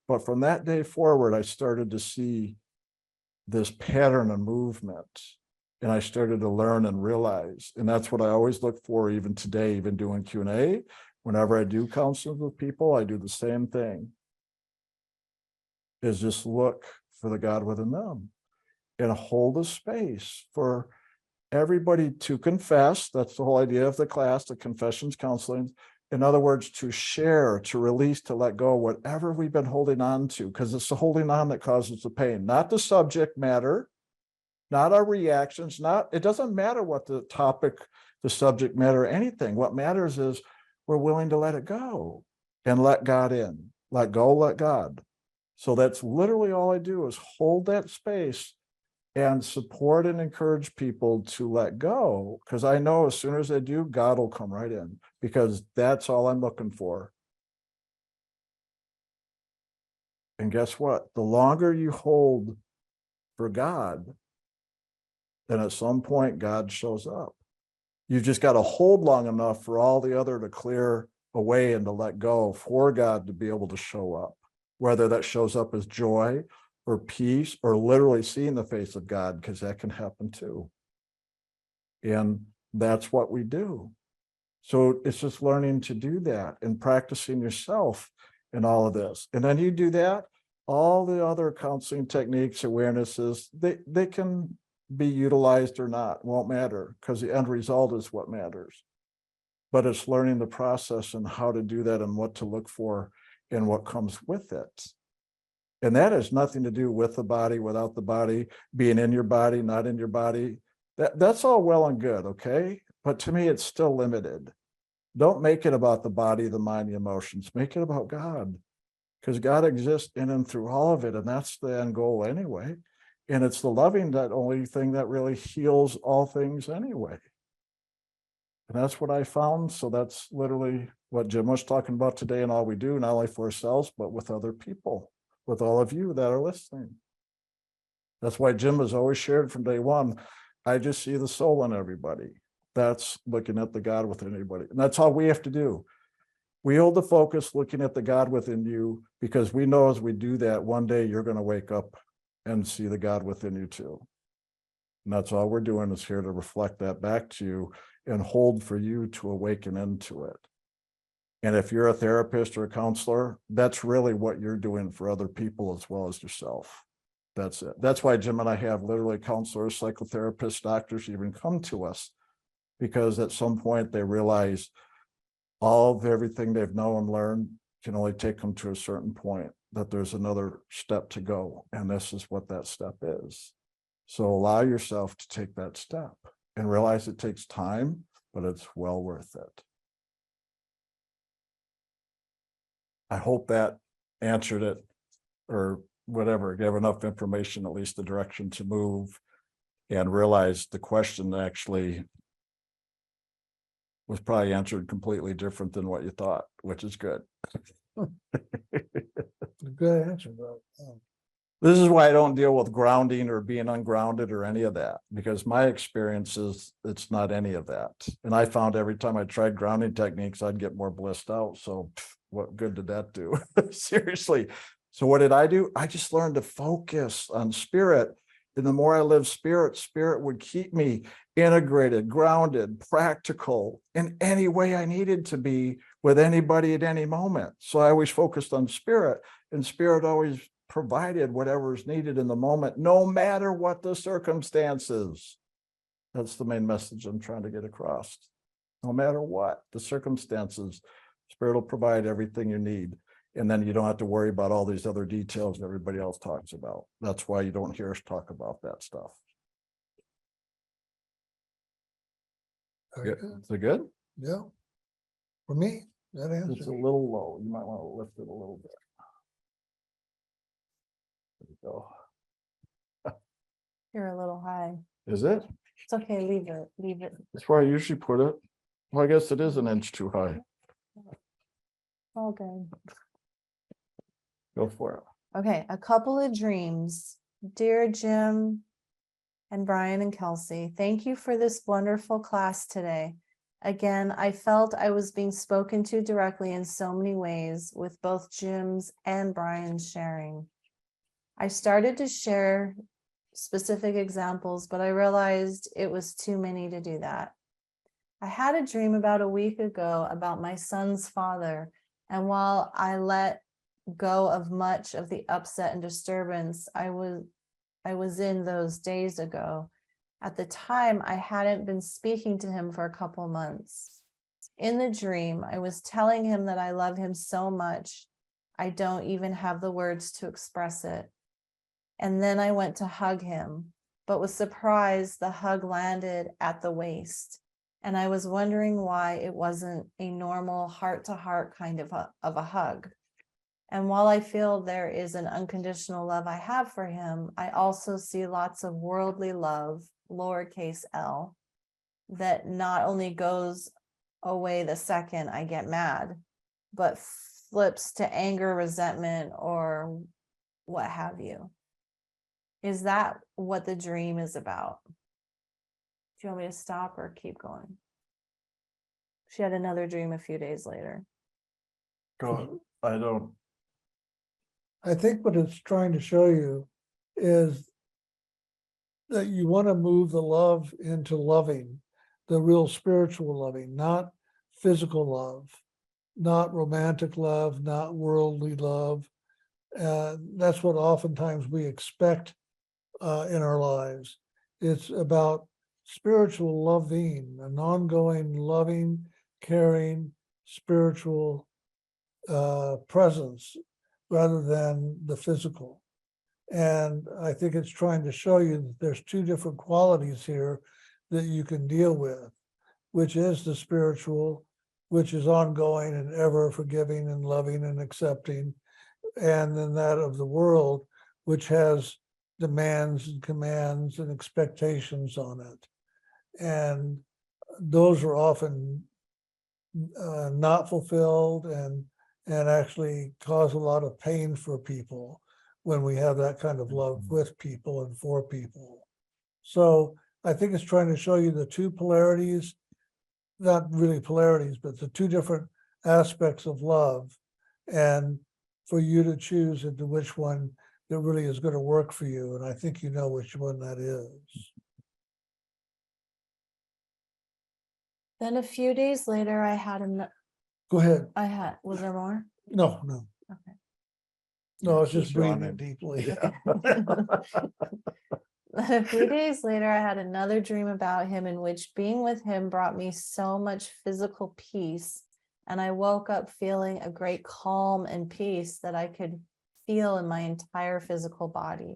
But from that day forward, I started to see this pattern of movement. And I started to learn and realize, and that's what I always look for, even today, even doing Q&A. Whenever I do counseling with people, I do the same thing, is just look for the God within them and hold a space for everybody to confess. That's the whole idea of the class, the confessions counseling. In other words, to share, to release, to let go, whatever we've been holding on to, because it's the holding on that causes the pain, not the subject matter, not our reactions, it doesn't matter what the topic, the subject matter, anything. What matters is we're willing to let it go and let God in, let go, let God. So that's literally all I do is hold that space and support and encourage people to let go, because I know as soon as they do, God will come right in, because that's all I'm looking for. And guess what? The longer you hold for God, then at some point God shows up. You've just got to hold long enough for all the other to clear away and to let go for God to be able to show up, whether that shows up as joy or peace or literally seeing the face of God, because that can happen too. And that's what we do. So it's just learning to do that and practicing yourself in all of this. And then you do that, all the other counseling techniques, awarenesses, they can be utilized or not, won't matter, because the end result is what matters. But it's learning the process and how to do that and what to look for and what comes with it. And that has nothing to do with the body, without the body, being in your body, not in your body. That's all well and good, okay? But to me, it's still limited. Don't make it about the body, the mind, the emotions. Make it about God, because God exists in and through all of it, and that's the end goal anyway. And it's the loving that only thing that really heals all things anyway. And that's what I found. So that's literally what Jim was talking about today, and all we do, not only for ourselves, but with other people, with all of you that are listening. That's why Jim has always shared from day one, I just see the soul in everybody. That's looking at the God within anybody. And that's all we have to do. We hold the focus looking at the God within you, because we know as we do that, one day you're going to wake up and see the God within you too. And that's all we're doing, is here to reflect that back to you and hold for you to awaken into it. And if you're a therapist or a counselor, that's really what you're doing for other people as well as yourself. That's it. That's why Jim and I have literally counselors, psychotherapists, doctors even come to us, because at some point they realize all of everything they've known and learned can only take them to a certain point, that there's another step to go. And this is what that step is. So allow yourself to take that step and realize it takes time, but it's well worth it. I hope that answered it, or whatever, gave enough information, at least the direction to move, and realize the question actually was probably answered completely different than what you thought, which is good. Good answer, though. This is why I don't deal with grounding or being ungrounded or any of that, because my experience is it's not any of that. And I found every time I tried grounding techniques, I'd get more blissed out. So what good did that do? Seriously. So what did I do? I just learned to focus on spirit. And the more I lived spirit, spirit would keep me integrated, grounded, practical in any way I needed to be with anybody at any moment. So I always focused on spirit, and spirit always provided whatever is needed in the moment, no matter what the circumstances. That's the main message I'm trying to get across. No matter what the circumstances, spirit will provide everything you need. And then you don't have to worry about all these other details everybody else talks about. That's why you don't hear us talk about that stuff. Very Yeah. good. Is it good? Yeah. For me, that It's a answer. little low. You might want to lift it a little bit. There you go. You're a little high. Is it? It's okay, leave it, leave it. That's where I usually put it. Well, I guess it is an inch too high. All good. Go for it. Okay, a couple of dreams. Dear Jim and Brian and Kelsey, thank you for this wonderful class today. Again, I felt I was being spoken to directly in so many ways with both Jim's and Brian's sharing. I started to share specific examples, but I realized it was too many to do that. I had a dream about a week ago about my son's father, and while I let go of much of the upset and disturbance I was in those days ago, at the time I hadn't been speaking to him for a couple months. In the dream, I was telling him that I love him so much, I don't even have the words to express it. And then I went to hug him, but was surprised the hug landed at the waist. And I was wondering why it wasn't a normal heart-to-heart kind of a hug. And while I feel there is an unconditional love I have for him, I also see lots of worldly love, lowercase l, that not only goes away the second I get mad, but flips to anger, resentment, or what have you. Is that what the dream is about? Do you want me to stop or keep going? She had another dream a few days later. Go, I don't, I think what it's trying to show you is that you want to move the love into loving, the real spiritual loving, not physical love, not romantic love, not worldly love. That's what oftentimes we expect in our lives. It's about spiritual loving, an ongoing, loving, caring, spiritual presence rather than the physical. And I think it's trying to show you that there's two different qualities here that you can deal with, which is the spiritual, which is ongoing and ever forgiving and loving and accepting, and then that of the world, which has demands and commands and expectations on it. And those are often not fulfilled and actually cause a lot of pain for people when we have that kind of love with people and for people. So I think it's trying to show you the two polarities, not really polarities, but the two different aspects of love, and for you to choose into which one that really is going to work for you. And I think you know which one that is. Then a few days later, I had Go ahead. was there more? No. Okay. No, it's just Just breathing yawning. deeply. A few days later, I had another dream about him in which being with him brought me so much physical peace. And I woke up feeling a great calm and peace that I could feel in my entire physical body.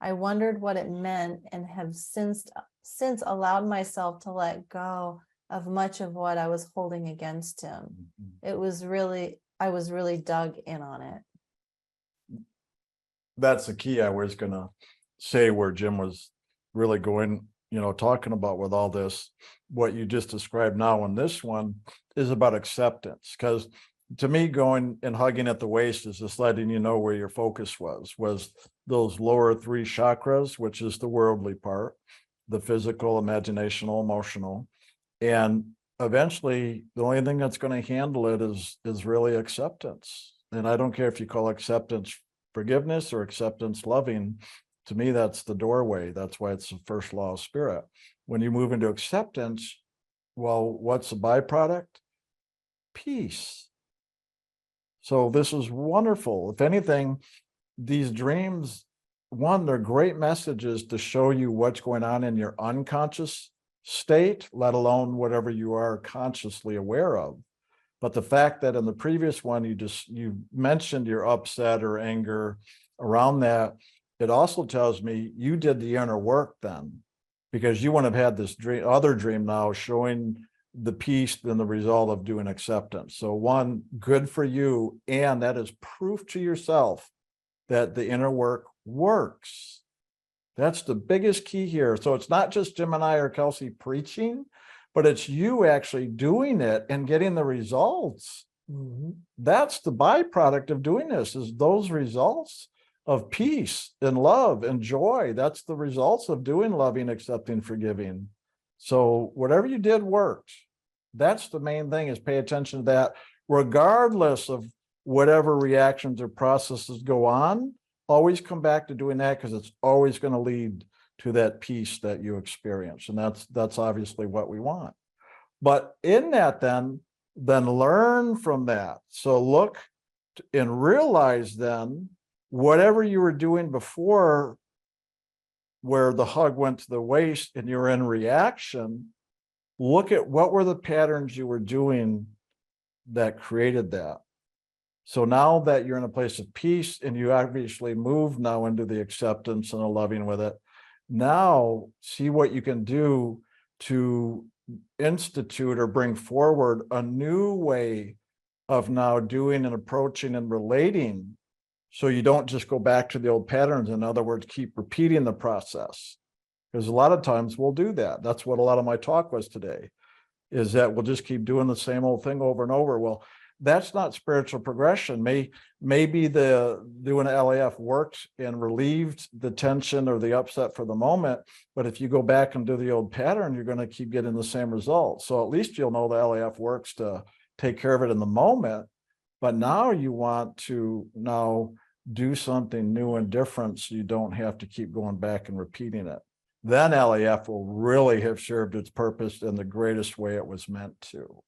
I wondered what it meant and have since allowed myself to let go of much of what I was holding against him. I was really dug in on it. that's the key I was gonna say, where Jim was really going, talking about with all this, what you just described now in this one is about acceptance. Because to me, going and hugging at the waist is just letting you know where your focus was those lower three chakras, which is the worldly part, the physical, imaginational, emotional. And eventually the only thing that's going to handle it is really acceptance. And I don't care if you call acceptance forgiveness or acceptance loving. To me, that's the doorway. That's why it's the first law of spirit. When you move into acceptance, well, what's the byproduct? Peace. So this is wonderful. If anything, these dreams, one, they're great messages to show you what's going on in your unconscious state, let alone whatever you are consciously aware of. But the fact that in the previous one, you mentioned your upset or anger around that, it also tells me you did the inner work then, because you wouldn't have had this other dream now showing the peace and the result of doing acceptance. So one, good for you. And that is proof to yourself that the inner work works. That's the biggest key here. So it's not just Jim and I or Kelsey preaching, but it's you actually doing it and getting the results. Mhm. That's the byproduct of doing this, is those results of peace and love and joy. That's the results of doing loving, accepting, forgiving. So whatever you did worked. That's the main thing, is pay attention to that, regardless of whatever reactions or processes go on. Always come back to doing that, because it's always going to lead to that peace that you experience. And that's obviously what we want. But in that, then learn from that. So look and realize then whatever you were doing before, where the hug went to the waist and you're in reaction, look at what were the patterns you were doing that created that. So now that you're in a place of peace and you obviously move now into the acceptance and the loving with it, now see what you can do to institute or bring forward a new way of now doing and approaching and relating. So you don't just go back to the old patterns. In other words, keep repeating the process. Because a lot of times we'll do that. That's what a lot of my talk was today. is that we'll just keep doing the same old thing over and over. Well, that's not spiritual progression. Maybe the doing LAF worked and relieved the tension or the upset for the moment, but if you go back and do the old pattern, you're going to keep getting the same results. So at least you'll know the LAF works to take care of it in the moment, but now you want to now do something new and different so you don't have to keep going back and repeating it. Then LAF will really have served its purpose in the greatest way it was meant to.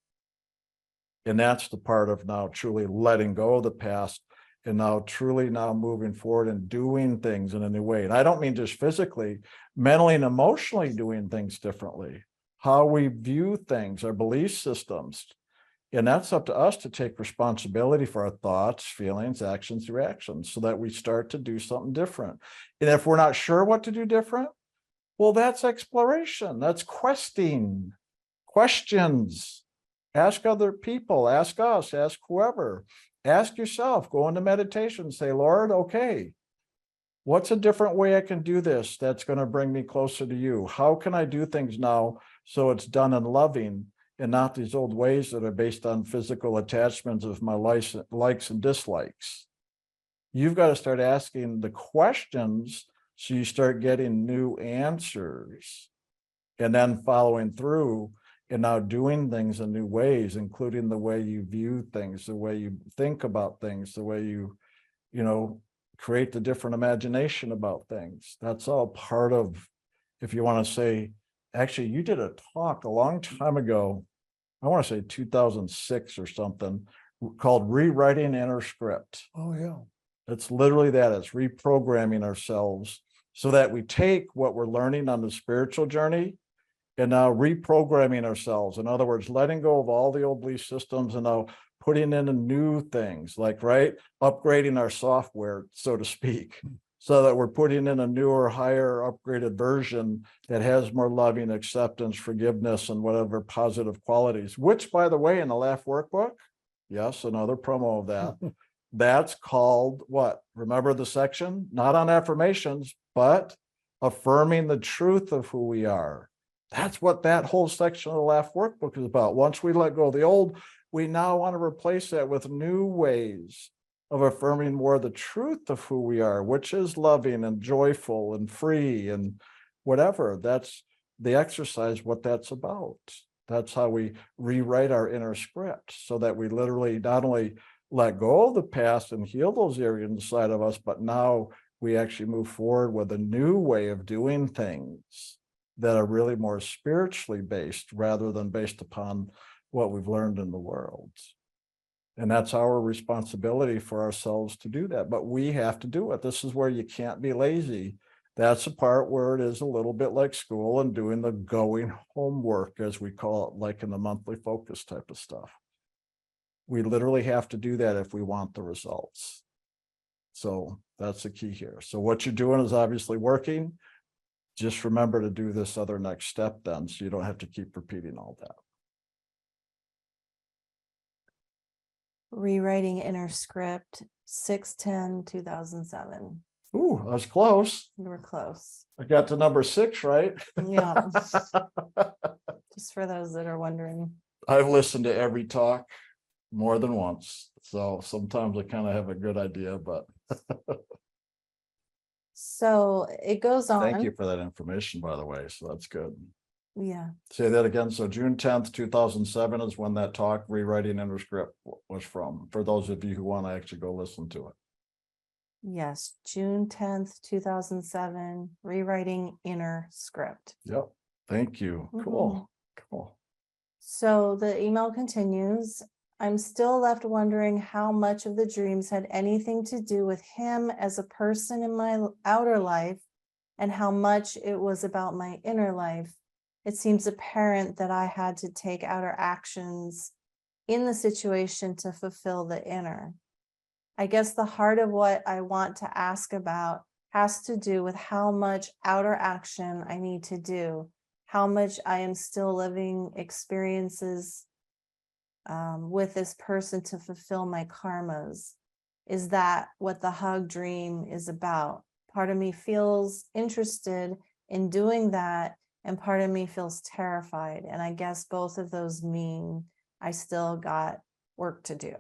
And that's the part of now truly letting go of the past and now truly now moving forward and doing things in a new way. And I don't mean just physically, mentally and emotionally doing things differently, how we view things, our belief systems. And that's up to us to take responsibility for our thoughts, feelings, actions, reactions, so that we start to do something different. And if we're not sure what to do different, well, that's exploration, that's questing, questions. Ask other people, ask us, ask whoever, ask yourself, go into meditation, say, Lord, okay, what's a different way I can do this that's going to bring me closer to you? How can I do things now so it's done in loving and not these old ways that are based on physical attachments of my likes and dislikes? You've got to start asking the questions so you start getting new answers and then following through. And now doing things in new ways, including the way you view things, the way you think about things, the way you create the different imagination about things. That's all part of, if you want to say, actually, you did a talk a long time ago, I want to say 2006 or something, called Rewriting Inner Script. Oh, yeah. It's literally that. It's reprogramming ourselves so that we take what we're learning on the spiritual journey and now reprogramming ourselves. In other words, letting go of all the old belief systems and now putting in new things, like, right, upgrading our software, so to speak, so that we're putting in a newer, higher, upgraded version that has more loving, acceptance, forgiveness, and whatever positive qualities, which, by the way, in the LAF workbook, yes, another promo of that, that's called what? Remember the section? Not on affirmations, but affirming the truth of who we are. That's what that whole section of the LAF workbook is about. Once we let go of the old, we now want to replace that with new ways of affirming more the truth of who we are, which is loving and joyful and free and whatever. That's the exercise, what that's about. That's how we rewrite our inner script so that we literally not only let go of the past and heal those areas inside of us, but now we actually move forward with a new way of doing things that are really more spiritually based rather than based upon what we've learned in the world. And that's our responsibility for ourselves to do that. But we have to do it. This is where you can't be lazy. That's the part where it is a little bit like school and doing the going homework, as we call it, like in the monthly focus type of stuff. We literally have to do that if we want the results. So that's the key here. So what you're doing is obviously working. Just remember to do this other next step then, so you don't have to keep repeating all that. Rewriting Inner Script, 6/10/2007. Ooh, I was close. We were close. I got to number 6, right? Yeah. Just for those that are wondering. I've listened to every talk more than once, so sometimes I kind of have a good idea, but So it goes on. thank you for that information, by the way. So that's good. Yeah. Say that again. So June 10th, 2007 is when that talk, Rewriting Inner Script, was from, for those of you who want to actually go listen to it. Yes, June 10th, 2007, Rewriting Inner Script. Yep. Thank you. Cool. Cool. So the email continues. I'm still left wondering how much of the dreams had anything to do with him as a person in my outer life and how much it was about my inner life. It seems apparent that I had to take outer actions in the situation to fulfill the inner. I guess the heart of what I want to ask about has to do with how much outer action I need to do, how much I am still living experiences with this person to fulfill my karmas. Is that what the hug dream is about? Part of me feels interested in doing that and part of me feels terrified. And I guess both of those mean I still got work to do.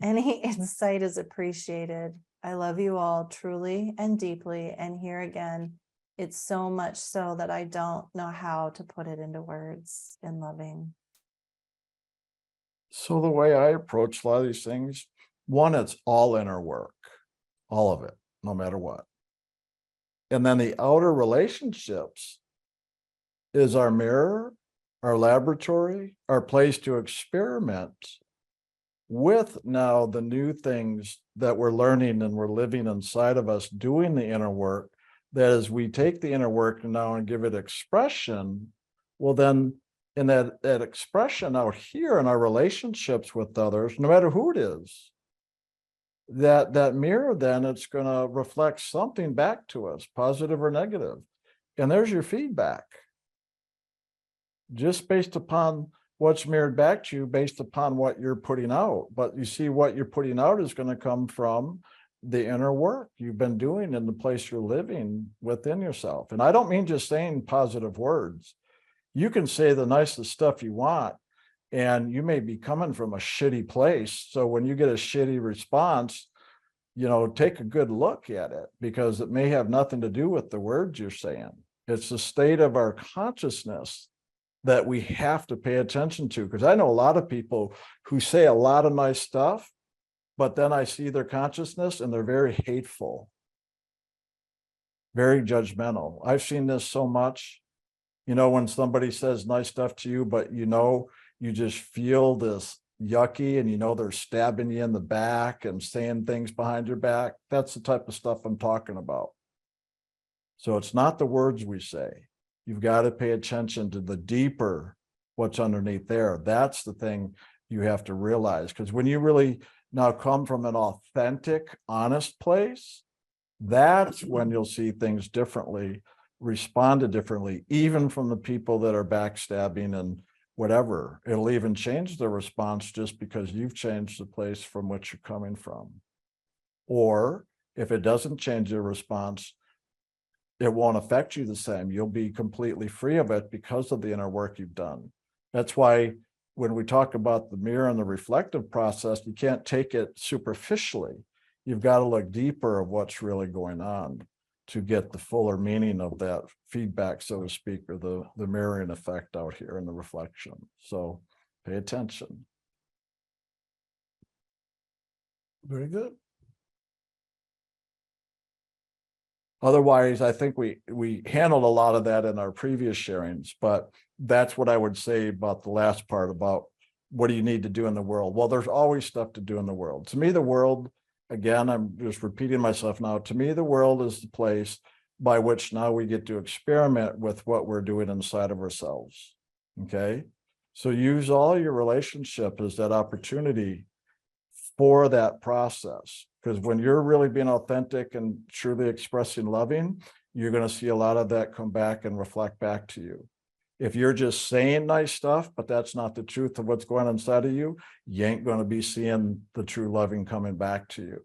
Any insight is appreciated. I love you all truly and deeply. And here again, it's so much so that I don't know how to put it into words in loving. So the way I approach a lot of these things, one, it's all inner work, all of it, no matter what. And then the outer relationships is our mirror, our laboratory, our place to experiment with now the new things that we're learning and we're living inside of us, doing the inner work. That as we take the inner work now and give it expression, well then in that expression out here in our relationships with others, no matter who it is, that mirror, then it's going to reflect something back to us, positive or negative. And there's your feedback. Just based upon what's mirrored back to you, based upon what you're putting out. But you see, what you're putting out is going to come from the inner work you've been doing in the place you're living within yourself. And I don't mean just saying positive words. You can say the nicest stuff you want, and you may be coming from a shitty place. So when you get a shitty response, take a good look at it, because it may have nothing to do with the words you're saying. It's the state of our consciousness that we have to pay attention to. Because I know a lot of people who say a lot of nice stuff, but then I see their consciousness and they're very hateful, very judgmental. I've seen this so much. When somebody says nice stuff to you, but you just feel this yucky, and they're stabbing you in the back and saying things behind your back. That's the type of stuff I'm talking about. So it's not the words we say. You've got to pay attention to the deeper, what's underneath there. That's the thing you have to realize. Because when you really now come from an authentic, honest place, that's when you'll see things differently, respond differently, even from the people that are backstabbing and whatever. It'll even change the response just because you've changed the place from which you're coming from. Or if it doesn't change your response, it won't affect you the same. You'll be completely free of it because of the inner work you've done. That's why when we talk about the mirror and the reflective process, you can't take it superficially. You've got to look deeper of what's really going on to get the fuller meaning of that feedback, so to speak, or the mirroring effect out here in the reflection. So pay attention. Very good. Otherwise, I think we handled a lot of that in our previous sharings, but that's what I would say about the last part about what do you need to do in the world? Well, there's always stuff to do in the world. To me, the world, again, I'm just repeating myself now, to me, the world is the place by which now we get to experiment with what we're doing inside of ourselves. Okay. So use all your relationship as that opportunity for that process. Because when you're really being authentic and truly expressing loving, you're going to see a lot of that come back and reflect back to you. If you're just saying nice stuff, but that's not the truth of what's going on inside of you, you ain't going to be seeing the true loving coming back to you.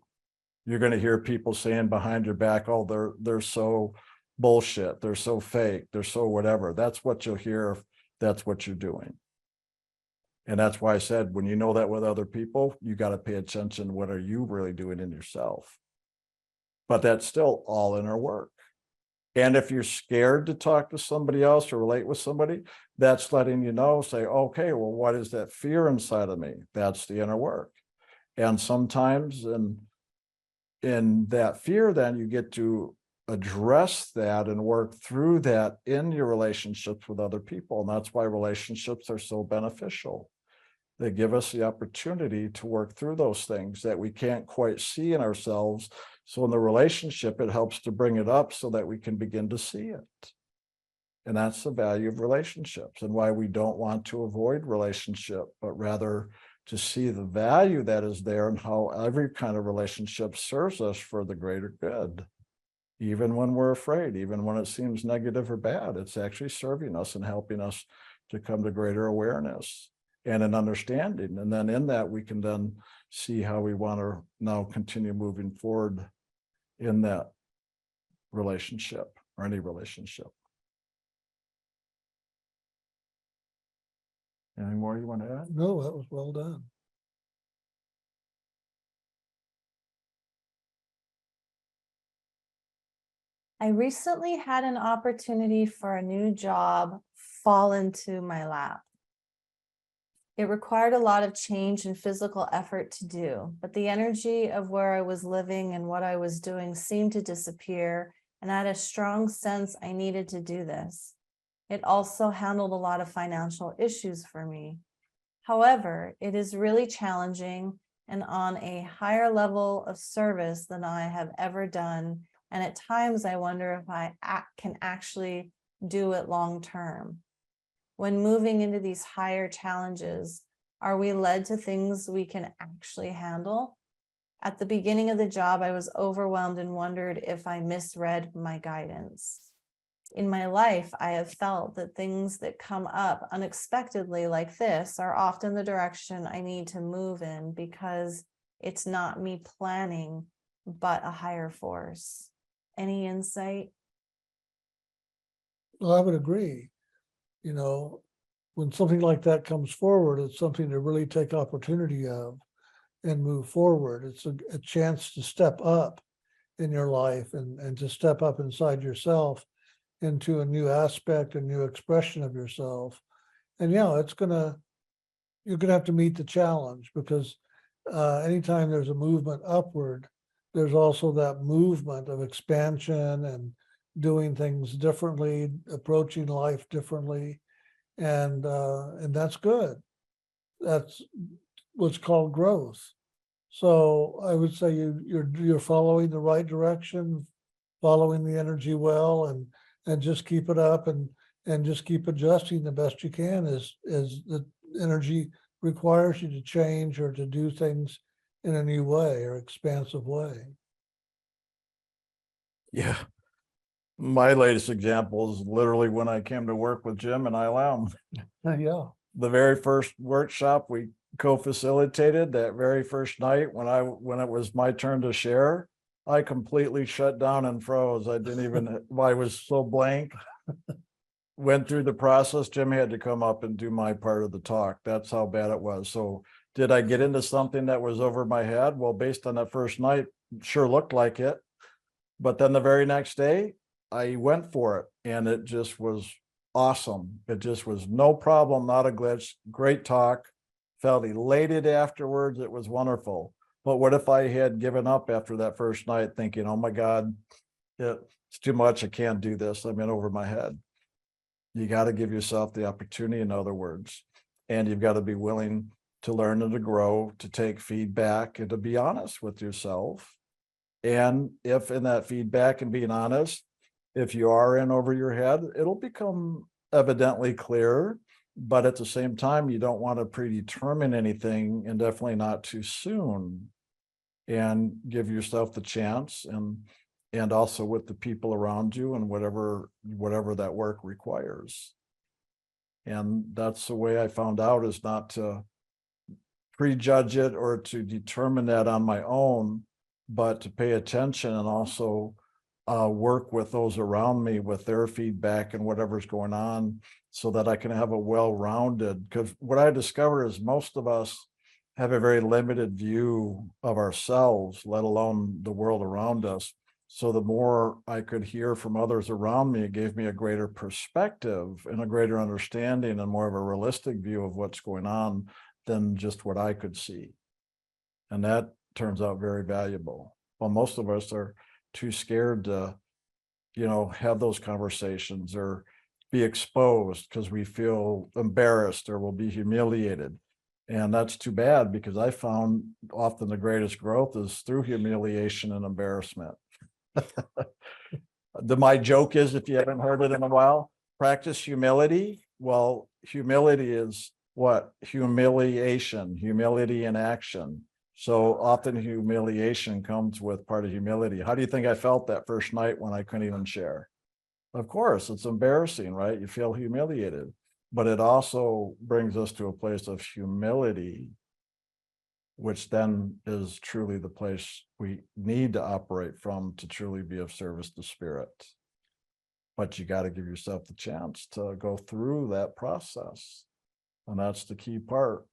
You're going to hear people saying behind your back, oh, they're so bullshit, they're so fake, they're so whatever. That's what you'll hear if that's what you're doing. And that's why I said, when you know that with other people, you got to pay attention. What are you really doing in yourself? But that's still all inner work. And if you're scared to talk to somebody else or relate with somebody, that's letting you know, say, okay, well, what is that fear inside of me? That's the inner work. And sometimes in that fear, then you get to address that and work through that in your relationships with other people. And that's why relationships are so beneficial. They give us the opportunity to work through those things that we can't quite see in ourselves. So in the relationship, it helps to bring it up so that we can begin to see it. And that's the value of relationships and why we don't want to avoid relationship, but rather to see the value that is there and how every kind of relationship serves us for the greater good. Even when we're afraid, even when it seems negative or bad, it's actually serving us and helping us to come to greater awareness and an understanding. And then in that, we can then see how we want to now continue moving forward in that relationship or any relationship. Any more you want to add? No, that was well done. I recently had an opportunity for a new job fall into my lap. It required a lot of change and physical effort to do, but the energy of where I was living and what I was doing seemed to disappear, and I had a strong sense I needed to do this. It also handled a lot of financial issues for me. However, it is really challenging and on a higher level of service than I have ever done. And at times I wonder if I can actually do it long term. When moving into these higher challenges, are we led to things we can actually handle? At the beginning of the job, I was overwhelmed and wondered if I misread my guidance. In my life, I have felt that things that come up unexpectedly like this are often the direction I need to move in because it's not me planning, but a higher force. Any insight? Well, I would agree. You know, when something like that comes forward, it's something to really take opportunity of and move forward. It's a chance to step up in your life and to step up inside yourself into a new aspect, a new expression of yourself. And yeah, you're gonna have to meet the challenge because anytime there's a movement upward, there's also that movement of expansion and doing things differently, approaching life differently, and that's good. That's what's called growth. So I would say you're following the right direction, following the energy well, and just keep it up and just keep adjusting the best you can as the energy requires you to change or to do things in a new way or expansive way. Yeah. My latest example is literally when I came to work with Jim and ILM. Yeah. The very first workshop we co-facilitated, that very first night when it was my turn to share, I completely shut down and froze. I didn't even, I was so blank. Went through the process. Jim had to come up and do my part of the talk. That's how bad it was. So did I get into something that was over my head? Well, based on that first night, sure looked like it. But then the very next day, I went for it and it just was awesome. It just was no problem, not a glitch, great talk, felt elated afterwards. It was wonderful. But what if I had given up after that first night thinking, oh my God, it's too much. I can't do this. I'm in over my head. You got to give yourself the opportunity, in other words, and you've got to be willing to learn and to grow, to take feedback and to be honest with yourself. And if in that feedback and being honest, if you are in over your head, it'll become evidently clear. But at the same time, you don't want to predetermine anything, and definitely not too soon. And give yourself the chance, and also with the people around you and whatever that work requires. And that's the way I found out, is not to prejudge it or to determine that on my own, but to pay attention and also work with those around me with their feedback and whatever's going on, so that I can have a well-rounded, because what I discover is most of us have a very limited view of ourselves, let alone the world around us. So the more I could hear from others around me, it gave me a greater perspective and a greater understanding and more of a realistic view of what's going on than just what I could see. And that turns out very valuable. Well, most of us are too scared to, have those conversations or be exposed because we feel embarrassed or will be humiliated. And that's too bad, because I found often the greatest growth is through humiliation and embarrassment. My joke is, if you haven't heard it in a while, practice humility. Well, humility is what? Humiliation, humility in action. So often humiliation comes with part of humility. How do you think I felt that first night when I couldn't even share? Of course, it's embarrassing, right? You feel humiliated, but it also brings us to a place of humility, which then is truly the place we need to operate from to truly be of service to spirit. But you got to give yourself the chance to go through that process. And that's the key part.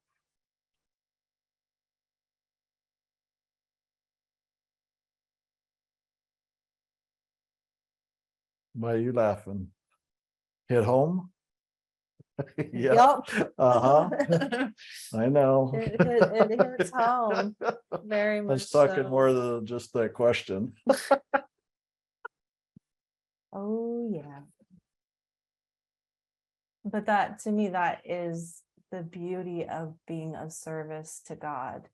Why are you laughing? Hit home? Yeah, Yup. uh-huh. I know. It hits home very I much was talking so. more than just that question. Oh, yeah. But that, to me, that is the beauty of being of service to God.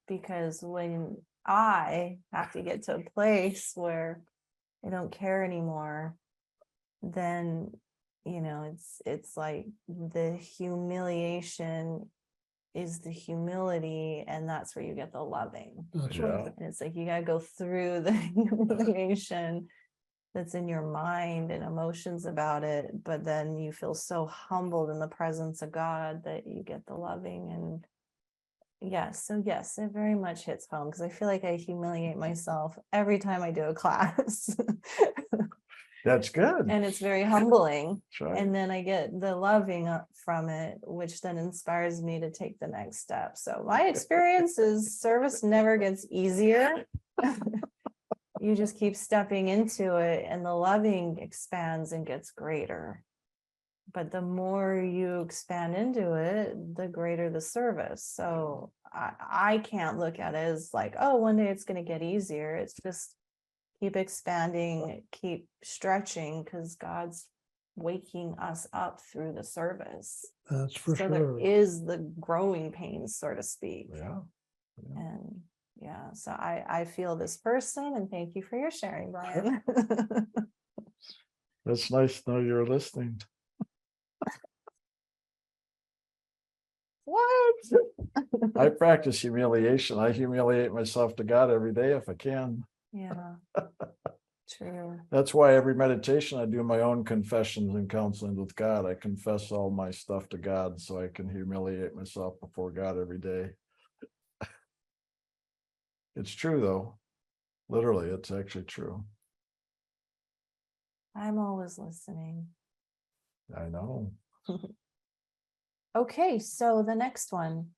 Because when I have to get to a place where I don't care anymore, then, it's like the humiliation is the humility, and that's where you get the loving. That's Yeah. right. And it's like you got to go through the humiliation that's in your mind and emotions about it, but then you feel so humbled in the presence of God that you get the loving. And yes, it very much hits home, because I feel like I humiliate myself every time I do a class. That's good. And it's very humbling. That's right. And then I get the loving from it, which then inspires me to take the next step. So my experience is service never gets easier. You just keep stepping into it, and the loving expands and gets greater. But the more you expand into it, the greater the service. So I can't look at it as like, oh, one day it's going to get easier. It's just keep expanding, keep stretching, because God's waking us up through the service. That's for So there sure. is the growing pains, so to speak. Yeah. And yeah, so I feel this person, and thank you for your sharing, Brian. That's nice to know you're listening. What? I practice humiliation. I humiliate myself to God every day if I can. Yeah, true. That's why every meditation I do my own confessions and counseling with God. I confess all my stuff to God so I can humiliate myself before God every day. It's true though. Literally, it's actually true. I'm always listening. I know. Okay, so the next one.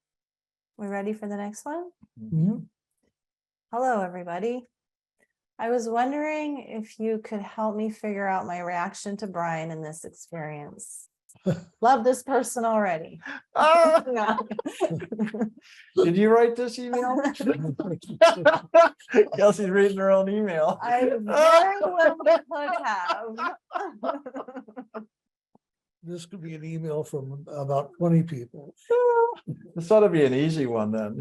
We ready for the next one? Mhm. Hello, everybody. I was wondering if you could help me figure out my reaction to Brian in this experience. Love this person already. Ah, No. did you write this email? Kelsey's reading her own email. I very well could have. This could be an email from about 20 people. This ought to be an easy one then.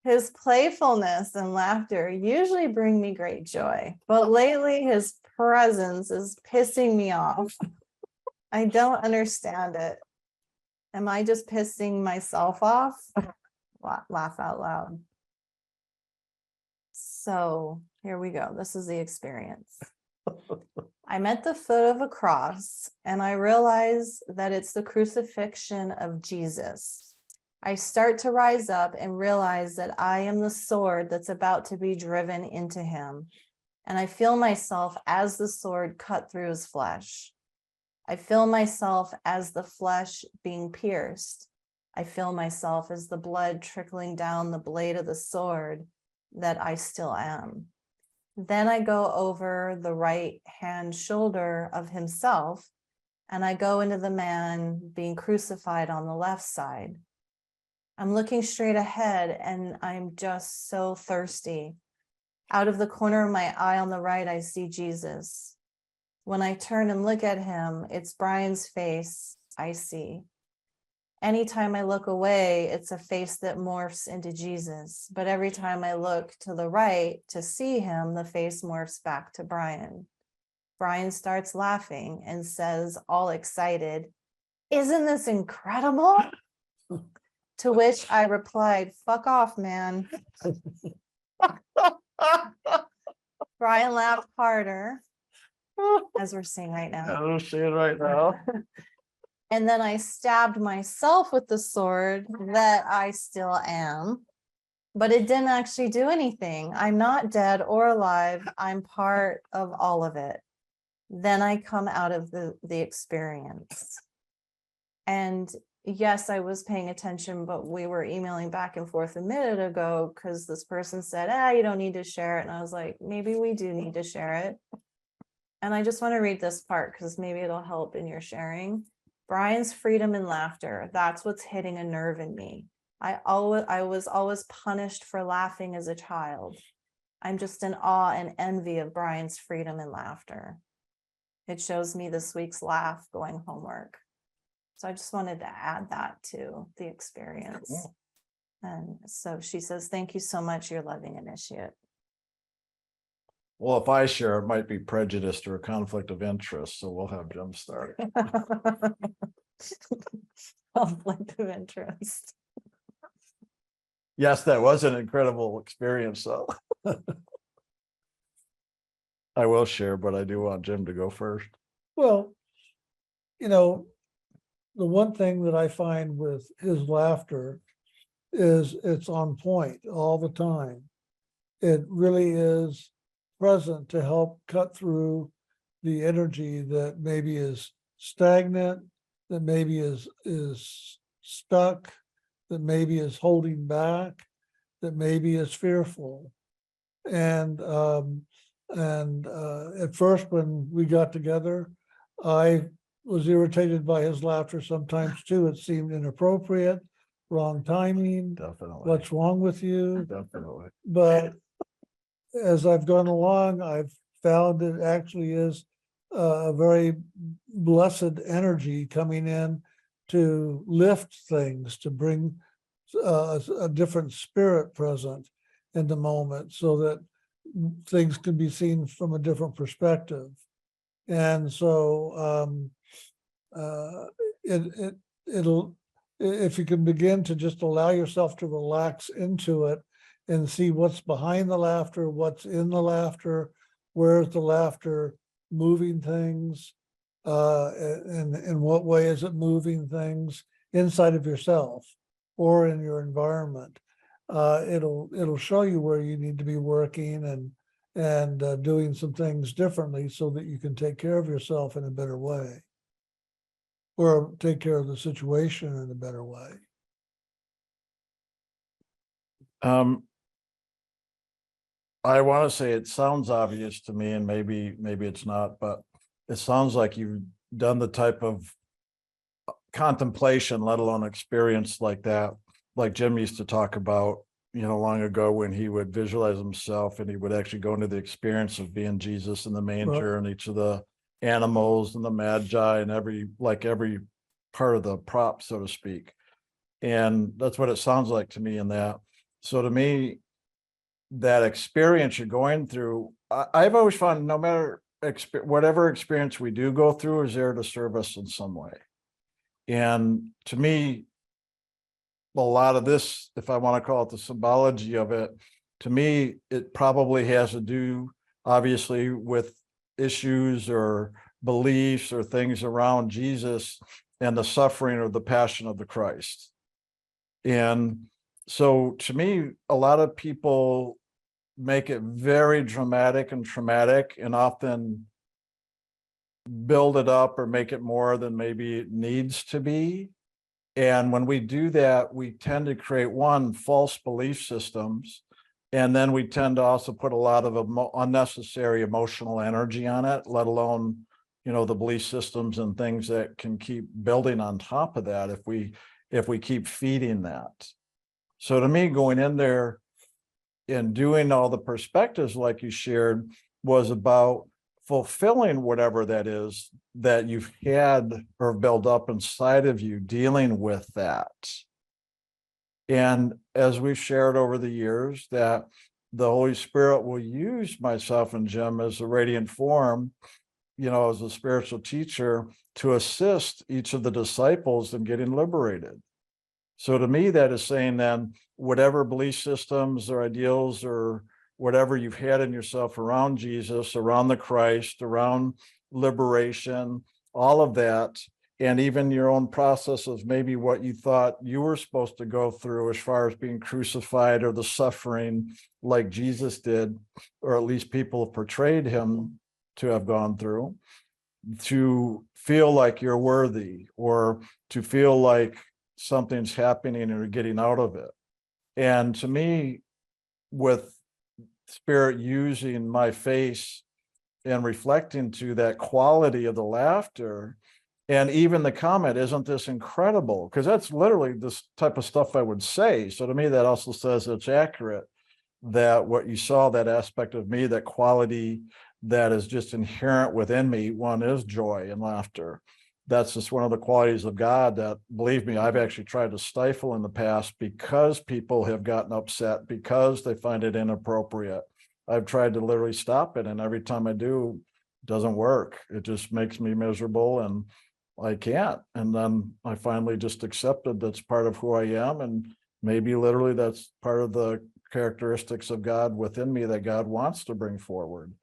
His playfulness and laughter usually bring me great joy, but lately his presence is pissing me off. I don't understand it. Am I just pissing myself off? Laugh out loud. So here we go. This is the experience. I'm at the foot of a cross, and I realize that it's the crucifixion of Jesus. I start to rise up and realize that I am the sword that's about to be driven into him. And I feel myself as the sword cut through his flesh. I feel myself as the flesh being pierced. I feel myself as the blood trickling down the blade of the sword that I still am. Then I go over the right hand shoulder of himself, and I go into the man being crucified on the left side. I'm looking straight ahead, and I'm just so thirsty. Out of the corner of my eye on the right, I see Jesus. When I turn and look at him, it's Brian's face I see. Anytime I look away, it's a face that morphs into Jesus. But every time I look to the right to see him, the face morphs back to Brian. Brian starts laughing and says, all excited, "Isn't this incredible?" To which I replied, "Fuck off, man." Brian laughed harder, as we're seeing right I now. don't see it right now. And then I stabbed myself with the sword that I still am, but it didn't actually do anything. I'm not dead or alive. I'm part of all of it. Then I come out of the experience. And yes, I was paying attention, but we were emailing back and forth a minute ago because this person said, you don't need to share it. And I was like, maybe we do need to share it. And I just want to read this part because maybe it'll help in your sharing. Brian's freedom and laughter. That's what's hitting a nerve in me. I was always punished for laughing as a child. I'm just in awe and envy of Brian's freedom and laughter. It shows me this week's laugh going homework. So I just wanted to add that to the experience. Cool. And so she says, thank you so much, your loving initiate. Well, if I share, it might be prejudiced or a conflict of interest, so we'll have Jim start. Conflict of interest. Yes, that was an incredible experience, though. I will share, but I do want Jim to go first. Well, the one thing that I find with his laughter is it's on point all the time. It really is present to help cut through the energy that maybe is stagnant, that maybe is stuck, that maybe is holding back, that maybe is fearful. And at first when we got together, I was irritated by his laughter sometimes too. It seemed inappropriate, wrong timing. Definitely. What's wrong with you? Definitely. But as I've gone along, I've found it actually is a very blessed energy coming in to lift things, to bring a different spirit present in the moment so that things can be seen from a different perspective. And so it'll, if you can begin to just allow yourself to relax into it and see what's behind the laughter, what's in the laughter, where's the laughter moving things, and in what way is it moving things inside of yourself or in your environment. It'll show you where you need to be working and doing some things differently so that you can take care of yourself in a better way, or take care of the situation in a better way. I want to say it sounds obvious to me, and maybe it's not, but it sounds like you've done the type of contemplation, let alone experience like that, like Jim used to talk about, long ago, when he would visualize himself and he would actually go into the experience of being Jesus in the manger and each of the animals and the magi and every part of the prop, so to speak. And that's what it sounds like to me in that. So to me, that experience you're going through, I've always found no matter whatever experience we do go through is there to serve us in some way. And to me, a lot of this, if I want to call it the symbology of it, to me, it probably has to do, obviously, with issues or beliefs or things around Jesus and the suffering or the passion of the Christ. And so to me, a lot of people make it very dramatic and traumatic and often build it up or make it more than maybe it needs to be. And when we do that, we tend to create false belief systems. And then we tend to also put a lot of unnecessary emotional energy on it, let alone, the belief systems and things that can keep building on top of that if we keep feeding that. So to me, going in there and doing all the perspectives like you shared was about fulfilling whatever that is that you've had or built up inside of you, dealing with that. And as we've shared over the years, that the Holy Spirit will use myself and Jim as a radiant form, as a spiritual teacher, to assist each of the disciples in getting liberated. So to me, that is saying then, whatever belief systems or ideals or whatever you've had in yourself around Jesus, around the Christ, around liberation, all of that, and even your own process of maybe what you thought you were supposed to go through as far as being crucified or the suffering like Jesus did, or at least people have portrayed him to have gone through. to feel like you're worthy, or to feel like something's happening and you're getting out of it. And to me, with Spirit using my face and reflecting to that quality of the laughter, and even the comment, isn't this incredible? Because that's literally this type of stuff I would say. So to me, that also says it's accurate, that what you saw, that aspect of me, that quality that is just inherent within me, one is joy and laughter. That's just one of the qualities of God that, believe me, I've actually tried to stifle in the past because people have gotten upset, because they find it inappropriate. I've tried to literally stop it, and every time I do, it doesn't work. It just makes me miserable, and I can't. And then I finally just accepted that's part of who I am, and maybe literally that's part of the characteristics of God within me that God wants to bring forward.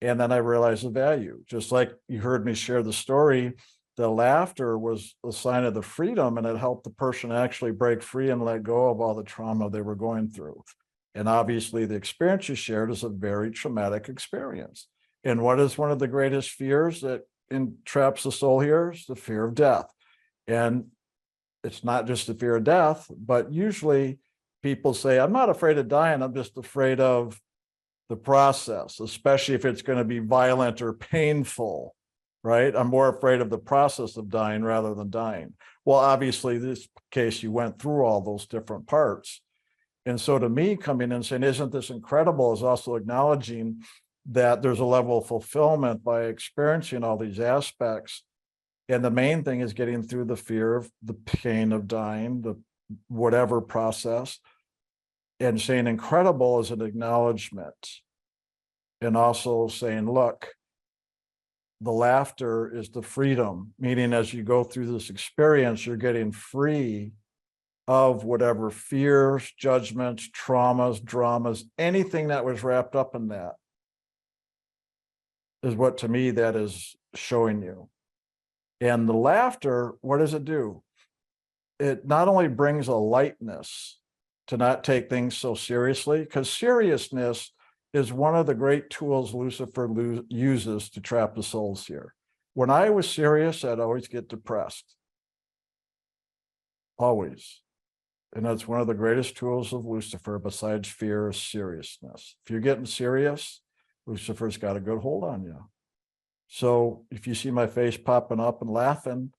And then I realized the value. Just like you heard me share the story, the laughter was a sign of the freedom, and it helped the person actually break free and let go of all the trauma they were going through. And obviously the experience you shared is a very traumatic experience. And what is one of the greatest fears that entraps the soul here? Is the fear of death. And it's not just the fear of death, but usually people say, I'm not afraid of dying, I'm just afraid of the process, especially if it's going to be violent or painful, right? I'm more afraid of the process of dying rather than dying. Well, obviously, in this case, you went through all those different parts. And so to me, coming in and saying, isn't this incredible, is also acknowledging that there's a level of fulfillment by experiencing all these aspects. And the main thing is getting through the fear of the pain of dying, the whatever process, and saying incredible is an acknowledgement. And also saying, look, the laughter is the freedom, meaning as you go through this experience, you're getting free of whatever fears, judgments, traumas, dramas, anything that was wrapped up in that is what, to me, that is showing you. And the laughter, what does it do? It not only brings a lightness to not take things so seriously, because seriousness is one of the great tools Lucifer uses to trap the souls here. When I was serious, I'd always get depressed. Always. And that's one of the greatest tools of Lucifer, besides fear, is seriousness. If you're getting serious, Lucifer's got a good hold on you. So if you see my face popping up and laughing,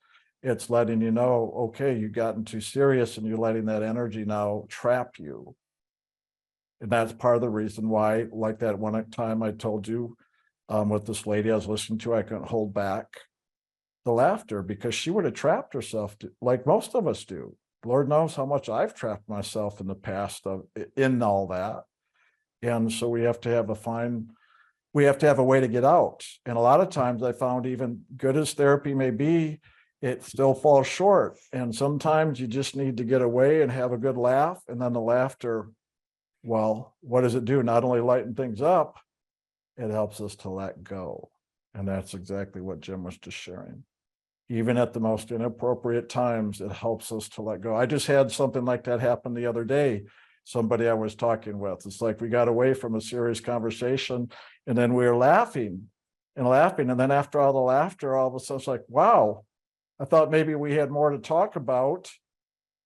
it's letting you know, okay, you've gotten too serious and you're letting that energy now trap you. And that's part of the reason why, like that one time I told you with this lady I was listening to, I couldn't hold back the laughter, because she would have trapped herself like most of us do. Lord knows how much I've trapped myself in the past in all that. And so we have to have a way to get out. And a lot of times I found, even good as therapy may be, it still falls short. And sometimes you just need to get away and have a good laugh. And then the laughter, well, what does it do? Not only lighten things up, it helps us to let go. And that's exactly what Jim was just sharing. Even at the most inappropriate times, it helps us to let go. I just had something like that happen the other day. Somebody I was talking with, it's like we got away from a serious conversation, and then we were laughing. And then after all the laughter, all of a sudden it's like, wow, I thought maybe we had more to talk about.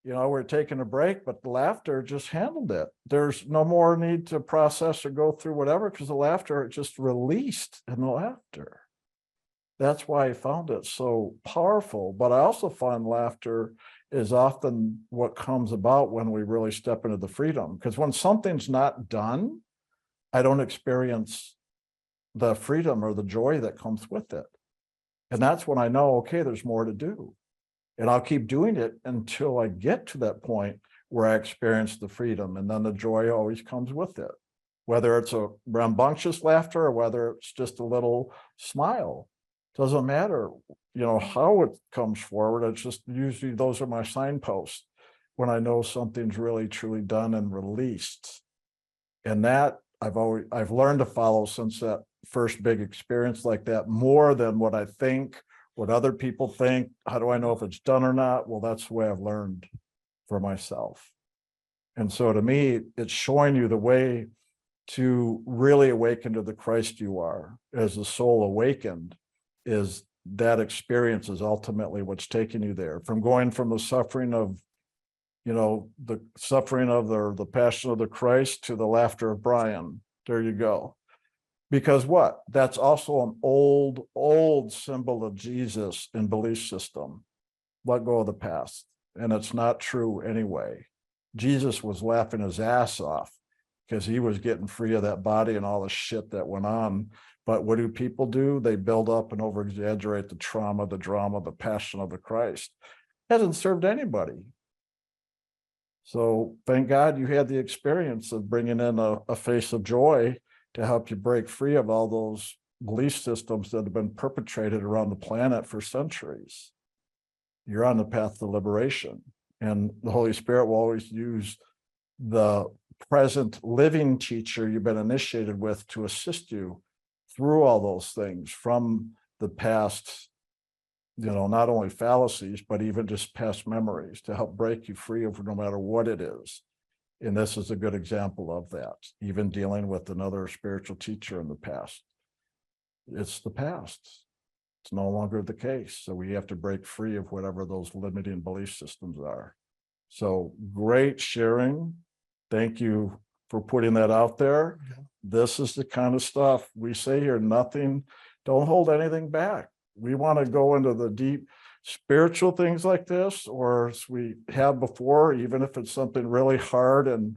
You know, we're taking a break, but the laughter just handled it. There's no more need to process or go through whatever, because the laughter just released in the laughter. That's why I found it so powerful. But I also find laughter is often what comes about when we really step into the freedom. Because when something's not done, I don't experience the freedom or the joy that comes with it. And that's when I know, okay, there's more to do. And I'll keep doing it until I get to that point where I experience the freedom. And then the joy always comes with it, whether it's a rambunctious laughter or whether it's just a little smile. Doesn't matter, you know, how it comes forward. It's just usually those are my signposts when I know something's really truly done and released. And that I've learned to follow since that first big experience like that, more than what I think, what other people think. How do I know if it's done or not? Well, that's the way I've learned for myself. And so to me, it's showing you the way to really awaken to the Christ you are. As the soul awakened, is that experience is ultimately what's taking you there, from going from the suffering of, the suffering of the passion of the Christ to the laughter of Brian. There you go. Because what? That's also an old symbol of Jesus and belief system. Let go of the past. And it's not true anyway. Jesus was laughing his ass off because he was getting free of that body and all the shit that went on. But what do people do? They build up and over exaggerate the trauma, the drama, the passion of the Christ. Hasn't served anybody. So thank God you had the experience of bringing in a face of joy to help you break free of all those belief systems that have been perpetrated around the planet for centuries. You're on the path to liberation, and the Holy Spirit will always use the present living teacher you've been initiated with to assist you through all those things from the past, not only fallacies, but even just past memories to help break you free of no matter what it is. And this is a good example of that, even dealing with another spiritual teacher in the past. It's the past. It's no longer the case. So we have to break free of whatever those limiting belief systems are. So great sharing. Thank you for putting that out there. Yeah. This is the kind of stuff we say here, don't hold anything back. We want to go into the deep spiritual things like this, or as we have before, even if it's something really hard and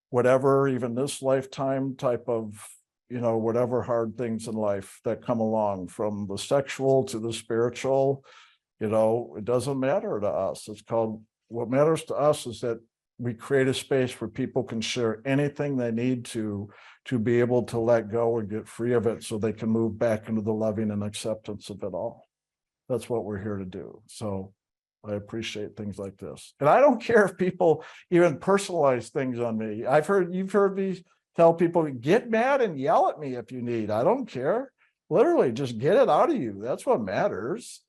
whatever, even this lifetime type of, whatever hard things in life that come along, from the sexual to the spiritual, it doesn't matter to us. What matters to us is that we create a space where people can share anything they need to be able to let go and get free of it so they can move back into the loving and acceptance of it all. That's what we're here to do. So I appreciate things like this. And I don't care if people even personalize things on me. You've heard me tell people, get mad and yell at me if you need. I don't care. Literally, just get it out of you. That's what matters.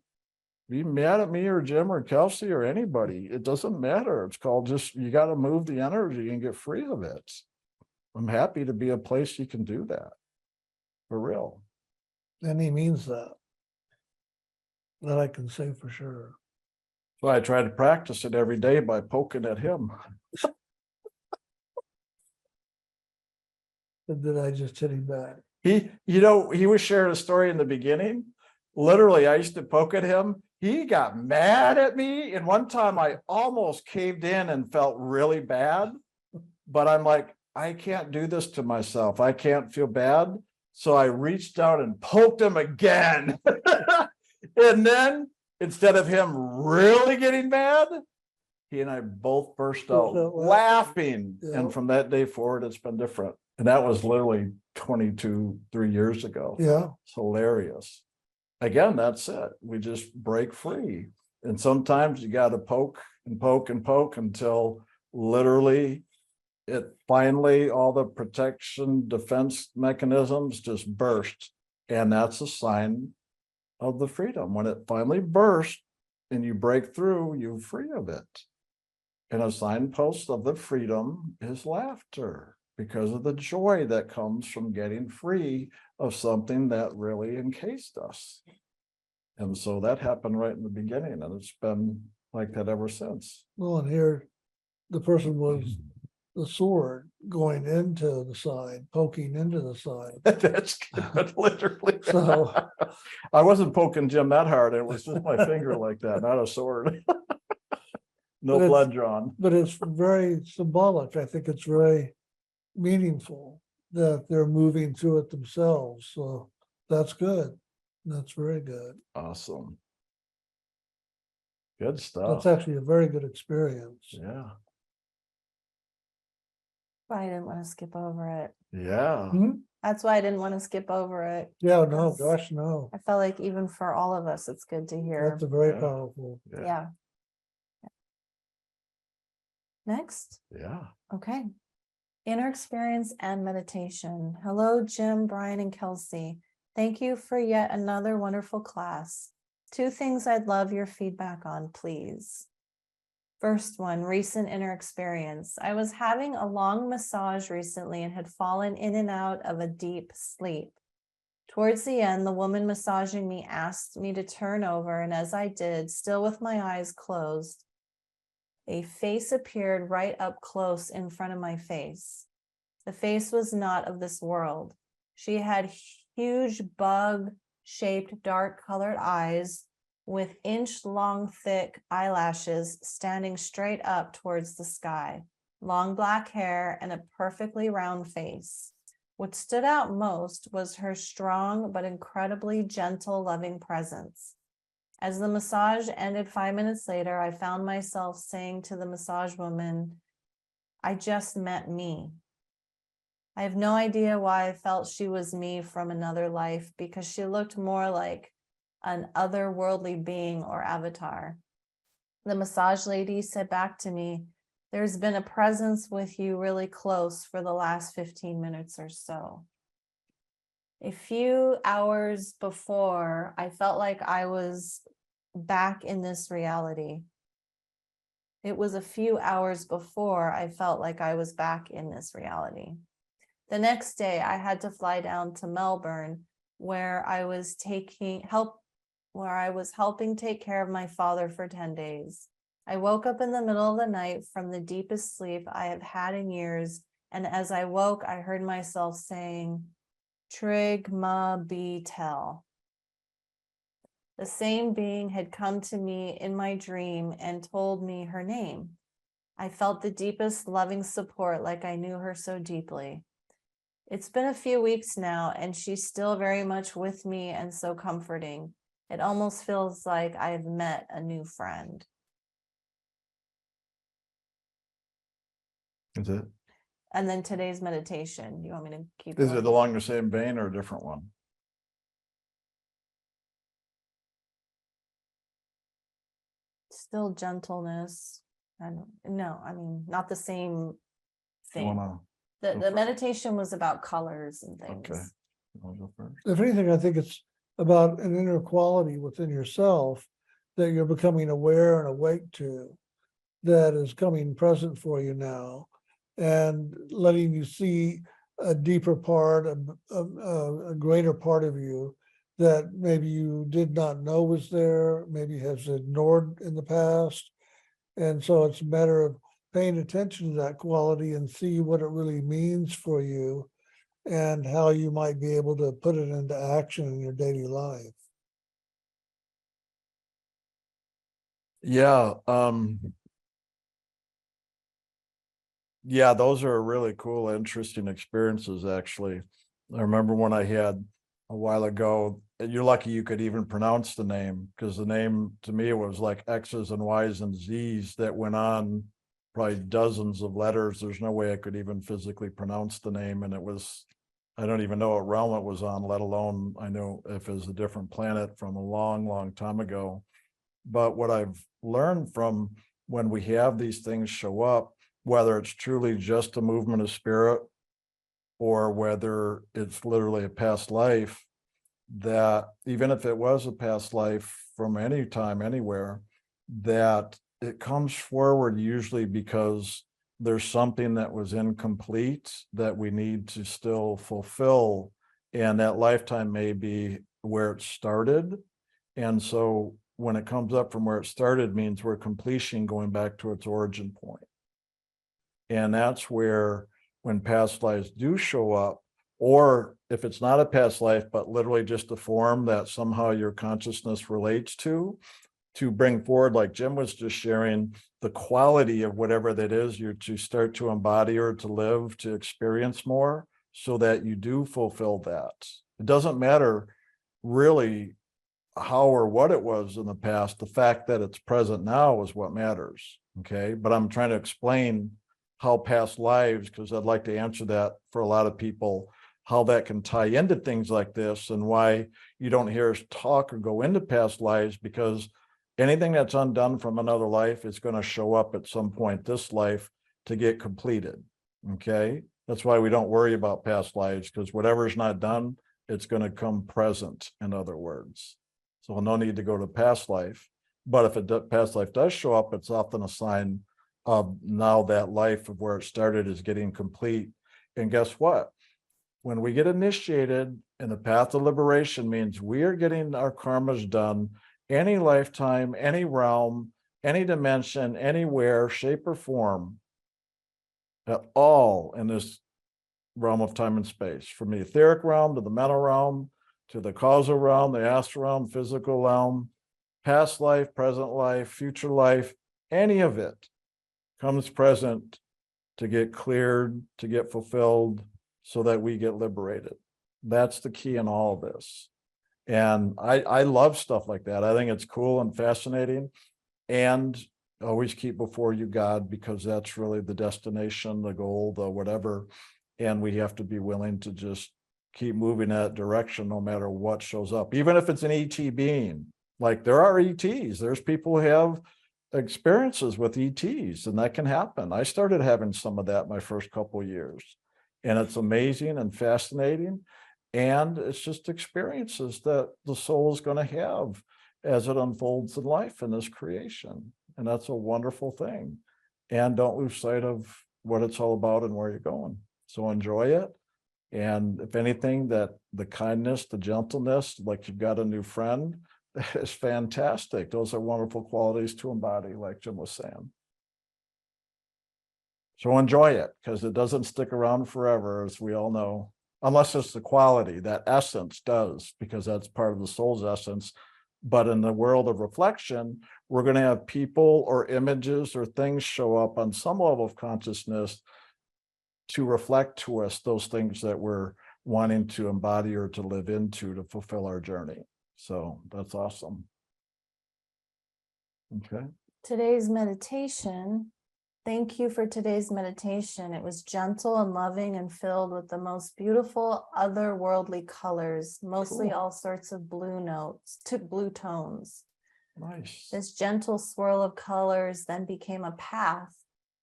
Be mad at me or Jim or Kelsey or anybody. It doesn't matter. It's called just, you got to move the energy and get free of it. I'm happy to be a place you can do that. For real. And he means that. That I can say for sure. So I try to practice it every day by poking at him. And then I just hit him back. He was sharing a story in the beginning. Literally, I used to poke at him. He got mad at me. And one time I almost caved in and felt really bad. But I'm like, I can't do this to myself. I can't feel bad. So I reached out and poked him again. And then instead of him really getting mad, he and I both burst out laughing. Yeah. And from that day forward, it's been different. And that was literally 3 years ago. Yeah. It's hilarious. Again, that's it. We just break free. And sometimes you got to poke and poke and poke until literally it finally, all the protection defense mechanisms just burst. And that's a sign of the freedom. When it finally bursts and you break through, you're free of it. And a signpost of the freedom is laughter, because of the joy that comes from getting free of something that really encased us. And so that happened right in the beginning, and it's been like that ever since. Well, and here the person was the sword going into the side, poking into the side. That's good, literally. So I wasn't poking Jim that hard. It was just my finger like that, not a sword. No But blood drawn. but it's very symbolic. I think it's very meaningful that they're moving through it themselves. So that's good. That's very good. Awesome. Good That's stuff. actually a very good experience. Yeah. I didn't want to skip over it. Yeah. That's why I didn't want to skip over it. Yeah, no, Yes. gosh, no. I felt like even for all of us, it's good to hear. That's a very Yeah. powerful. Yeah. Next. Yeah. Okay. Inner experience and meditation. Hello, Jim, Brian, and Kelsey. Thank you for yet another wonderful class. 2 things I'd love your feedback on, please. First one, recent inner experience. I was having a long massage recently and had fallen in and out of a deep sleep. Towards the end, the woman massaging me asked me to turn over, and as I did, still with my eyes closed, a face appeared right up close in front of my face. The face was not of this world. She had huge bug-shaped dark-colored eyes with inch-long thick eyelashes standing straight up towards the sky, long black hair, and a perfectly round face. What stood out most was her strong but incredibly gentle, loving presence. As the massage ended 5 minutes later, I found myself saying to the massage woman, "I just met me." I have no idea why I felt she was me from another life, because she looked more like an otherworldly being or avatar. The massage lady said back to me, "There's been a presence with you really close for the last 15 minutes or so." A few hours before, I felt like I was back in this reality. It was a few hours before I felt like I was back in this reality. The next day, I had to fly down to Melbourne, where I was helping take care of my father for 10 days. I woke up in the middle of the night from the deepest sleep I have had in years, and as I woke, I heard myself saying, "Trig ma be tell." The same being had come to me in my dream and told me her name. I felt the deepest loving support, like I knew her so deeply. It's been a few weeks now, and she's still very much with me and so comforting. It almost feels like I have met a new friend. Is it? And then today's meditation. You want me to keep Is going? it along the same vein or a different one? Still gentleness. No, I mean, not the same You thing. wanna The go the first? meditation was about colors and Okay. things. You wanna go first? If anything, I think it's about an inner quality within yourself that you're becoming aware and awake to, that is coming present for you now, and letting you see a deeper part, a greater part of you that maybe you did not know was there, maybe has ignored in the past. And so it's a matter of paying attention to that quality and see what it really means for you and how you might be able to put it into action in your daily life. Yeah, yeah, those are really cool, interesting experiences, actually. I remember when I had a while ago, and you're lucky you could even pronounce the name, because the name to me was like X's and Y's and Z's that went on probably dozens of letters. There's no way I could even physically pronounce the name, and it was, I don't even know what realm it was on, let alone I know if it was a different planet from a long, long time ago. But what I've learned from when we have these things show up, whether it's truly just a movement of spirit or whether it's literally a past life, that even if it was a past life from any time, anywhere, that it comes forward usually because there's something that was incomplete that we need to still fulfill. And that lifetime may be where it started. And so when it comes up from where it started means we're completion going back to its origin point. And that's where when past lives do show up, or if it's not a past life, but literally just a form that somehow your consciousness relates to bring forward, like Jim was just sharing, the quality of whatever that is you're to start to embody or to live, to experience more, so that you do fulfill that. It doesn't matter really how or what it was in the past. The fact that it's present now is what matters. Okay. But I'm trying to explain how past lives, because I'd like to answer that for a lot of people, how that can tie into things like this and why you don't hear us talk or go into past lives, because anything that's undone from another life is going to show up at some point this life to get completed. Okay. That's why we don't worry about past lives, because whatever's not done, it's going to come present, in other words. So no need to go to past life. But if a past life does show up, it's often a sign of now that life of where it started is getting complete. And guess what? when we get initiated in the path of liberation means we are getting our karmas done any lifetime, any realm, any dimension, anywhere, shape or form, at all in this realm of time and space, from the etheric realm to the mental realm, to the causal realm, the astral realm, physical realm, past life, present life, future life, any of it comes present to get cleared, to get fulfilled, so that we get liberated. That's the key in all of this. And I love stuff like that. I think it's cool and fascinating. And always keep before you God, because that's really the destination, the goal, the whatever. And we have to be willing to just keep moving that direction no matter what shows up, even if it's an ET being. Like there are ETs, there's people who have experiences with ETs, and that can happen. I started having some of that my first couple of years, and it's amazing and fascinating. And it's just experiences that the soul is going to have as it unfolds in life in this creation. And that's a wonderful thing. And don't lose sight of what it's all about and where you're going. So enjoy it. And if anything, that the kindness, the gentleness, like you've got a new friend, is fantastic. Those are wonderful qualities to embody, like Jim was saying. So enjoy it, because it doesn't stick around forever, as we all know, unless it's the quality. That essence does, because that's part of the soul's essence. But in the world of reflection, we're going to have people or images or things show up on some level of consciousness to reflect to us those things that we're wanting to embody or to live into to fulfill our journey. So that's awesome. Okay. Today's meditation. Thank you for today's meditation. It was gentle and loving and filled with the most beautiful otherworldly colors, mostly Cool. all sorts of blue notes, blue tones. Nice. This gentle swirl of colors then became a path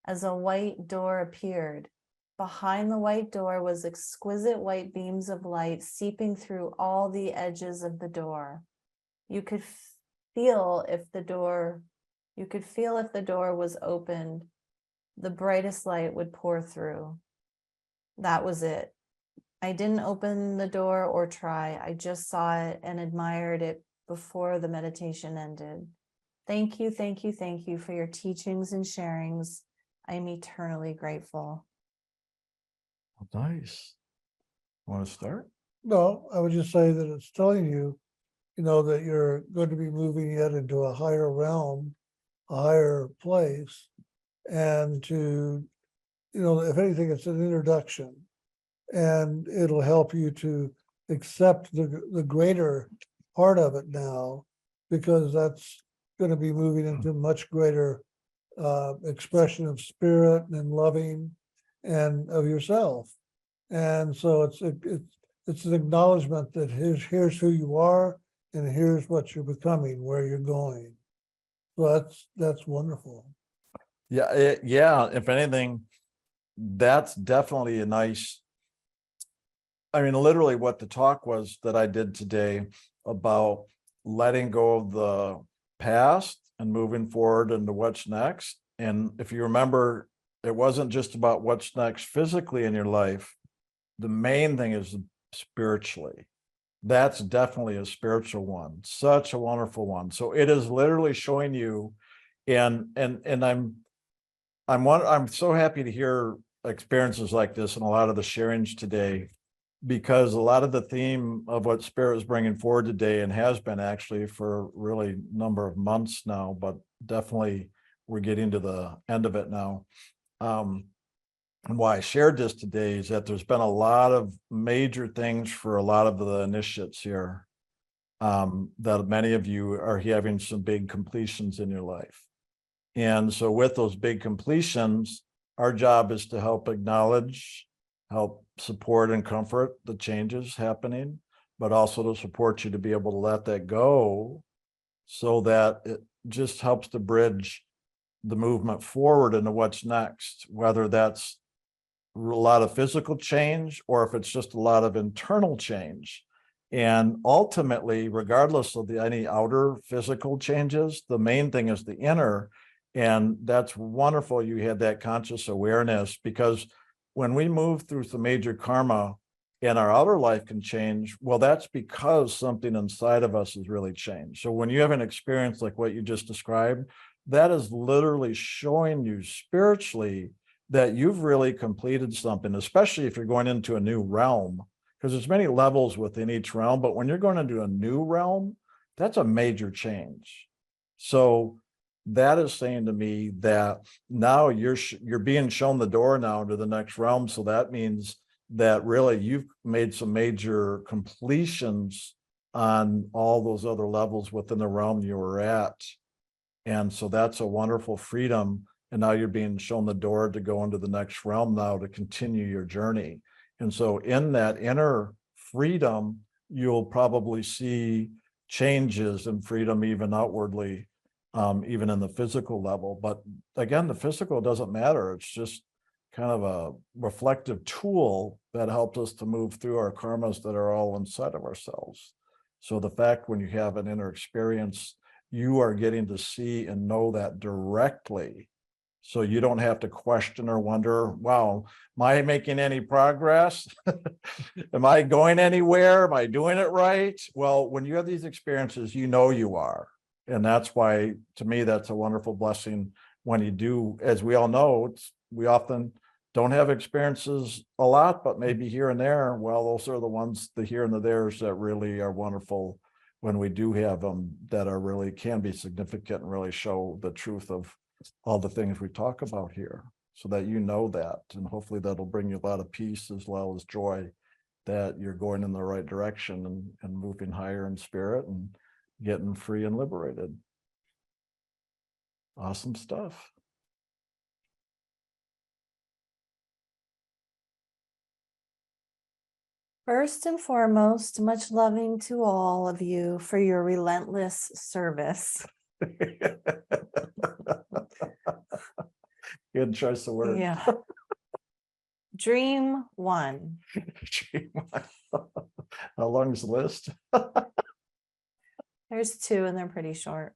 as a white door appeared. Behind the white door was exquisite white beams of light seeping through all the edges of the door. You could feel if the door was opened, the brightest light would pour through. That was it. I didn't open the door or try. I just saw it and admired it before the meditation ended. Thank you, thank you, thank you for your teachings and sharings. I am eternally grateful. Nice. Want to start? No, I would just say that it's telling you, that you're going to be moving yet into a higher realm, a higher place, and to, if anything, it's an introduction, and it'll help you to accept the greater part of it now, because that's going to be moving into much greater expression of spirit and loving and of yourself. And so it's an acknowledgement that here's who you are, and here's what you're becoming, where you're going. So that's wonderful. Yeah. Yeah. If anything, that's definitely a nice, literally what the talk was that I did today about letting go of the past and moving forward into what's next. And if you remember, it wasn't just about what's next physically in your life. The main thing is spiritually. That's definitely a spiritual one, such a wonderful one. So it is literally showing you, and I'm so happy to hear experiences like this and a lot of the sharings today, because a lot of the theme of what Spirit is bringing forward today, and has been actually for really number of months now, but definitely we're getting to the end of it now. And why I shared this today is that there's been a lot of major things for a lot of the initiates here, that many of you are having some big completions in your life. And so with those big completions, our job is to help acknowledge, help support and comfort the changes happening, but also to support you to be able to let that go, so that it just helps to bridge the movement forward into what's next, whether that's a lot of physical change or if it's just a lot of internal change. And ultimately, regardless of any outer physical changes, the main thing is the inner. And that's wonderful you had that conscious awareness, because when we move through some major karma, and our outer life can change, well, that's because something inside of us has really changed. So when you have an experience like what you just described, that is literally showing you spiritually that you've really completed something, especially if you're going into a new realm, because there's many levels within each realm. But when you're going into a new realm, that's a major change. So that is saying to me that now you're being shown the door now to the next realm. So that means that really you've made some major completions on all those other levels within the realm you were at. And so that's a wonderful freedom. And now you're being shown the door to go into the next realm now to continue your journey. And so in that inner freedom, you'll probably see changes in freedom even outwardly, even in the physical level. But again, the physical doesn't matter. It's just kind of a reflective tool that helps us to move through our karmas that are all inside of ourselves. So the fact when you have an inner experience, you are getting to see and know that directly. So you don't have to question or wonder, wow, am I making any progress? Am I going anywhere? Am I doing it right? Well, when you have these experiences, you know you are. And that's why, to me, that's a wonderful blessing when you do. As we all know, we often don't have experiences a lot, but maybe here and there. Well, those are the ones, the here and the there's, that really are wonderful when we do have them, that are really can be significant and really show the truth of all the things we talk about here, so that you know that, and hopefully that'll bring you a lot of peace as well as joy, that you're going in the right direction and moving higher in spirit and getting free and liberated. Awesome stuff. First and foremost, much loving to all of you for your relentless service. Good choice of words. Yeah. Dream one. How long is the list? There's two and they're pretty short.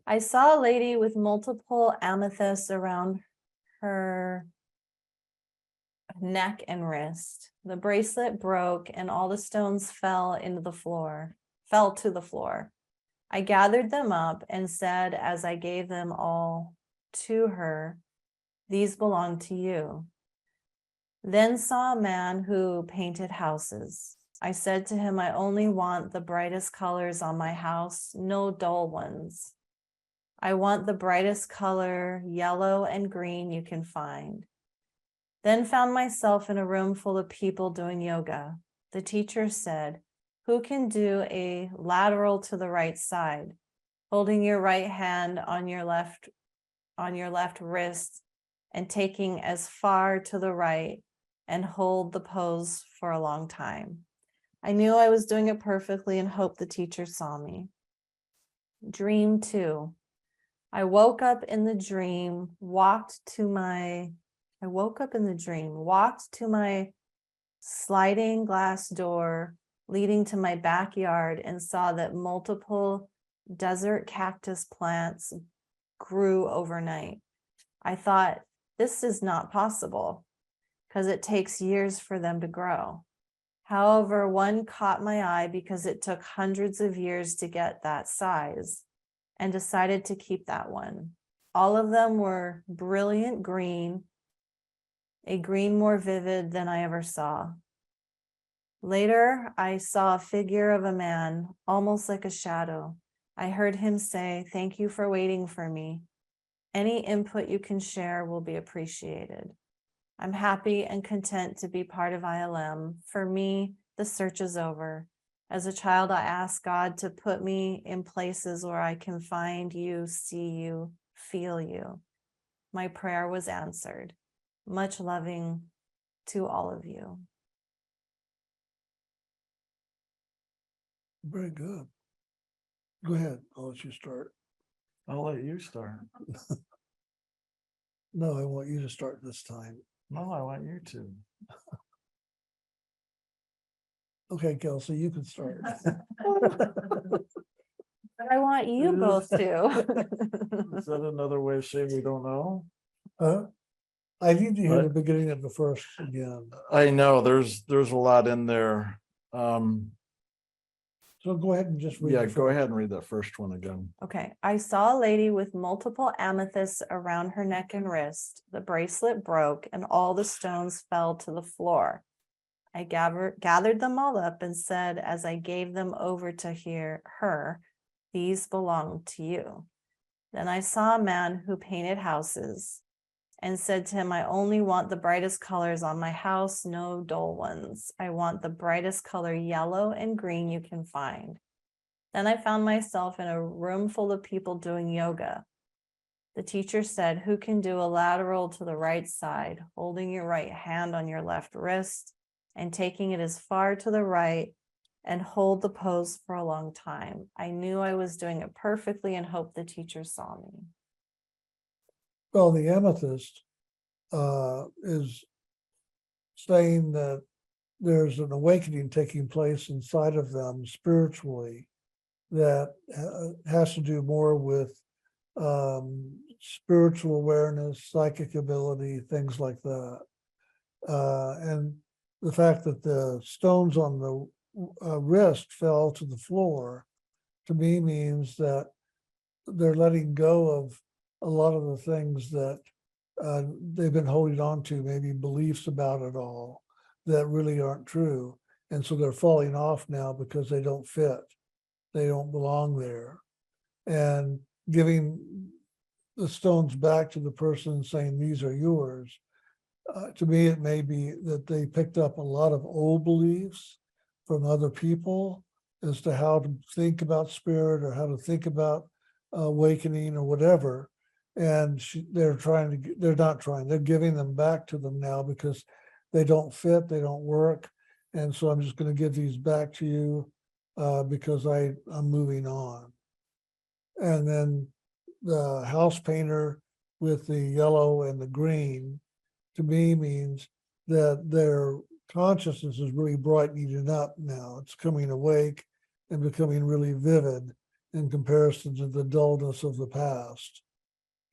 I saw a lady with multiple amethysts around her neck and wrist. The bracelet broke and all the stones fell to the floor. I gathered them up and said, as I gave them all to her, these belong to you. Then saw a man who painted houses. I said to him, I only want the brightest colors on my house, no dull ones. I want the brightest color, yellow and green, you can find. Then found myself in a room full of people doing yoga. The teacher said, who can do a lateral to the right side, holding your right hand on your left wrist and taking as far to the right, and hold the pose for a long time. I knew I was doing it perfectly and hoped the teacher saw me. Dream two. I woke up in the dream, walked to my sliding glass door leading to my backyard and saw that multiple desert cactus plants grew overnight. I thought, this is not possible because it takes years for them to grow. However, one caught my eye because it took hundreds of years to get that size, and decided to keep that one. All of them were brilliant green, a green more vivid than I ever saw. Later, I saw a figure of a man, almost like a shadow. I heard him say, thank you for waiting for me. Any input you can share will be appreciated. I'm happy and content to be part of ILM. For me, the search is over. As a child, I asked God to put me in places where I can find you, see you, feel you. My prayer was answered. Much loving to all of you. Very good. Go ahead. I'll let you start. I'll let you start. No, I want you to start this time. No, I want you to. Okay, Kelsey, you can start. But I want you both to. Is that another way of saying we don't know? Huh? I need to hear the Right. beginning of the first again. I know, there's a lot in there. So go ahead and just read. Yeah, the go first. ahead and read that first one again. Okay, I saw a lady with multiple amethysts around her neck and wrist. The bracelet broke and all the stones fell to the floor. I gathered them all up and said, as I gave them over to her, these belong to you. Then I saw a man who painted houses and said to him, I only want the brightest colors on my house, no dull ones. I want the brightest color yellow and green you can find. Then I found myself in a room full of people doing yoga. The teacher said, who can do a lateral to the right side, holding your right hand on your left wrist and taking it as far to the right, and hold the pose for a long time. I knew I was doing it perfectly and hoped the teacher saw me. Well, the amethyst is saying that there's an awakening taking place inside of them spiritually that has to do more with spiritual awareness, psychic ability, things like that. And the fact that the stones on the wrist fell to the floor, to me means that they're letting go of a lot of the things that they've been holding on to, maybe beliefs about it all that really aren't true. And so they're falling off now because they don't fit. They don't belong there. And giving the stones back to the person saying, these are yours. To me, it may be that they picked up a lot of old beliefs from other people as to how to think about spirit or how to think about awakening or whatever. And they're giving them back to them now because they don't fit, they don't work. And so I'm just going to give these back to you because I'm moving on. And then the house painter with the yellow and the green, to me means that their consciousness is really brightening up now. It's coming awake and becoming really vivid in comparison to the dullness of the past.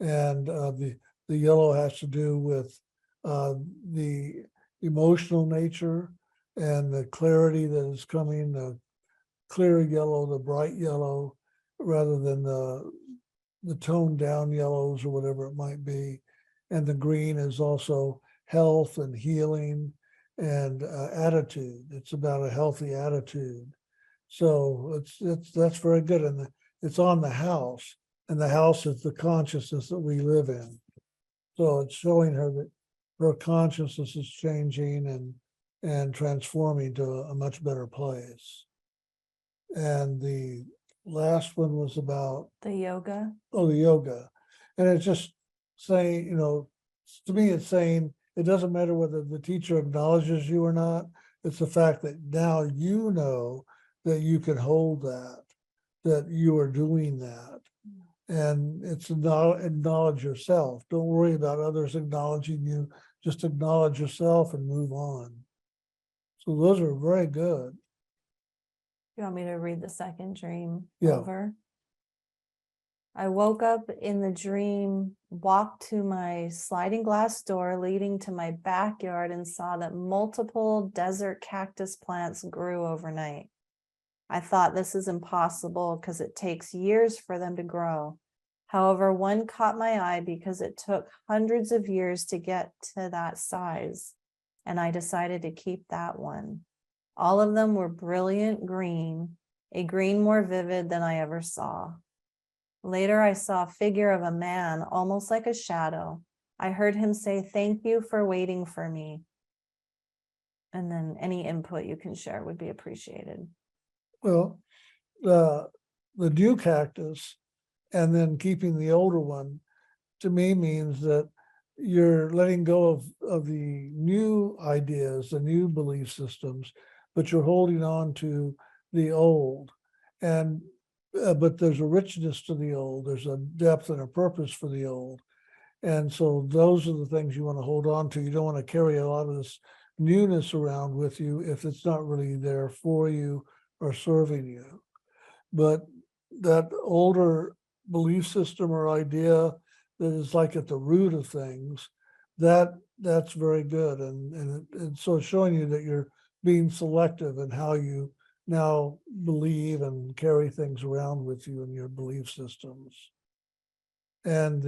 And the yellow has to do with the emotional nature and the clarity that is coming, the clear yellow, the bright yellow, rather than the toned down yellows or whatever it might be. And the green is also health and healing and attitude. It's about a healthy attitude. So that's very good. And it's on the house, and the house is the consciousness that we live in. So it's showing her that her consciousness is changing and transforming to a much better place. And the last one was about The yoga. the yoga. And it's just saying, to me, it's saying it doesn't matter whether the teacher acknowledges you or not. It's the fact that now you know that you can hold that you are doing that. And it's acknowledge yourself. Don't worry about others acknowledging you. Just acknowledge yourself and move on. So those are very good. You want me to read the second dream Yeah. over? I woke up in the dream, walked to my sliding glass door leading to my backyard, and saw that multiple desert cactus plants grew overnight. I thought this is impossible because it takes years for them to grow. However, one caught my eye because it took hundreds of years to get to that size, and I decided to keep that one. All of them were brilliant green, a green more vivid than I ever saw. Later, I saw a figure of a man, almost like a shadow. I heard him say, "Thank you for waiting for me." And then any input you can share would be appreciated. Well, the new cactus and then keeping the older one, to me, means that you're letting go of the new ideas, the new belief systems, but you're holding on to the old. And but there's a richness to the old. There's a depth and a purpose for the old. And so those are the things you want to hold on to. You don't want to carry a lot of this newness around with you if it's not really there for you or serving you. But that older belief system or idea that is like at the root of things that's very good. And so it's showing you that you're being selective in how you now believe and carry things around with you in your belief systems. And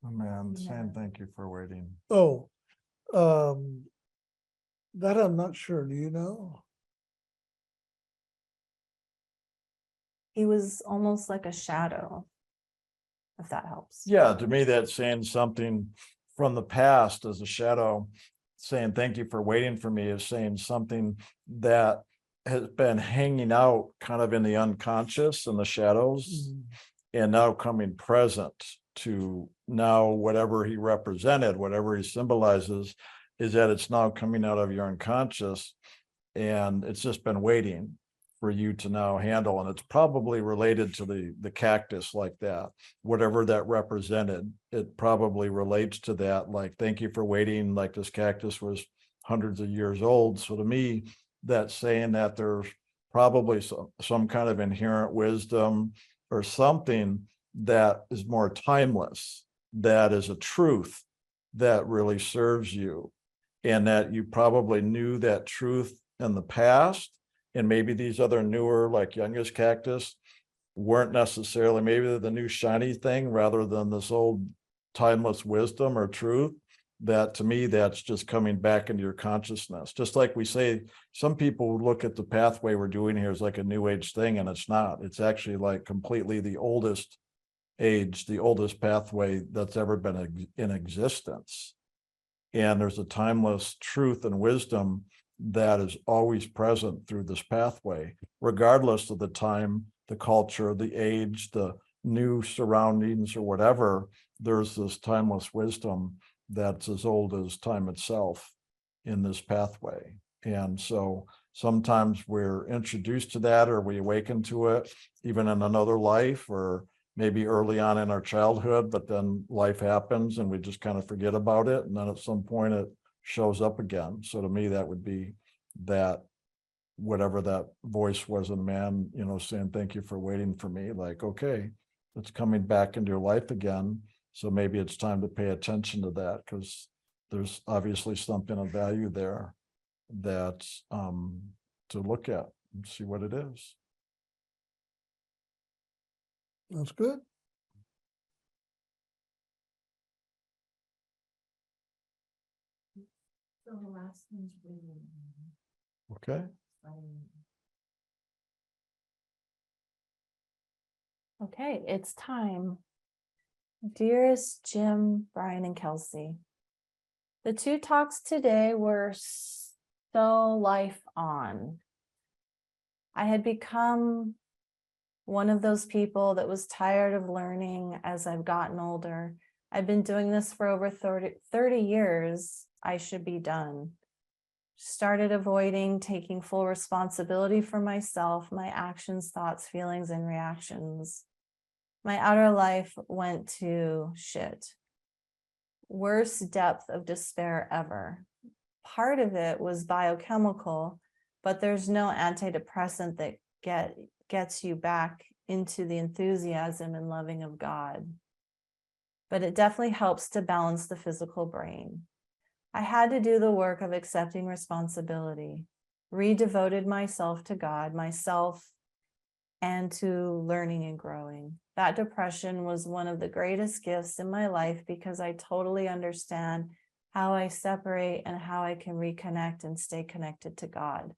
Oh, man, saying Yeah. thank you for waiting. um, that I'm not sure. Do you know? He was almost like a shadow, if that helps. Yeah, to me, that's saying something from the past as a shadow. Saying thank you for waiting for me is saying something that has been hanging out kind of in the unconscious and the shadows, and now coming present to now whatever he represented, whatever he symbolizes, is that it's now coming out of your unconscious, and it's just been waiting for you to now handle. And it's probably related to the cactus, like that, whatever that represented, it probably relates to that. Like, thank you for waiting, like this cactus was hundreds of years old. So to me, that's saying that there's probably some kind of inherent wisdom or something that is more timeless, that is a truth that really serves you, and that you probably knew that truth in the past. And maybe these other newer, like youngest cactus, weren't necessarily, maybe they're the new shiny thing rather than this old timeless wisdom or truth. That, to me, that's just coming back into your consciousness. Just like we say, some people look at the pathway we're doing here as like a new age thing, and it's not. It's actually like completely the oldest age, the oldest pathway that's ever been in existence. And there's a timeless truth and wisdom that is always present through this pathway, regardless of the time, the culture, the age, the new surroundings, or whatever. There's this timeless wisdom that's as old as time itself in this pathway. And so sometimes we're introduced to that, or we awaken to it, even in another life, or maybe early on in our childhood, but then life happens and we just kind of forget about it. And then at some point it shows up again. So to me, that would be that, whatever that voice was in man, saying, thank you for waiting for me. Like, okay, it's coming back into your life again. So maybe it's time to pay attention to that, because there's obviously something of value there that's to look at and see what it is. That's good. So the last one's really. Okay. Okay, it's time. Dearest Jim, Brian, and Kelsey, the two talks today were so life on. I had become one of those people that was tired of learning as I've gotten older. I've been doing this for over 30 years. I should be done. Started avoiding taking full responsibility for myself, my actions, thoughts, feelings, and reactions. My outer life went to shit. Worst depth of despair ever. Part of it was biochemical, but there's no antidepressant that gets you back into the enthusiasm and loving of God. But it definitely helps to balance the physical brain. I had to do the work of accepting responsibility, redevoted myself to God, myself, and to learning and growing. That depression was one of the greatest gifts in my life, because I totally understand how I separate and how I can reconnect and stay connected to God.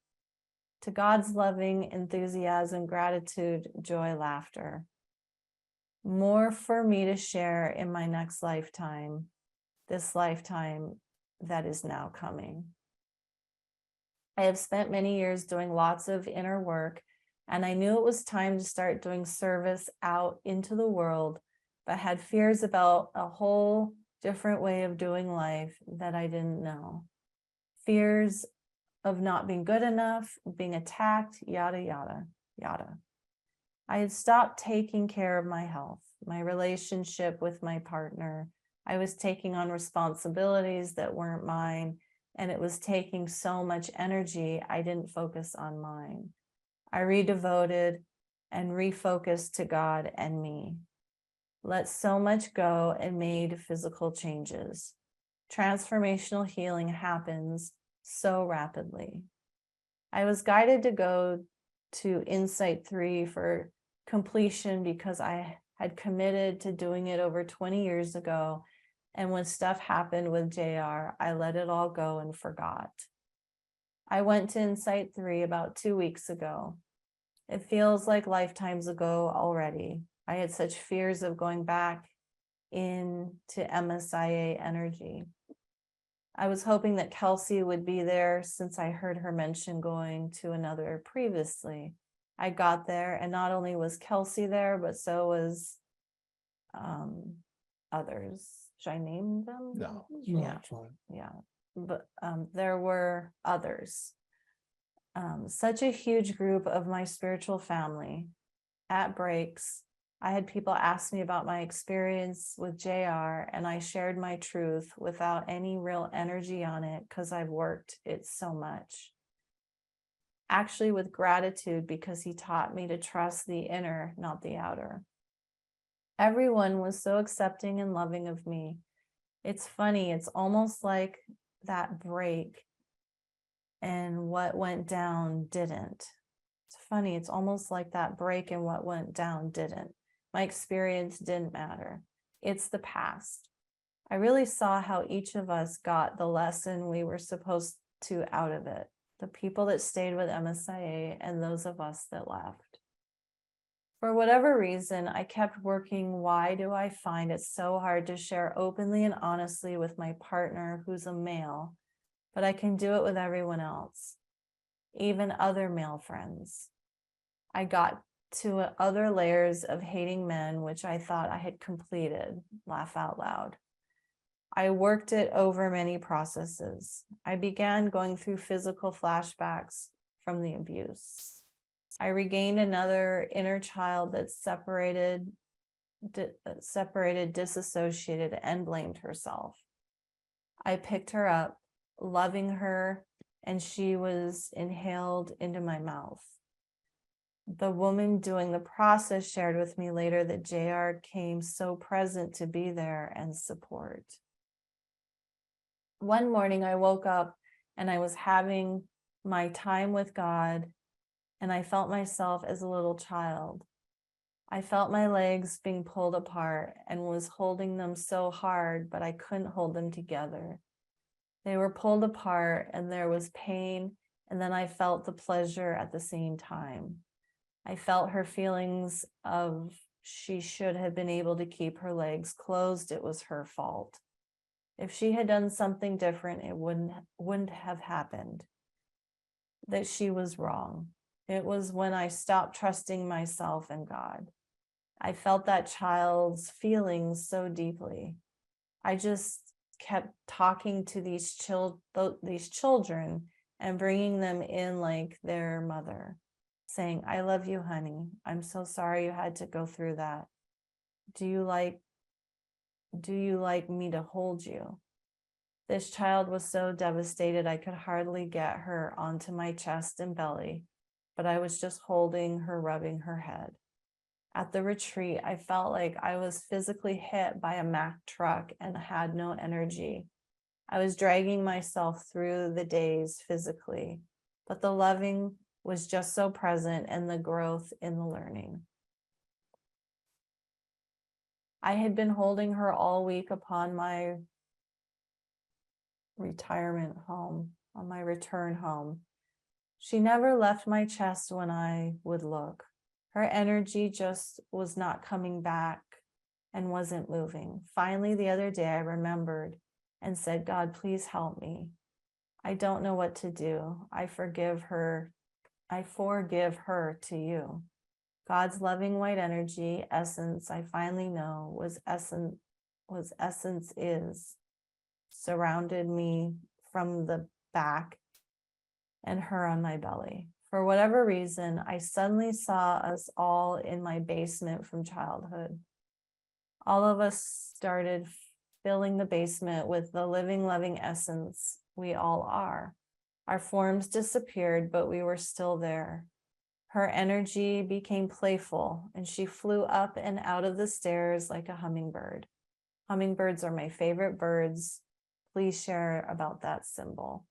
To God's loving enthusiasm, gratitude, joy, laughter. More for me to share in my next lifetime, this lifetime that is now coming. I have spent many years doing lots of inner work, and I knew it was time to start doing service out into the world, but had fears about a whole different way of doing life that I didn't know. Fears of not being good enough, being attacked, yada, yada, yada. I had stopped taking care of my health, my relationship with my partner. I was taking on responsibilities that weren't mine, and it was taking so much energy, I didn't focus on mine. I redevoted and refocused to God and me. let so much go, and made physical changes. Transformational healing happens so rapidly. I was guided to go to Insight 3 for completion because I had committed to doing it over 20 years ago. And when stuff happened with JR, I let it all go and forgot. I went to Insight 3 about 2 weeks ago. It feels like lifetimes ago already. I had such fears of going back into MSIA energy. I was hoping that Kelsey would be there since I heard her mention going to another previously. I got there, and not only was Kelsey there, but so was others. Should I name them? No. No, Yeah. it's fine. Yeah, but there were others. Such a huge group of my spiritual family. At breaks, I had people ask me about my experience with JR, and I shared my truth without any real energy on it because I've worked it so much. Actually, with gratitude, because he taught me to trust the inner, not the outer. Everyone was so accepting and loving of me. It's funny, it's almost like that break and what went down didn't. It's funny, it's almost like that break and what went down didn't. My experience didn't matter. It's the past. I really saw how each of us got the lesson we were supposed to out of it. The people that stayed with MSIA and those of us that left. For whatever reason, I kept working. Why do I find it so hard to share openly and honestly with my partner who's a male, but I can do it with everyone else, even other male friends? I got to other layers of hating men, which I thought I had completed. Laugh out loud. I worked it over many processes. I began going through physical flashbacks from the abuse. I regained another inner child that separated, disassociated, and blamed herself. I picked her up, loving her, and she was inhaled into my mouth. The woman doing the process shared with me later that JR came so present to be there and support. One morning I woke up and I was having my time with God, and I felt myself as a little child. I felt my legs being pulled apart and was holding them so hard, but I couldn't hold them together. They were pulled apart and there was pain, and then I felt the pleasure at the same time. I felt her feelings of she should have been able to keep her legs closed. It was her fault. If she had done something different, it wouldn't have happened. That she was wrong. It was when I stopped trusting myself and God. I felt that child's feelings so deeply. I just kept talking to these children and bringing them in like their mother, saying, "I love you, honey. I'm so sorry you had to go through that. Do you like me to hold you?" This child was so devastated I could hardly get her onto my chest and belly, but I was just holding her, rubbing her head. At the retreat, I felt like I was physically hit by a Mack truck and had no energy. I was dragging myself through the days physically, but the loving was just so present and the growth in the learning. I had been holding her all week upon my retirement home, on my return home. She never left my chest when I would look. Her energy just was not coming back and wasn't moving. Finally, the other day, I remembered and said, "God, please help me. I don't know what to do. I forgive her to you." God's loving white energy, essence, I finally know was essence is, surrounded me from the back and her on my belly. For whatever reason, I suddenly saw us all in my basement from childhood. All of us started filling the basement with the living, loving essence we all are. Our forms disappeared, but we were still there. Her energy became playful, and she flew up and out of the stairs like a hummingbird. Hummingbirds are my favorite birds. Please share about that symbol.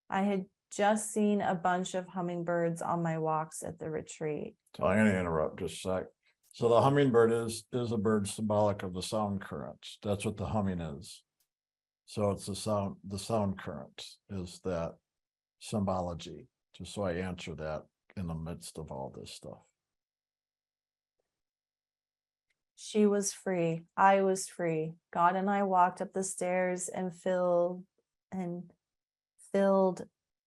I had just seen a bunch of hummingbirds on my walks at the retreat. So I'm gonna interrupt just a sec. So the hummingbird is a bird symbolic of the sound currents. That's what the humming is. So it's the sound currents is that symbology, just so I answer that in the midst of all this stuff. She was free. I was free. God and I walked up the stairs and filled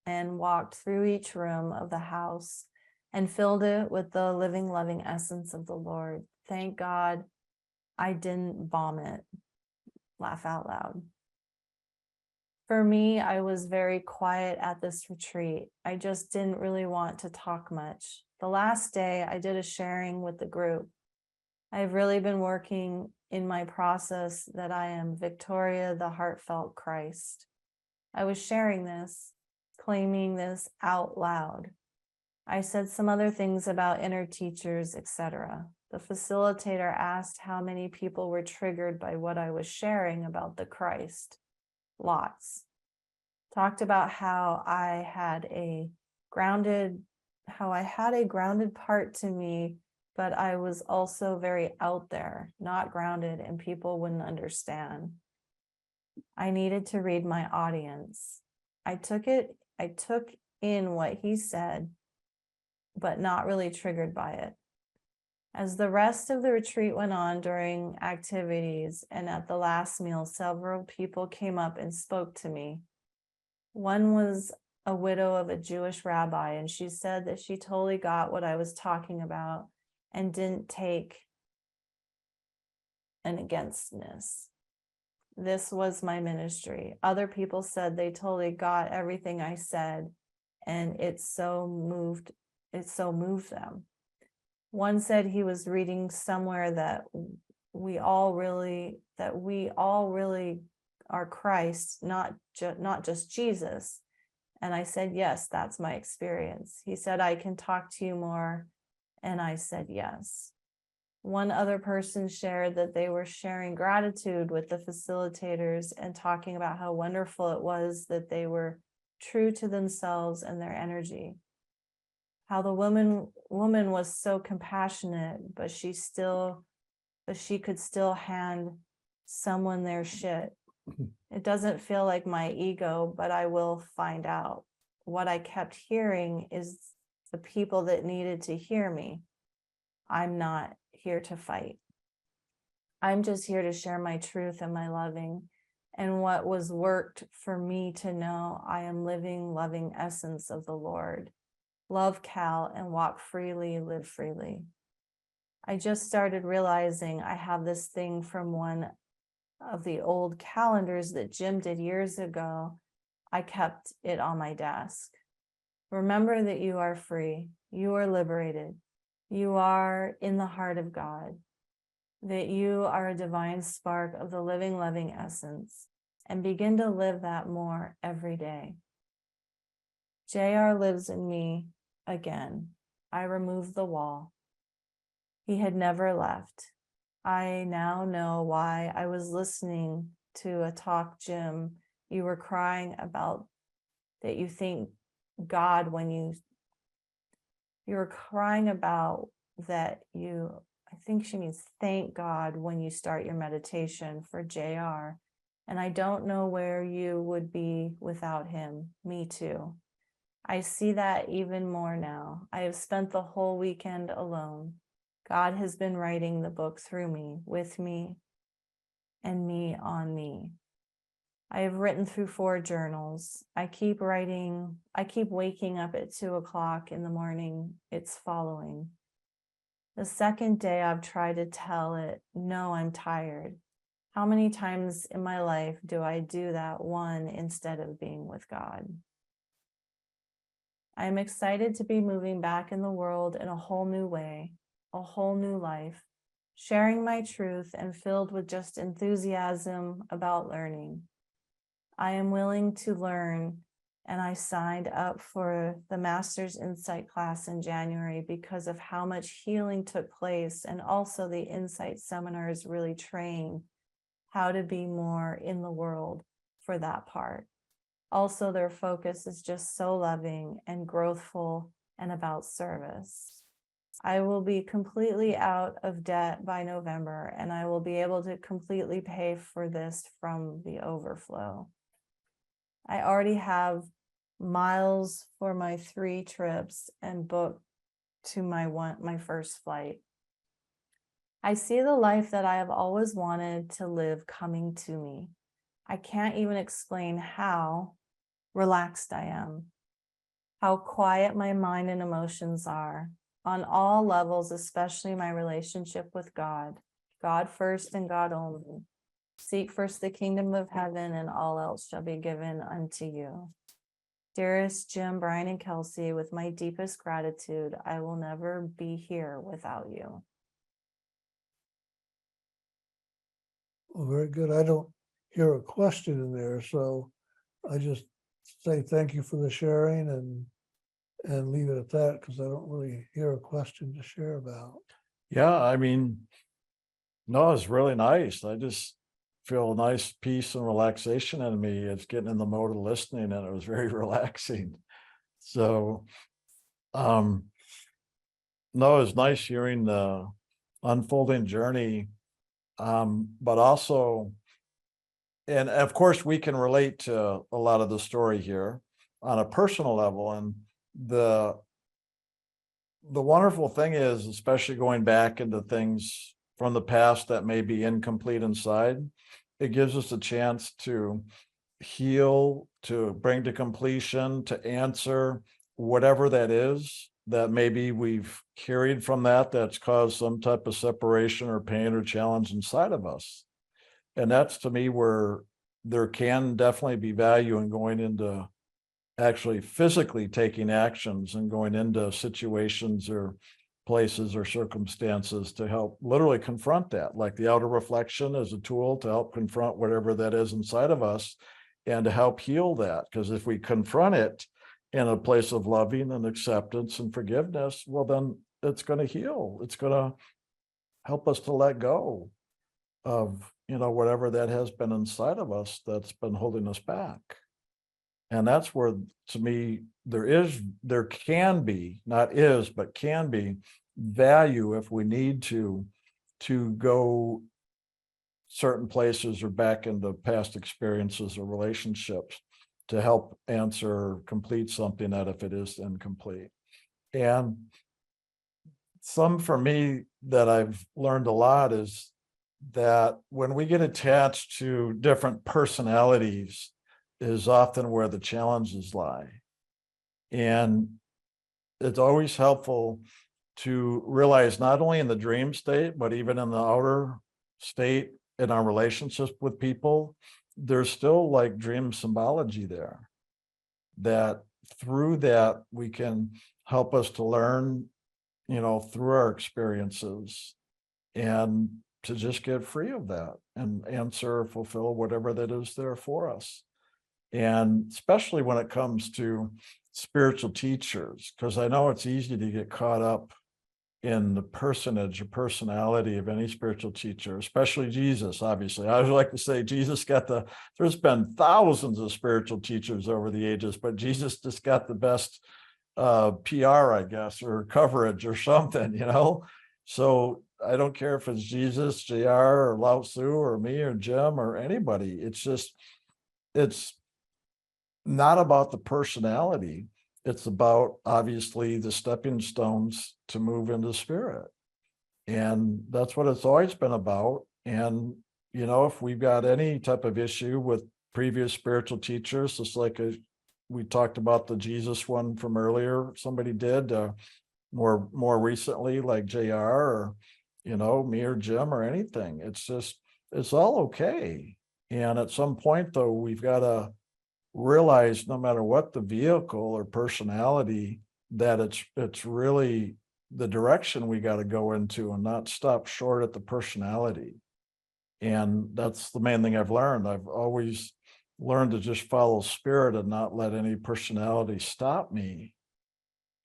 and walked through each room of the house and filled it with the living, loving essence of the Lord. Thank God I didn't vomit. Laugh out loud. For me, I was very quiet at this retreat. I just didn't really want to talk much. The last day I did a sharing with the group. I've really been working in my process that I am Victoria, the heartfelt Christ. I was sharing this, claiming this out loud. I said some other things about inner teachers, etc. The facilitator asked how many people were triggered by what I was sharing about the Christ. Lots. Talked about how I had a grounded part to me, but I was also very out there, not grounded, and people wouldn't understand. I needed to read my audience. I took in what he said, but not really triggered by it. As the rest of the retreat went on during activities and at the last meal, several people came up and spoke to me. One was a widow of a Jewish rabbi, and she said that she totally got what I was talking about and didn't take an againstness. This was my ministry. Other people said they totally got everything I said, and it so moved them. One said he was reading somewhere that we all really are Christ, not just Jesus. And I said, yes, that's my experience. He said, I can talk to you more. And I said, yes. One other person shared that they were sharing gratitude with the facilitators and talking about how wonderful it was that they were true to themselves and their energy. How the woman was so compassionate, but she could still hand someone their shit. It doesn't feel like my ego, but I will find out. What I kept hearing is the people that needed to hear me. I'm not here to fight. I'm just here to share my truth and my loving and what was worked for me to know I am living, loving essence of the Lord. Love Cal and walk freely, live freely. I just started realizing I have this thing from one of the old calendars that Jim did years ago. I kept it on my desk. Remember that you are free. You are liberated. You are in the heart of God. That you are a divine spark of the living, loving essence, and begin to live that more every day. JR lives in me again. I removed the wall. He had never left. I now know why I was listening to a talk, Jim. You were crying about that you think God when you were crying about that you, I think she means thank God when you start your meditation for JR. And I don't know where you would be without him. Me too. I see that even more now. I have spent the whole weekend alone. God has been writing the book through me, with me, and me on me. I have written through 4 journals. I keep writing. I keep waking up at 2 o'clock in the morning. It's following. The second day I've tried to tell it, no, I'm tired. How many times in my life do I do that one instead of being with God? I am excited to be moving back in the world in a whole new way, a whole new life, sharing my truth and filled with just enthusiasm about learning. I am willing to learn And I signed up for the Master's Insight class in January because of how much healing took place. And also the Insight seminars really train how to be more in the world for that part. Also, their focus is just so loving and growthful and about service. I will be completely out of debt by November, and I will be able to completely pay for this from the overflow. I already have miles for my 3 trips and booked to my first flight. I see the life that I have always wanted to live coming to me. I can't even explain how relaxed I am, how quiet my mind and emotions are on all levels, especially my relationship with God. God first and God only. Seek first the kingdom of heaven, and all else shall be given unto you. Dearest Jim, Brian, and Kelsey, with my deepest gratitude, I will never be here without you. Well, very good. I don't hear a question in there, so I just say thank you for the sharing and leave it at that, because I don't really hear a question to share about. Yeah, I mean, no, it's really nice. I just feel a nice peace and relaxation in me. It's getting in the mode of listening, and it was very relaxing. So, no, it's nice hearing the unfolding journey. But also, and of course, we can relate to a lot of the story here on a personal level. And the wonderful thing is, especially going back into things from the past that may be incomplete inside, it gives us a chance to heal, to bring to completion, to answer whatever that is that maybe we've carried from that's caused some type of separation or pain or challenge inside of us. And that's, to me, where there can definitely be value in going into actually physically taking actions and going into situations or places or circumstances to help literally confront that. Like the outer reflection is a tool to help confront whatever that is inside of us and to help heal that. Because if we confront it in a place of loving and acceptance and forgiveness, well, then it's going to heal. It's going to help us to let go of, whatever that has been inside of us that's been holding us back. And that's where, to me, there can be, not is, but can be value if we need to go certain places or back into past experiences or relationships to help answer or complete something that if it is incomplete. And some, for me, that I've learned a lot is that when we get attached to different personalities is often where the challenges lie. And it's always helpful to realize, not only in the dream state, but even in the outer state in our relationships with people, there's still like dream symbology there, that through that we can help us to learn, through our experiences, and to just get free of that and answer, fulfill whatever that is there for us. And especially when it comes to spiritual teachers, because I know it's easy to get caught up in the personage or personality of any spiritual teacher, especially Jesus. Obviously, I would like to say Jesus there's been thousands of spiritual teachers over the ages, but Jesus just got the best PR, I guess, or coverage or something, So I don't care if it's Jesus, JR, or Lao Tzu, or me, or Jim, or anybody. It's not about the personality. It's about, obviously, the stepping stones to move into spirit. And that's what it's always been about. And, if we've got any type of issue with previous spiritual teachers, just like we talked about the Jesus one from earlier, somebody did more recently, like JR, or, me or Jim or anything. It's all okay. And at some point, though, we've got to realize, no matter what the vehicle or personality, that it's really the direction we got to go into and not stop short at the personality. And that's the main thing I've learned. I've always learned to just follow spirit and not let any personality stop me.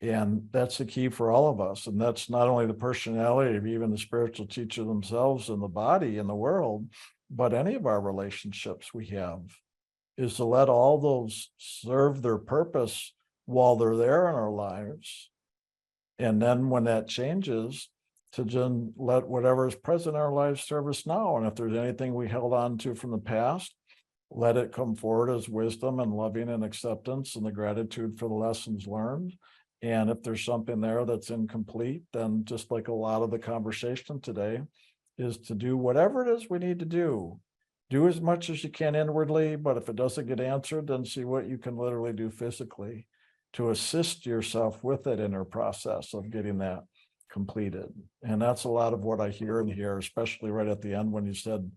And that's the key for all of us. And that's not only the personality of even the spiritual teacher themselves and the body and the world, but any of our relationships we have, is to let all those serve their purpose while they're there in our lives. And then when that changes, to just let whatever is present in our lives serve us now. And if there's anything we held on to from the past, let it come forward as wisdom and loving and acceptance and the gratitude for the lessons learned. And if there's something there that's incomplete, then just like a lot of the conversation today, is to do whatever it is we need to do. Do as much as you can inwardly, but if it doesn't get answered, then see what you can literally do physically to assist yourself with that inner process of getting that completed. And that's a lot of what I hear in here, especially right at the end when you said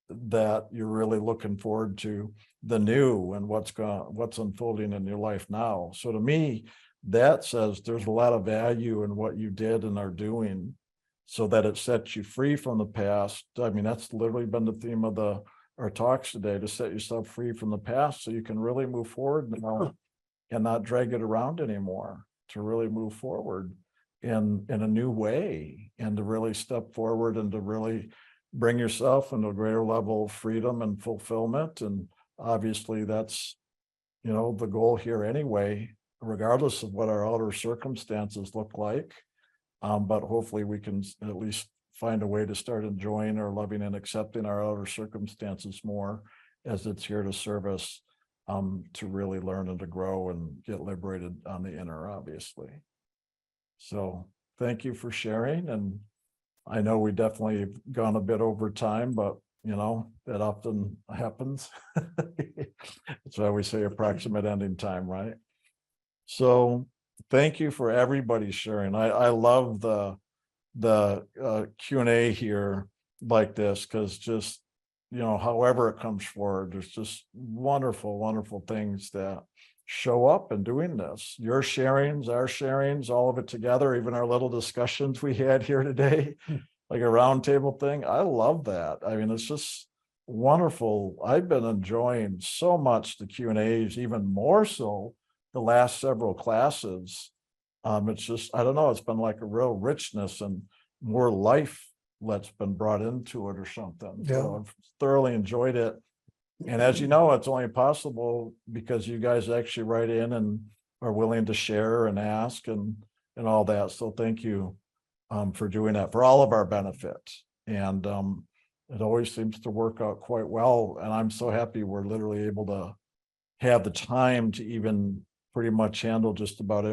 that you're really looking forward to the new and what's unfolding in your life now. So to me, that says there's a lot of value in what you did and are doing, so that it sets you free from the past. I mean, that's literally been the theme of our talks today, to set yourself free from the past so you can really move forward now and not drag it around anymore, to really move forward in a new way, and to really step forward and to really bring yourself into a greater level of freedom and fulfillment. And obviously that's, the goal here anyway, regardless of what our outer circumstances look like. But hopefully we can at least find a way to start enjoying or loving and accepting our outer circumstances more, as it's here to serve us, to really learn and to grow and get liberated on the inner, obviously. So thank you for sharing. And I know we definitely have gone a bit over time, but that often happens. That's why we say approximate ending time, right? So thank you for everybody sharing. I love the Q&A here like this, because just, however it comes forward, there's just wonderful, wonderful things that show up in doing this. Your sharings, our sharings, all of it together, even our little discussions we had here today, like a roundtable thing. I love that. I mean, it's just wonderful. I've been enjoying so much the Q&As, even more so the last several classes. It's just, I don't know, it's been like a real richness and more life that's been brought into it or something. Yeah. So I've thoroughly enjoyed it. And as you know, it's only possible because you guys actually write in and are willing to share and ask and all that. So thank you for doing that for all of our benefit. And it always seems to work out quite well. And I'm so happy we're literally able to have the time to even pretty much handle just about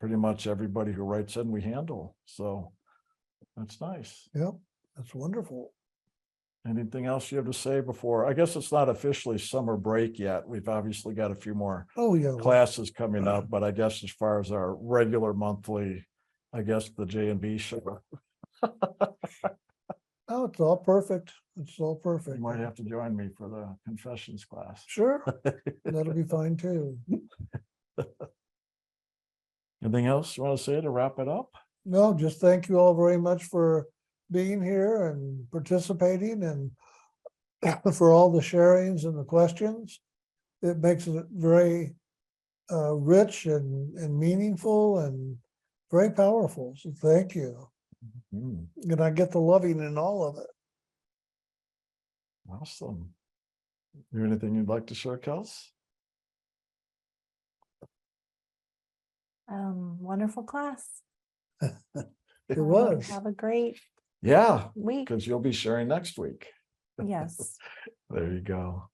pretty much everybody who writes in we handle. So that's nice. Yep, that's wonderful. Anything else you have to say before? I guess it's not officially summer break yet. We've obviously got a few more Oh, yeah. classes coming up, but I guess as far as our regular monthly, I guess the J&B show, Oh, it's all perfect. It's all you perfect. might have to join me for the confessions class. Sure, that'll be fine too. Anything else you want to say to wrap it up? No, just thank you all very much for being here and participating, and for all the sharings and the questions. It makes it very rich and meaningful and very powerful. So thank you. Hmm, And I get the loving in all of it. awesome. You anything you'd like to share, Kels? Wonderful class. It was. Have a great Yeah, week. because you'll be sharing next week. Yes. There you go.